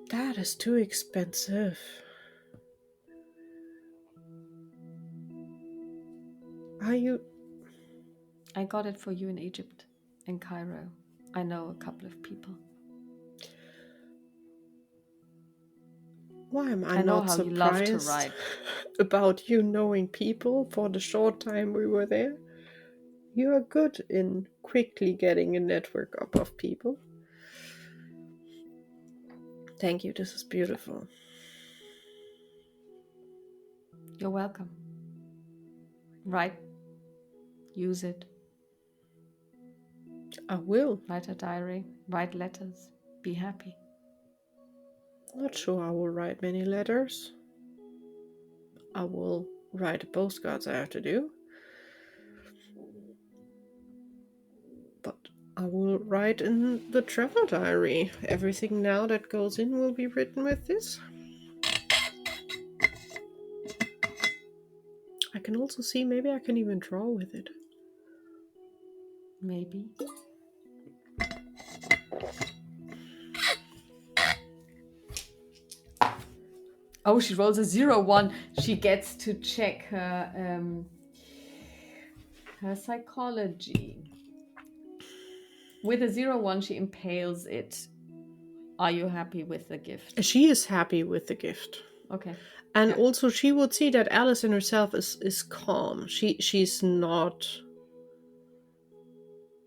That is too expensive. Are you? I got it for you in Egypt, in Cairo. I know a couple of people. Why am I I know not how you love to surprised write. about you knowing people for the short time we were there? You are good in quickly getting a network up of people. Thank you, this is beautiful. You're welcome. Write, use it, I will. write a diary, write letters, be happy. Not sure I will write many letters. I will write the postcards I have to do. But I will write in the travel diary. Everything now that goes in will be written with this. I can also see, maybe I can even draw with it. Maybe. Oh, she rolls a 0-1. She gets to check her psychology. With a 0-1, she impales it. Are you happy with the gift? She is happy with the gift. Okay. And Yeah. also she would see that Alice in herself is calm. She's not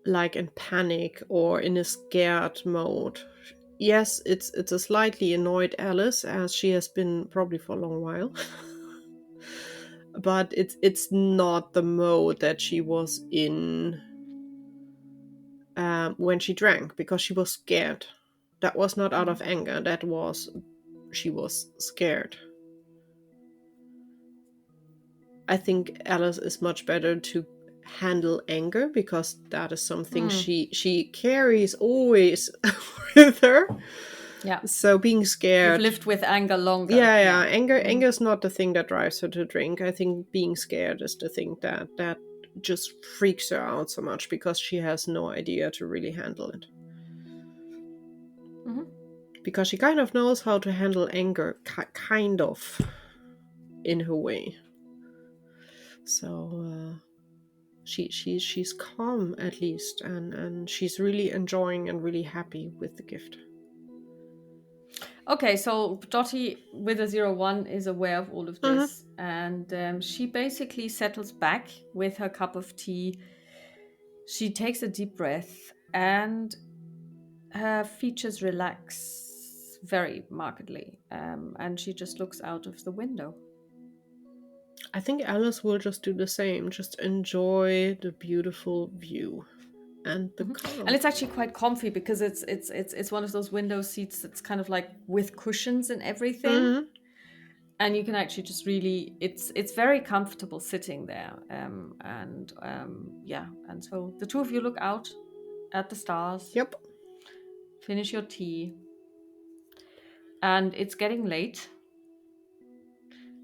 like in panic or in a scared mode. Yes, it's a slightly annoyed Alice, as she has been probably for a long while. But it's not the mode that she was in when she drank, because she was scared. That was not out of anger. That was, she was scared. I think Alice is much better to handle anger, because that is something she carries always with her. Yeah. So being scared, You've lived with anger longer. yeah. Anger is not the thing that drives her to drink. I think being scared is the thing that just freaks her out so much, because she has no idea to really handle it. Mhm. Because she kind of knows how to handle anger, kind of, in her way. So she's calm, at least, and she's really enjoying and really happy with the gift. Okay, so Dottie with a 0-1 is aware of all of Mm-hmm. this, and she basically settles back with her cup of tea. She takes a deep breath, and her features relax very markedly, and she just looks out of the window. I think Alice will just do the same, just enjoy the beautiful view and the And calm. it's actually quite comfy because it's one of those window seats that's kind of like with cushions and everything. Mm-hmm. And you can actually just really, it's very comfortable sitting there, yeah, and so the two of you look out at the stars, Yep. finish your tea, and it's getting late.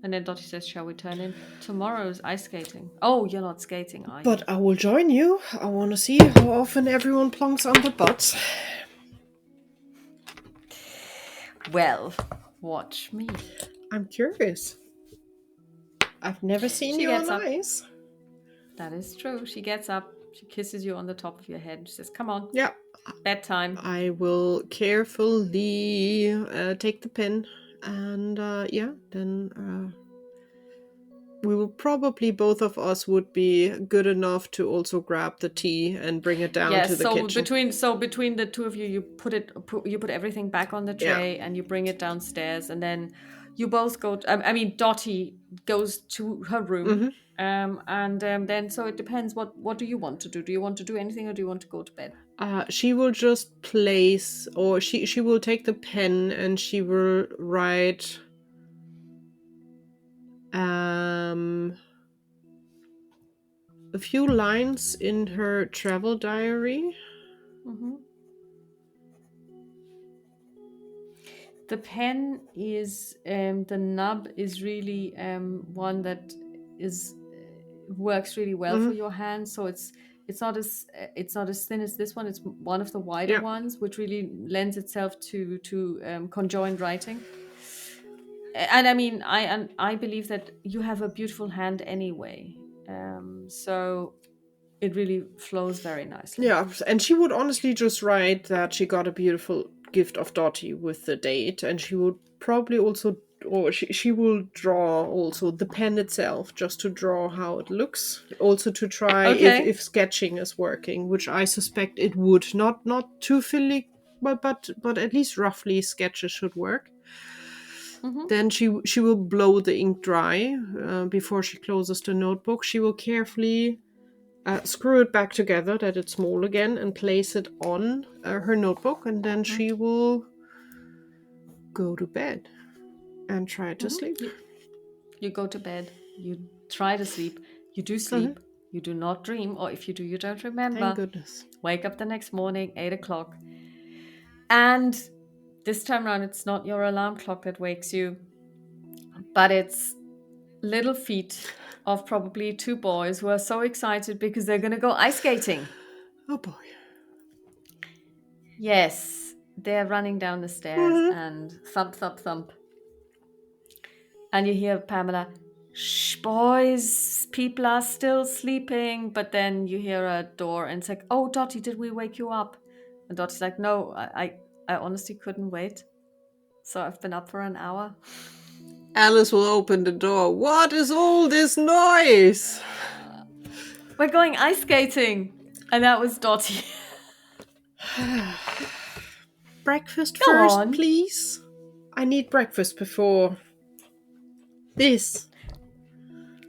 And then Dottie says, shall we turn in? Tomorrow's ice skating. Oh, you're not skating, are you? But I will join you. I want to see how often everyone plonks on the butts. Well, watch me. I'm curious. I've never seen She you gets on up. ice. That is true. She gets up, she kisses you on the top of your head. She says, come on, Yeah. bedtime. I will carefully take the pen, and yeah, then we will probably, both of us would be good enough to also grab the tea and bring it down to Yes, the so kitchen. between the two of you, you put everything back on the Yeah. tray and you bring it downstairs, and then you both go. I mean, Dottie goes to her room, Mm-hmm. and then so it depends. What do you want to do? Do you want to do anything, or do you want to go to bed? She will just place, or she will take the pen and she will write a few lines in her travel diary. Mm-hmm. The pen is the nub is really one that is works really well for Hmm. your hand. So it's not as thin as this one. It's one of the wider Yeah. ones, which really lends itself to conjoined writing. And I mean, I believe that you have a beautiful hand anyway. So it really flows very nicely. Yeah, and she would honestly just write that she got a beautiful gift of Dottie with the date, and she would probably also, or she will draw also the pen itself, just to draw how it looks. Also to try Okay. if sketching is working, which I suspect it would. Not too fully, but at least roughly sketches should work. Hmm. Then she will blow the ink dry before she closes the notebook. She will carefully screw it back together that it's small again and place it on her notebook, and then Hmm. she will go to bed and try to Hmm. sleep. You go to bed, you try to sleep, you do Uh-huh. sleep, you do not dream, or if you do, you don't Thank remember. goodness. Wake up the next morning, 8 o'clock. And this time around, it's not your alarm clock that wakes you, but it's little feet of probably two boys who are so excited because they're going to go ice skating. Oh boy. Yes, they're running down the stairs Mhm. and thump, thump, thump. And you hear Pamela, shh, boys, people are still sleeping. But then you hear a door and it's like, oh, Dottie, did we wake you up? And Dottie's like, no, I honestly couldn't wait. So I've been up for an hour. Alice will open the door. What is all this noise? We're going ice skating. And that was Dottie. Breakfast Go first, on. please. I need breakfast before this.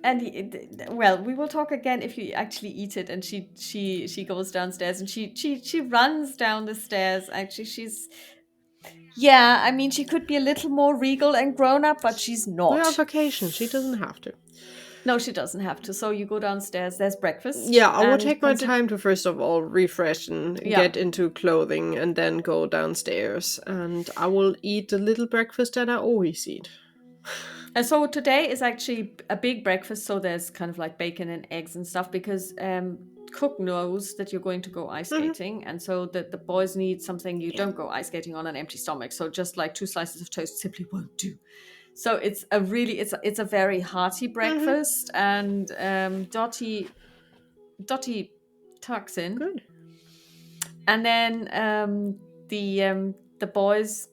And well, we will talk again if you actually eat it. And she goes downstairs and she runs down the stairs. Actually, she's yeah. I mean, she could be a little more regal and grown up, but she's We're on not. vacation. She doesn't have to. No, she doesn't have to. So you go downstairs. There's breakfast, Yeah, I will and take my time to first of all refresh and yeah. get into clothing and then go downstairs. And I will eat the little breakfast that I always eat. And so today is actually a big breakfast. So there's kind of like bacon and eggs and stuff because Cook knows that you're going to go ice Hmm. skating, and so that the boys need something. You Yeah. don't go ice skating on an empty stomach. So just like two slices of toast simply won't do. So it's a really it's a very hearty Hmm. breakfast, and Dottie tucks in, Good. and then the boys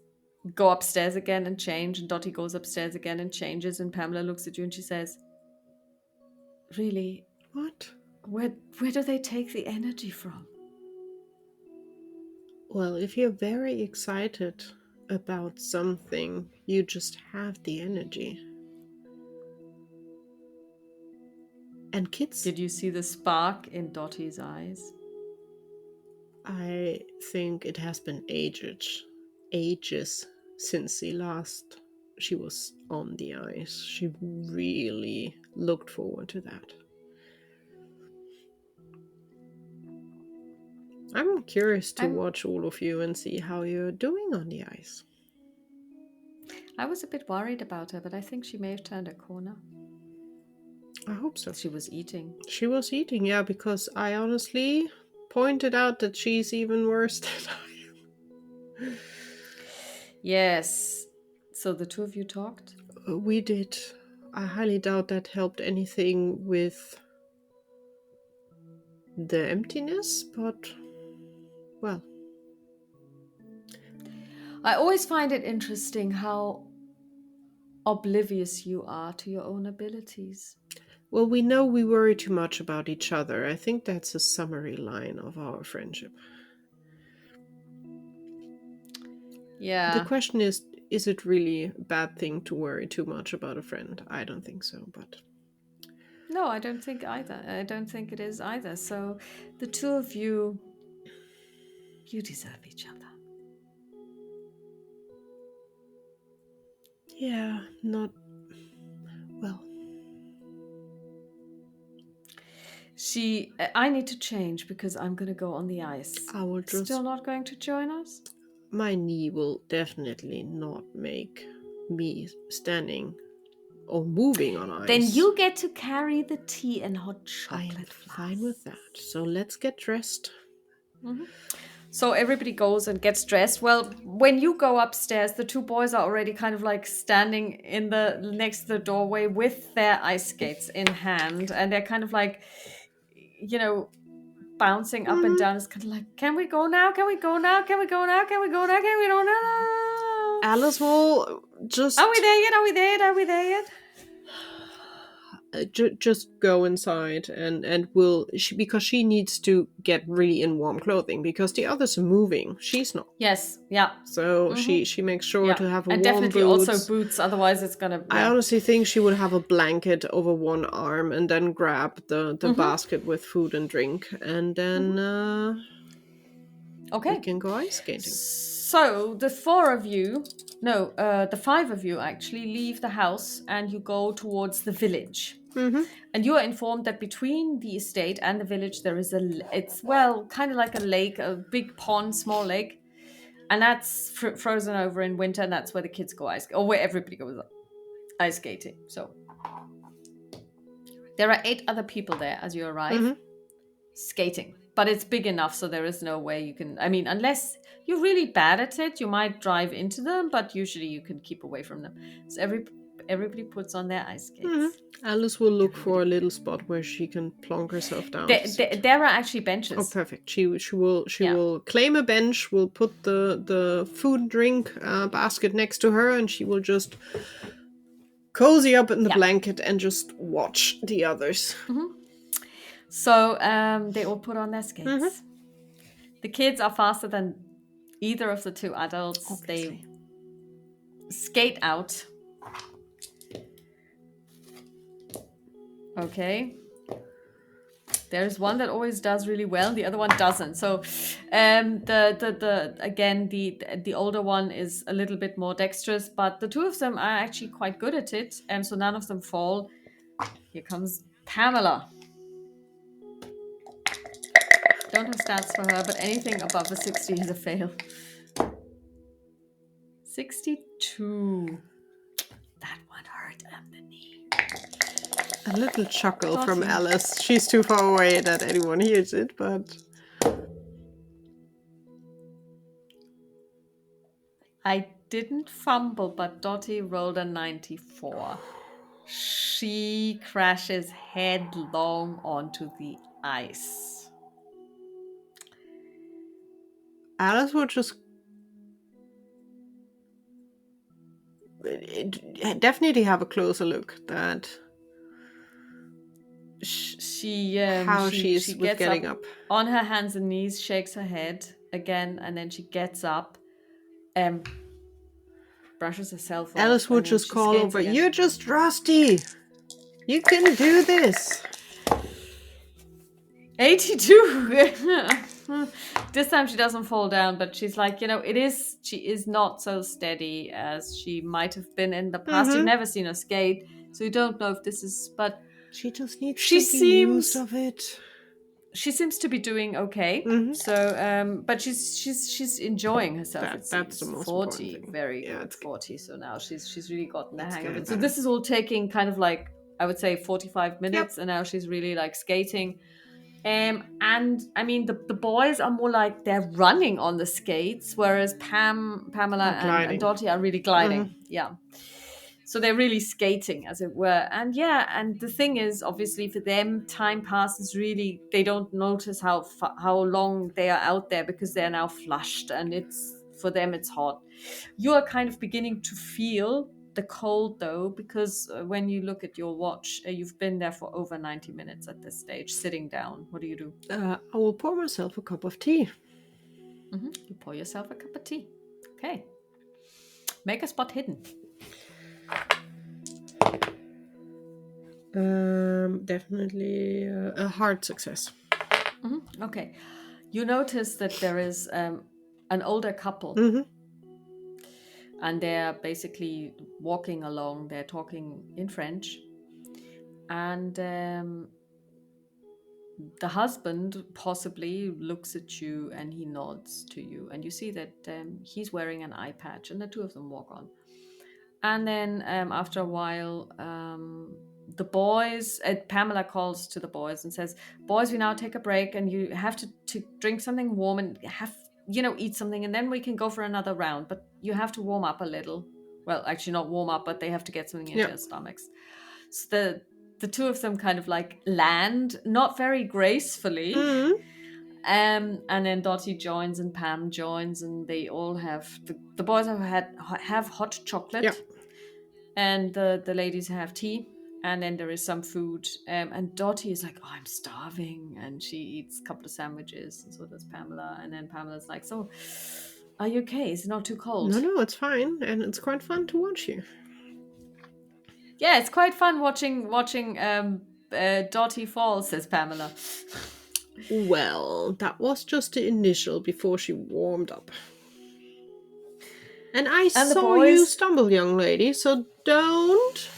go upstairs again and change, and Dottie goes upstairs again and changes, and Pamela looks at you and she says, "Really, What? where do they take the energy from?" Well, if you're very excited about something, you just have the energy. And kids, Did you see the spark in Dottie's eyes? I think it has been ages since she was on the ice. She really looked forward to that. I'm curious to I'm watch all of you and see how you're doing on the ice. I was a bit worried about her, but I think she may have turned a corner. I hope so. She was eating. She was eating, yeah, because I honestly pointed out that she's even worse than I am. Yes. So the two of you talked? We did. I highly doubt that helped anything with the emptiness, but well, I always find it interesting how oblivious you are to your own abilities. well, we know we worry too much about each other. I think that's a summary line of our friendship. The Yeah. question is it really a bad thing to worry too much about a friend? I don't think so, but No, I don't think either. I don't think it is either. So the two of you, you deserve each other. yeah, not well. I need to change because I'm going to go on the ice. I will Still just not going to join us? my knee will definitely not make me standing or moving on Then ice. you get to carry the tea and hot I am chocolate fine flask. with that. So let's get dressed. So everybody goes and gets dressed. Well, when you go upstairs, the two boys are already kind of like standing in the next to the doorway with their ice skates in hand, and they're kind of like, you know, bouncing up and down. It's kind of like, can we go now? Can we go now? Can we go now? Can we go now? Can we go now? Alice will just Are we there yet? Are we there yet? Are we there yet? just go inside and will she, because she needs to get really in warm clothing because the others are moving. She's not. Yes. Yeah. So she makes sure Yeah. to have a And warm definitely also boots. boots. Otherwise, it's gonna. I Yeah. honestly think she would have a blanket over one arm and then grab the basket with food and drink, and then we Okay. can go ice skating. So the four of you, no, the five of you actually leave the house and you go towards the village. And you are informed that between the estate and the village there is it's well, kind of like a lake, a big pond, small lake, and that's frozen over in winter, and that's where the kids go or where everybody goes ice skating. So there are 8 other people there as you arrive skating, but it's big enough so there is no way you can. I mean, unless you're really bad at it, you might drive into them, but usually you can keep away from them. So everybody puts on their ice skates. Alice will look for a little spot where she can plonk herself down. There are actually benches. Oh, perfect. She will Yeah. will claim a bench. Will put the food and drink basket next to her, and she will just cozy up in the blanket and just watch the others. So they all put on their skates. The kids are faster than either of the 2 adults. Obviously. They skate out. Okay. There's one that always does really well, the other one doesn't. So, the older one is a little bit more dexterous, but the 2 of them are actually quite good at it, and so none of them fall. Here comes Pamela. Don't have stats for her, but anything above a 60 is a fail. 62. That one hurt on the knee. A little chuckle from Alice. She's too far away that anyone hears it, but I didn't fumble, but Dottie rolled a 94. She crashes headlong onto the ice. Alice would just definitely have a closer look at how she's with getting up. On her hands and knees, shakes her head again, and then she gets up, brushes herself off. Alice would just call over, "You're just rusty. You can do this." 82. This time she doesn't fall down, but she's like, she is not so steady as she might have been in the past. You've never seen her skate, so you don't know if this is, but she just needs to be used of it. She seems to be doing okay. So, but she's enjoying herself. That's the most 40, important thing. Very good 40. So now she's really gotten the hang of it. So this is all taking kind of like, I would say 45 minutes, and now she's really like skating. And I mean, the boys are more like they're running on the skates, whereas Pamela and Dottie are really gliding. Yeah. So they're really skating, as it were. And the thing is, obviously, for them, time passes really. They don't notice how long they are out there because they're now flushed, and for them it's hot. You are kind of beginning to feel the cold, though, because when you look at your watch, you've been there for over 90 minutes at this stage, sitting down. What do you do? I will pour myself a cup of tea. You pour yourself a cup of tea. Okay. Make a spot hidden. Definitely a hard success. Okay. You notice that there is an older couple. And they're basically walking along. They're talking in French. And the husband possibly looks at you and he nods to you, and you see that he's wearing an eye patch, and the two of them walk on. And then after a while, the boys, Pamela calls to the boys and says, "Boys, we now take a break, and you have to drink something warm and have, eat something, and then we can go for another round. But you have to warm up a little. Well, actually, not warm up, but they have to get something into Yeah. their stomachs." So the two of them kind of like land, not very gracefully. Mm. And then Dottie joins and Pam joins, and they all have the boys have hot Yeah. chocolate, and the ladies have tea, and then there is some food. And Dottie is like, "Oh, I'm starving," and she eats a couple of sandwiches, and so does Pamela. And then Pamela's like, "So, are you okay? Is it not too No, cold?" no, it's fine, and it's quite fun to watch you. Yeah, it's quite fun watching Dottie fall, says Pamela. Well, that was just the initial before she warmed up. And I And the saw you boys stumble, young lady, so don't.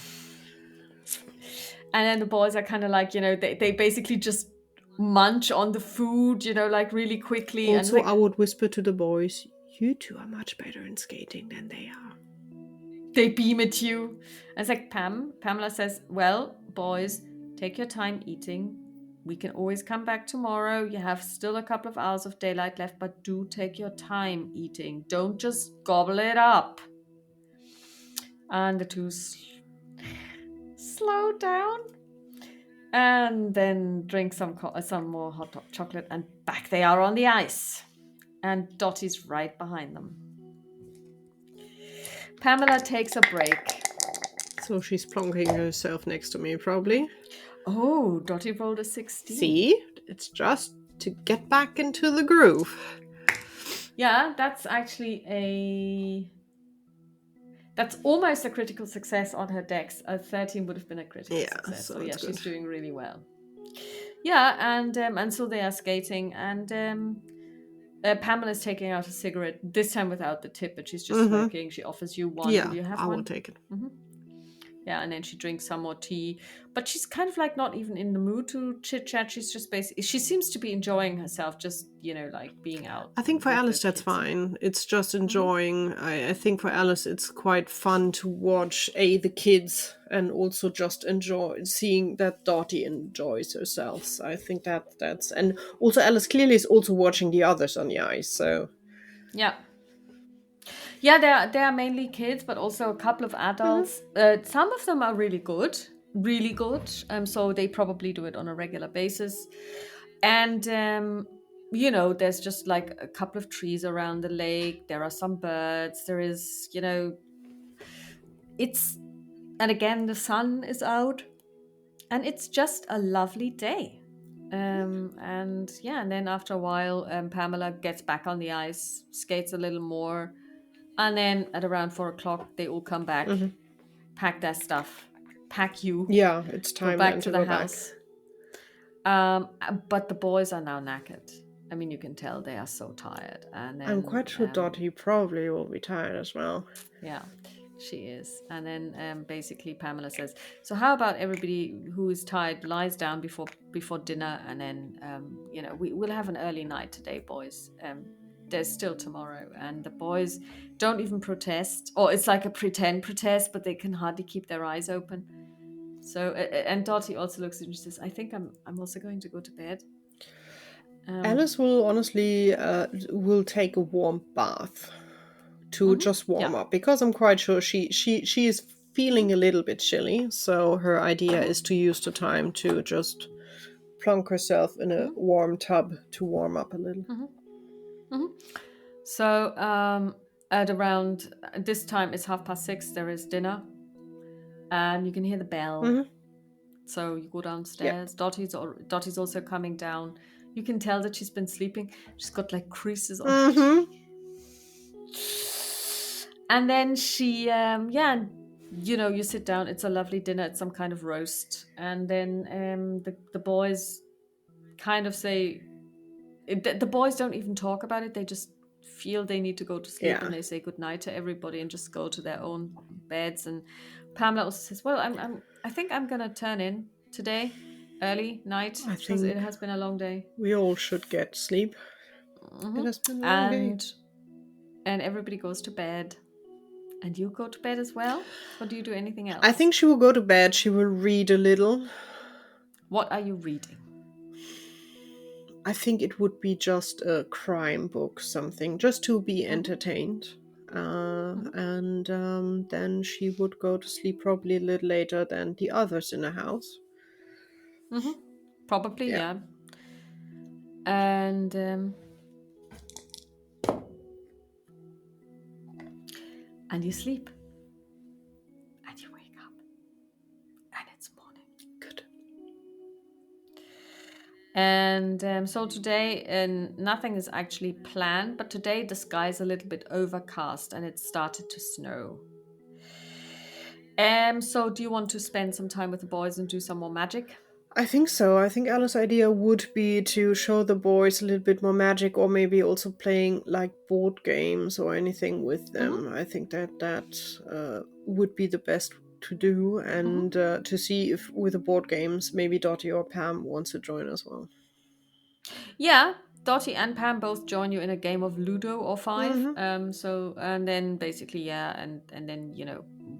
and then the boys are kind of like, they basically just munch on the food, like really quickly, and Also, like I would whisper to the boys, you two are much better in skating than they are. they beam at you. And it's like Pamela says, "Well, boys, take your time eating. We can always come back tomorrow. You have still a couple of hours of daylight left, but do take your time eating. Don't just gobble it up." And the two slow down and then drink some more chocolate, and back they are on the ice. And Dottie's right behind them. Pamela takes a break. So she's plonking herself next to me, probably. Oh, Dottie rolled a 16. See? It's just to get back into the groove. Yeah, that's almost a critical success on her dex. A 13 would have been a critical Yeah, success. so So it's yeah, good. she's doing really well. Yeah, and so they are skating, and Pamela's taking out a cigarette, this time without the tip, but she's just Mm-hmm. smoking. She offers you one. Yeah, Will you have I will one? take it. Mm-hmm. Yeah, and then she drinks some more tea. But she's kind of like not even in the mood to chit chat. She's just basically, she seems to be enjoying herself, just, like being out I think for with the Alice that's kids. fine. It's just Mm-hmm. enjoying. I think for Alice it's quite fun to watch the kids and also just enjoy seeing that Dottie enjoys herself. So I think that's and also Alice clearly is also watching the others on the ice. So Yeah. Yeah, they are mainly kids, but also a couple of mhm. adults. Some of them are really good, really good. So they probably do it on a regular basis. And there's just like a couple of trees around the lake. There are some birds. There is, it's and again the sun is out, and it's just a lovely day. And yeah, and then after a while, Pamela gets back on the ice, skates a little more, and then at around 4 o'clock, they all come back, Mhm. pack their stuff, pack you, Yeah, it's go time back then to to the go back. house. But the boys are now knackered. I mean, you can tell they are so tired. And I'm then, quite sure Dottie probably will be tired as well. yeah, she is. And then basically Pamela says, "So how about everybody who is tired lies down before dinner, and then we'll have an early night today, boys. There's still tomorrow." And the boys don't even protest, or it's like a pretend protest, but they can hardly keep their eyes open. So and Dottie also looks at me and says, "I think I'm also going to go to bed." Alice will honestly will take a warm bath to just Yeah. warm up because I'm quite sure she is Hmm. feeling a little bit chilly. So her idea is to use the time to just plunk herself in a Hmm. warm tub to warm up a little. Hmm. Hmm. So at around this time, it's 6:30. There is dinner, and you can hear the bell. Hmm. So you go Yeah. downstairs. Dottie's also coming down. You can tell that she's been sleeping. She's got like creases on her Hmm. cheek. And then she, yeah, you sit down. It's a lovely dinner. It's some kind of roast. And then the boys kind of say, the boys don't even talk about it. They just feel they need to go to sleep, Yeah. and they say goodnight to everybody and just go to their own beds. And Pamela also says, "Well, I think I'm gonna turn in today." early night I because it think has been a long day. we all should get sleep. It Hmm. has been a long day. And everybody goes to bed. And you go to bed as well? Or do you do anything I else? think she will go to bed. She will read a little. What are you reading? I think it would be just a crime book, something, just to be Hmm. entertained. Hmm. And then she would go to sleep probably a little later than the others in the house. Hmm. Probably, Yeah. yeah. And you sleep and you wake up and it's morning. Good. And so today, nothing is actually planned, but today the sky is a little bit overcast and it started to snow. So do you want to spend some time with the boys and do some more magic? I think so. I think Ella's idea would be to show the boys a little bit more magic, or maybe also playing like board games or anything with Hmm. them. I think that would be the best to do, Hmm. and to see if with the board games maybe Dottie or Pam wants to join as well. Yeah, Dottie and Pam both join you in a game of Ludo or Five. Mm-hmm. So and then basically, yeah, and then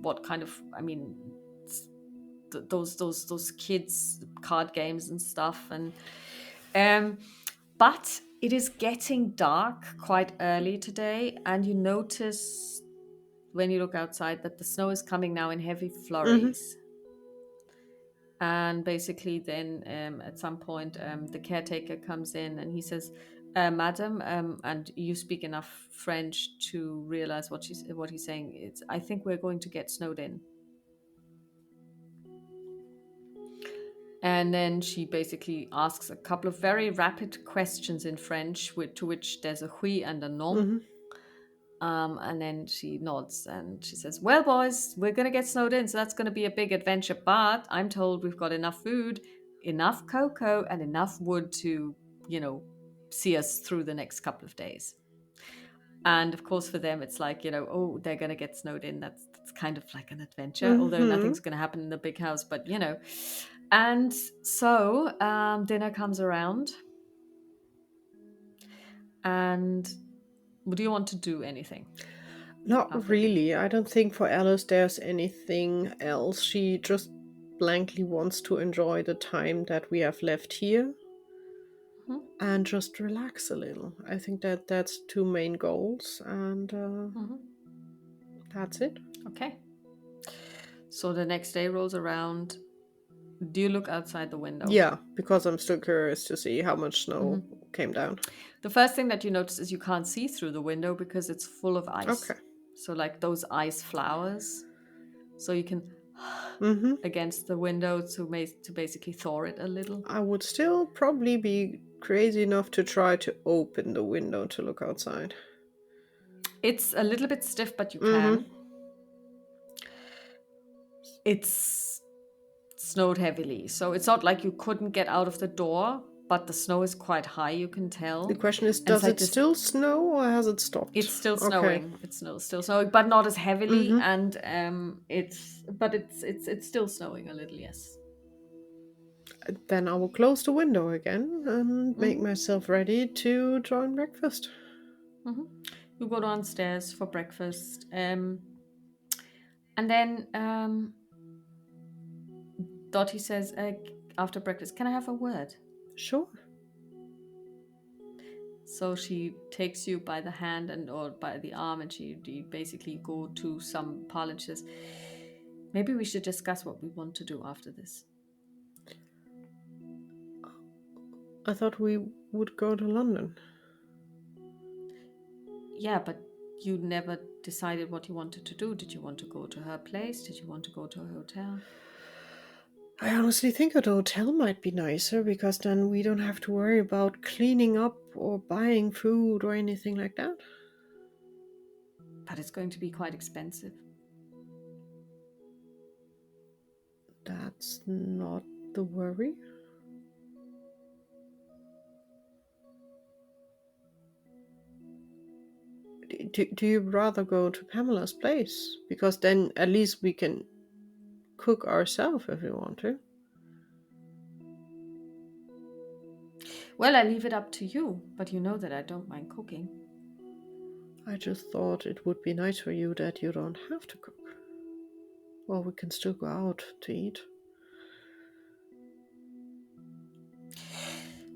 what kind of, I mean, those kids card games and stuff, and um, but it is getting dark quite early today, and you notice when you look outside that the snow is coming now in heavy Mm-hmm. flurries. And basically then at some point the caretaker comes in and he says, madam, and you speak enough French to realize what he's saying. It's, I think we're going to get snowed in. And then she basically asks a couple of very rapid questions in French, to which there's a oui and a non. Mm-hmm. And then she nods and she says, well, boys, we're going to get snowed in. So that's going to be a big adventure. But I'm told we've got enough food, enough cocoa, and enough wood to, you know, see us through the next couple of days. And of course, for them, it's like, oh, they're going to get snowed in. That's kind of like an adventure, although Mm-hmm. nothing's going to happen in the big house, but you know. And so dinner comes around. And do you want to do anything Not after dinner? really. I don't think for Alice there's anything else. She just blankly wants to enjoy the time that we have left here Hmm. and just relax a little. I think that that's two main goals, and Hmm. that's it. Okay. So the next day rolls around. Do you look outside the window? Yeah, because I'm still curious to see how much snow Hmm. came down. The first thing that you notice is you can't see through the window because it's full of ice. Okay. So, like those ice flowers. So you can Mm-hmm. against the window to basically thaw it a little. I would still probably be crazy enough to try to open the window to look outside. It's a little bit stiff, but you Mm-hmm. can. It's snowed heavily. So it's not like you couldn't get out of the door, but the snow is quite high, you can The tell. question is, And it's does like it this. still snow or has it It's stopped? still Okay. snowing. It's still snowing, but not as heavily. Mm-hmm. And it's still snowing a little. Yes. Then I will close the window again and make Hmm. myself ready to join breakfast. Hmm. You go downstairs for breakfast, and then Dottie says, after breakfast, "Can I have a word?" Sure. So she takes you by the hand and or by the arm, and you basically go to some parlor and she says, maybe we should discuss what we want to do after this. I thought we would go to London. Yeah, but you never decided what you wanted to do. Did you want to go to her place? Did you want to go to a hotel? I honestly think a hotel might be nicer because then we don't have to worry about cleaning up or buying food or anything like that. But it's going to be quite expensive. That's not the worry. Do you rather go to Pamela's place? Because then at least we can cook ourselves if we want to. Well, I leave it up to you, but you know that I don't mind cooking. I just thought it would be nice for you that you don't have to cook. Well, we can still go out to eat.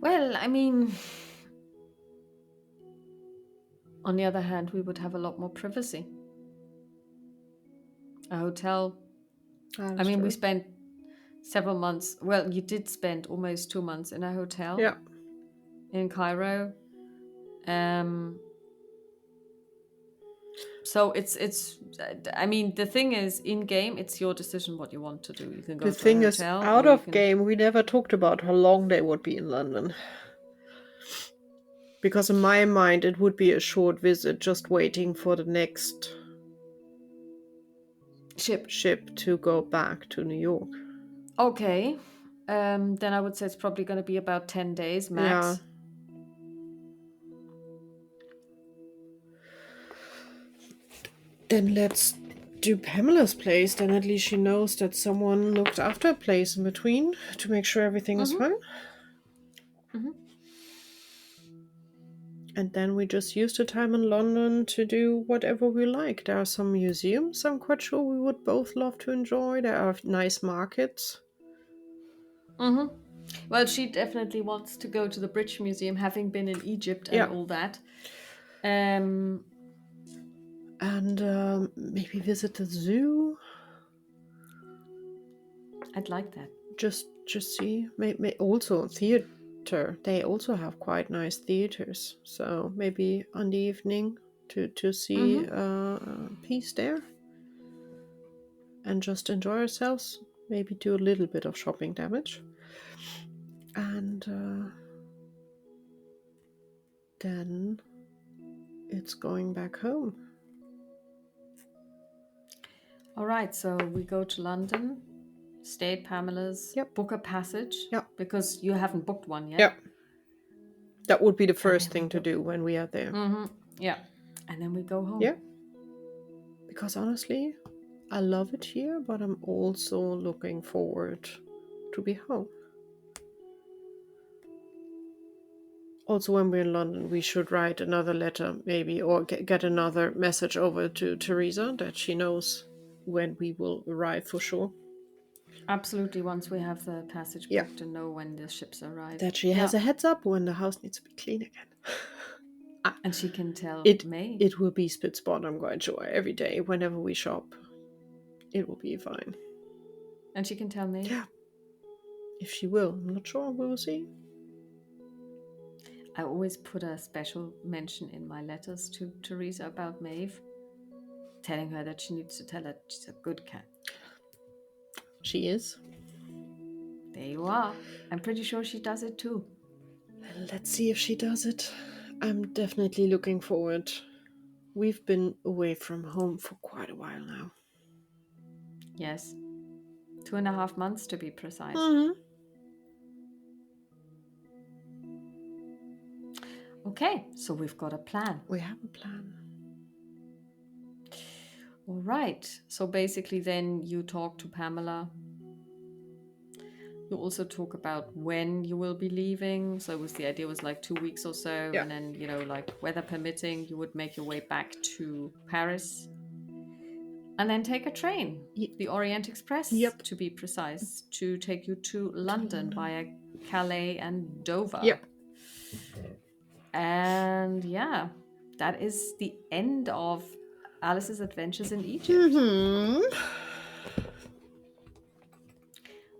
Well, I mean, on the other hand, we would have a lot more privacy. A hotel. I That's mean, we true. spent several months. Well, you did spend almost 2 months in a hotel Yeah. in Cairo. Um, so it's. I mean, the thing is, in game, it's your decision what you want to do. You can The go to a thing is, hotel, out or you of can. game, we never talked about how long they would be in London. Because in my mind, it would be a short visit, just waiting for the next Ship. ship to go back to New York. Okay. Then I would say it's probably going to be about 10 days Yeah. max. Then let's do Pamela's place. Then at least she knows that someone looked after a place in between to make sure everything is fine. Mm-hmm. And then we just use the time in London to do whatever we like. There are some museums I'm quite sure we would both love to enjoy. There are nice markets. Mm-hmm. Well, she definitely wants to go to the British Museum, having been in Egypt and Yeah. all that. And maybe visit the zoo. I'd like that. Just see. Maybe also theater. They also have quite nice theaters. So maybe on the evening to see a piece there. And just enjoy ourselves. Maybe do a little bit of shopping damage. And then it's going back home. All right, so we go to London, stay at Pamela's, Yep. book a passage. Yep. Because you haven't booked one yet. Yep. That would be the first thing to do when we are there. Mm-hmm. Yeah. And then we go home. Yeah. Because honestly, I love it here, but I'm also looking forward to be home. Also, when we're in London, we should write another letter, maybe, or get another message over to Teresa that she knows when we will arrive for sure. Absolutely, once we have the passage booked and know when the ships arrive. That she has a heads up when the house needs to be clean again. And she can tell May. It will be spit spot, I'm quite sure, every day, whenever we shop. It will be fine. And she can tell me? Yeah. If she will. I'm not sure. We will see. I always put a special mention in my letters to Teresa about Maeve, telling her that she needs to tell her she's a good cat. She is. There you are. I'm pretty sure she does it too. Let's see if she does it. I'm definitely looking forward. We've been away from home for quite a while now. Yes. 2.5 months to be precise. Mm-hmm. Okay, so we've got a plan. We have a plan. All right. So basically then you talk to Pamela. You also talk about when you will be leaving. So the idea was like 2 weeks or so. Yeah. And then, like weather permitting, you would make your way back to Paris. And then take a train, the Orient Express, to be precise, to take you to London via Calais and Dover. Yep. And yeah, that is the end of Alice's adventures in Egypt. Mm-hmm.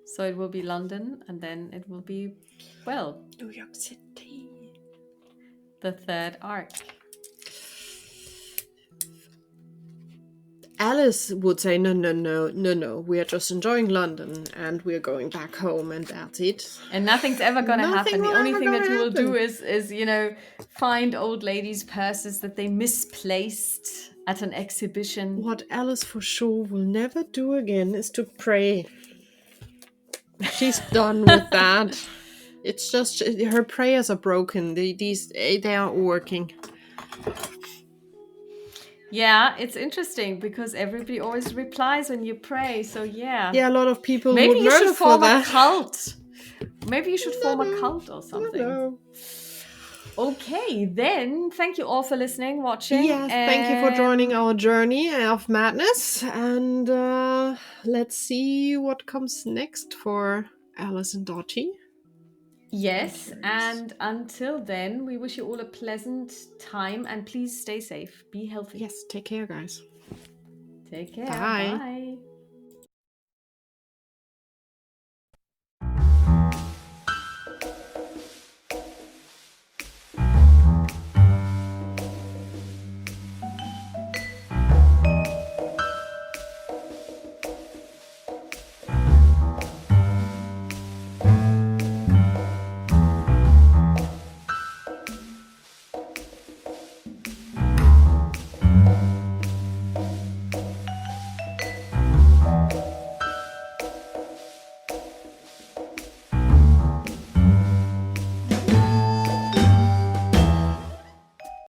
So it will be London, and then it will be, well, New York City. The third arc. Alice would say, no, we are just enjoying London and we're going back home and that's it. And nothing's ever going to happen. The only thing that you will do is find old ladies' purses that they misplaced at an exhibition. What Alice for sure will never do again is to pray. She's done with that. It's just her prayers are broken. They aren't working. Yeah, it's interesting because everybody always replies when you pray. So yeah. Yeah, a lot of people maybe would you murder should for form that. a cult. Maybe you should form a cult or something. No. Okay, then thank you all for listening, watching. Yes, thank you for joining our journey of madness. And let's see what comes next for Alice and Dottie. Yes, and until then, we wish you all a pleasant time and please stay safe. Be healthy. Yes, take care, guys. Take care. Bye. Bye.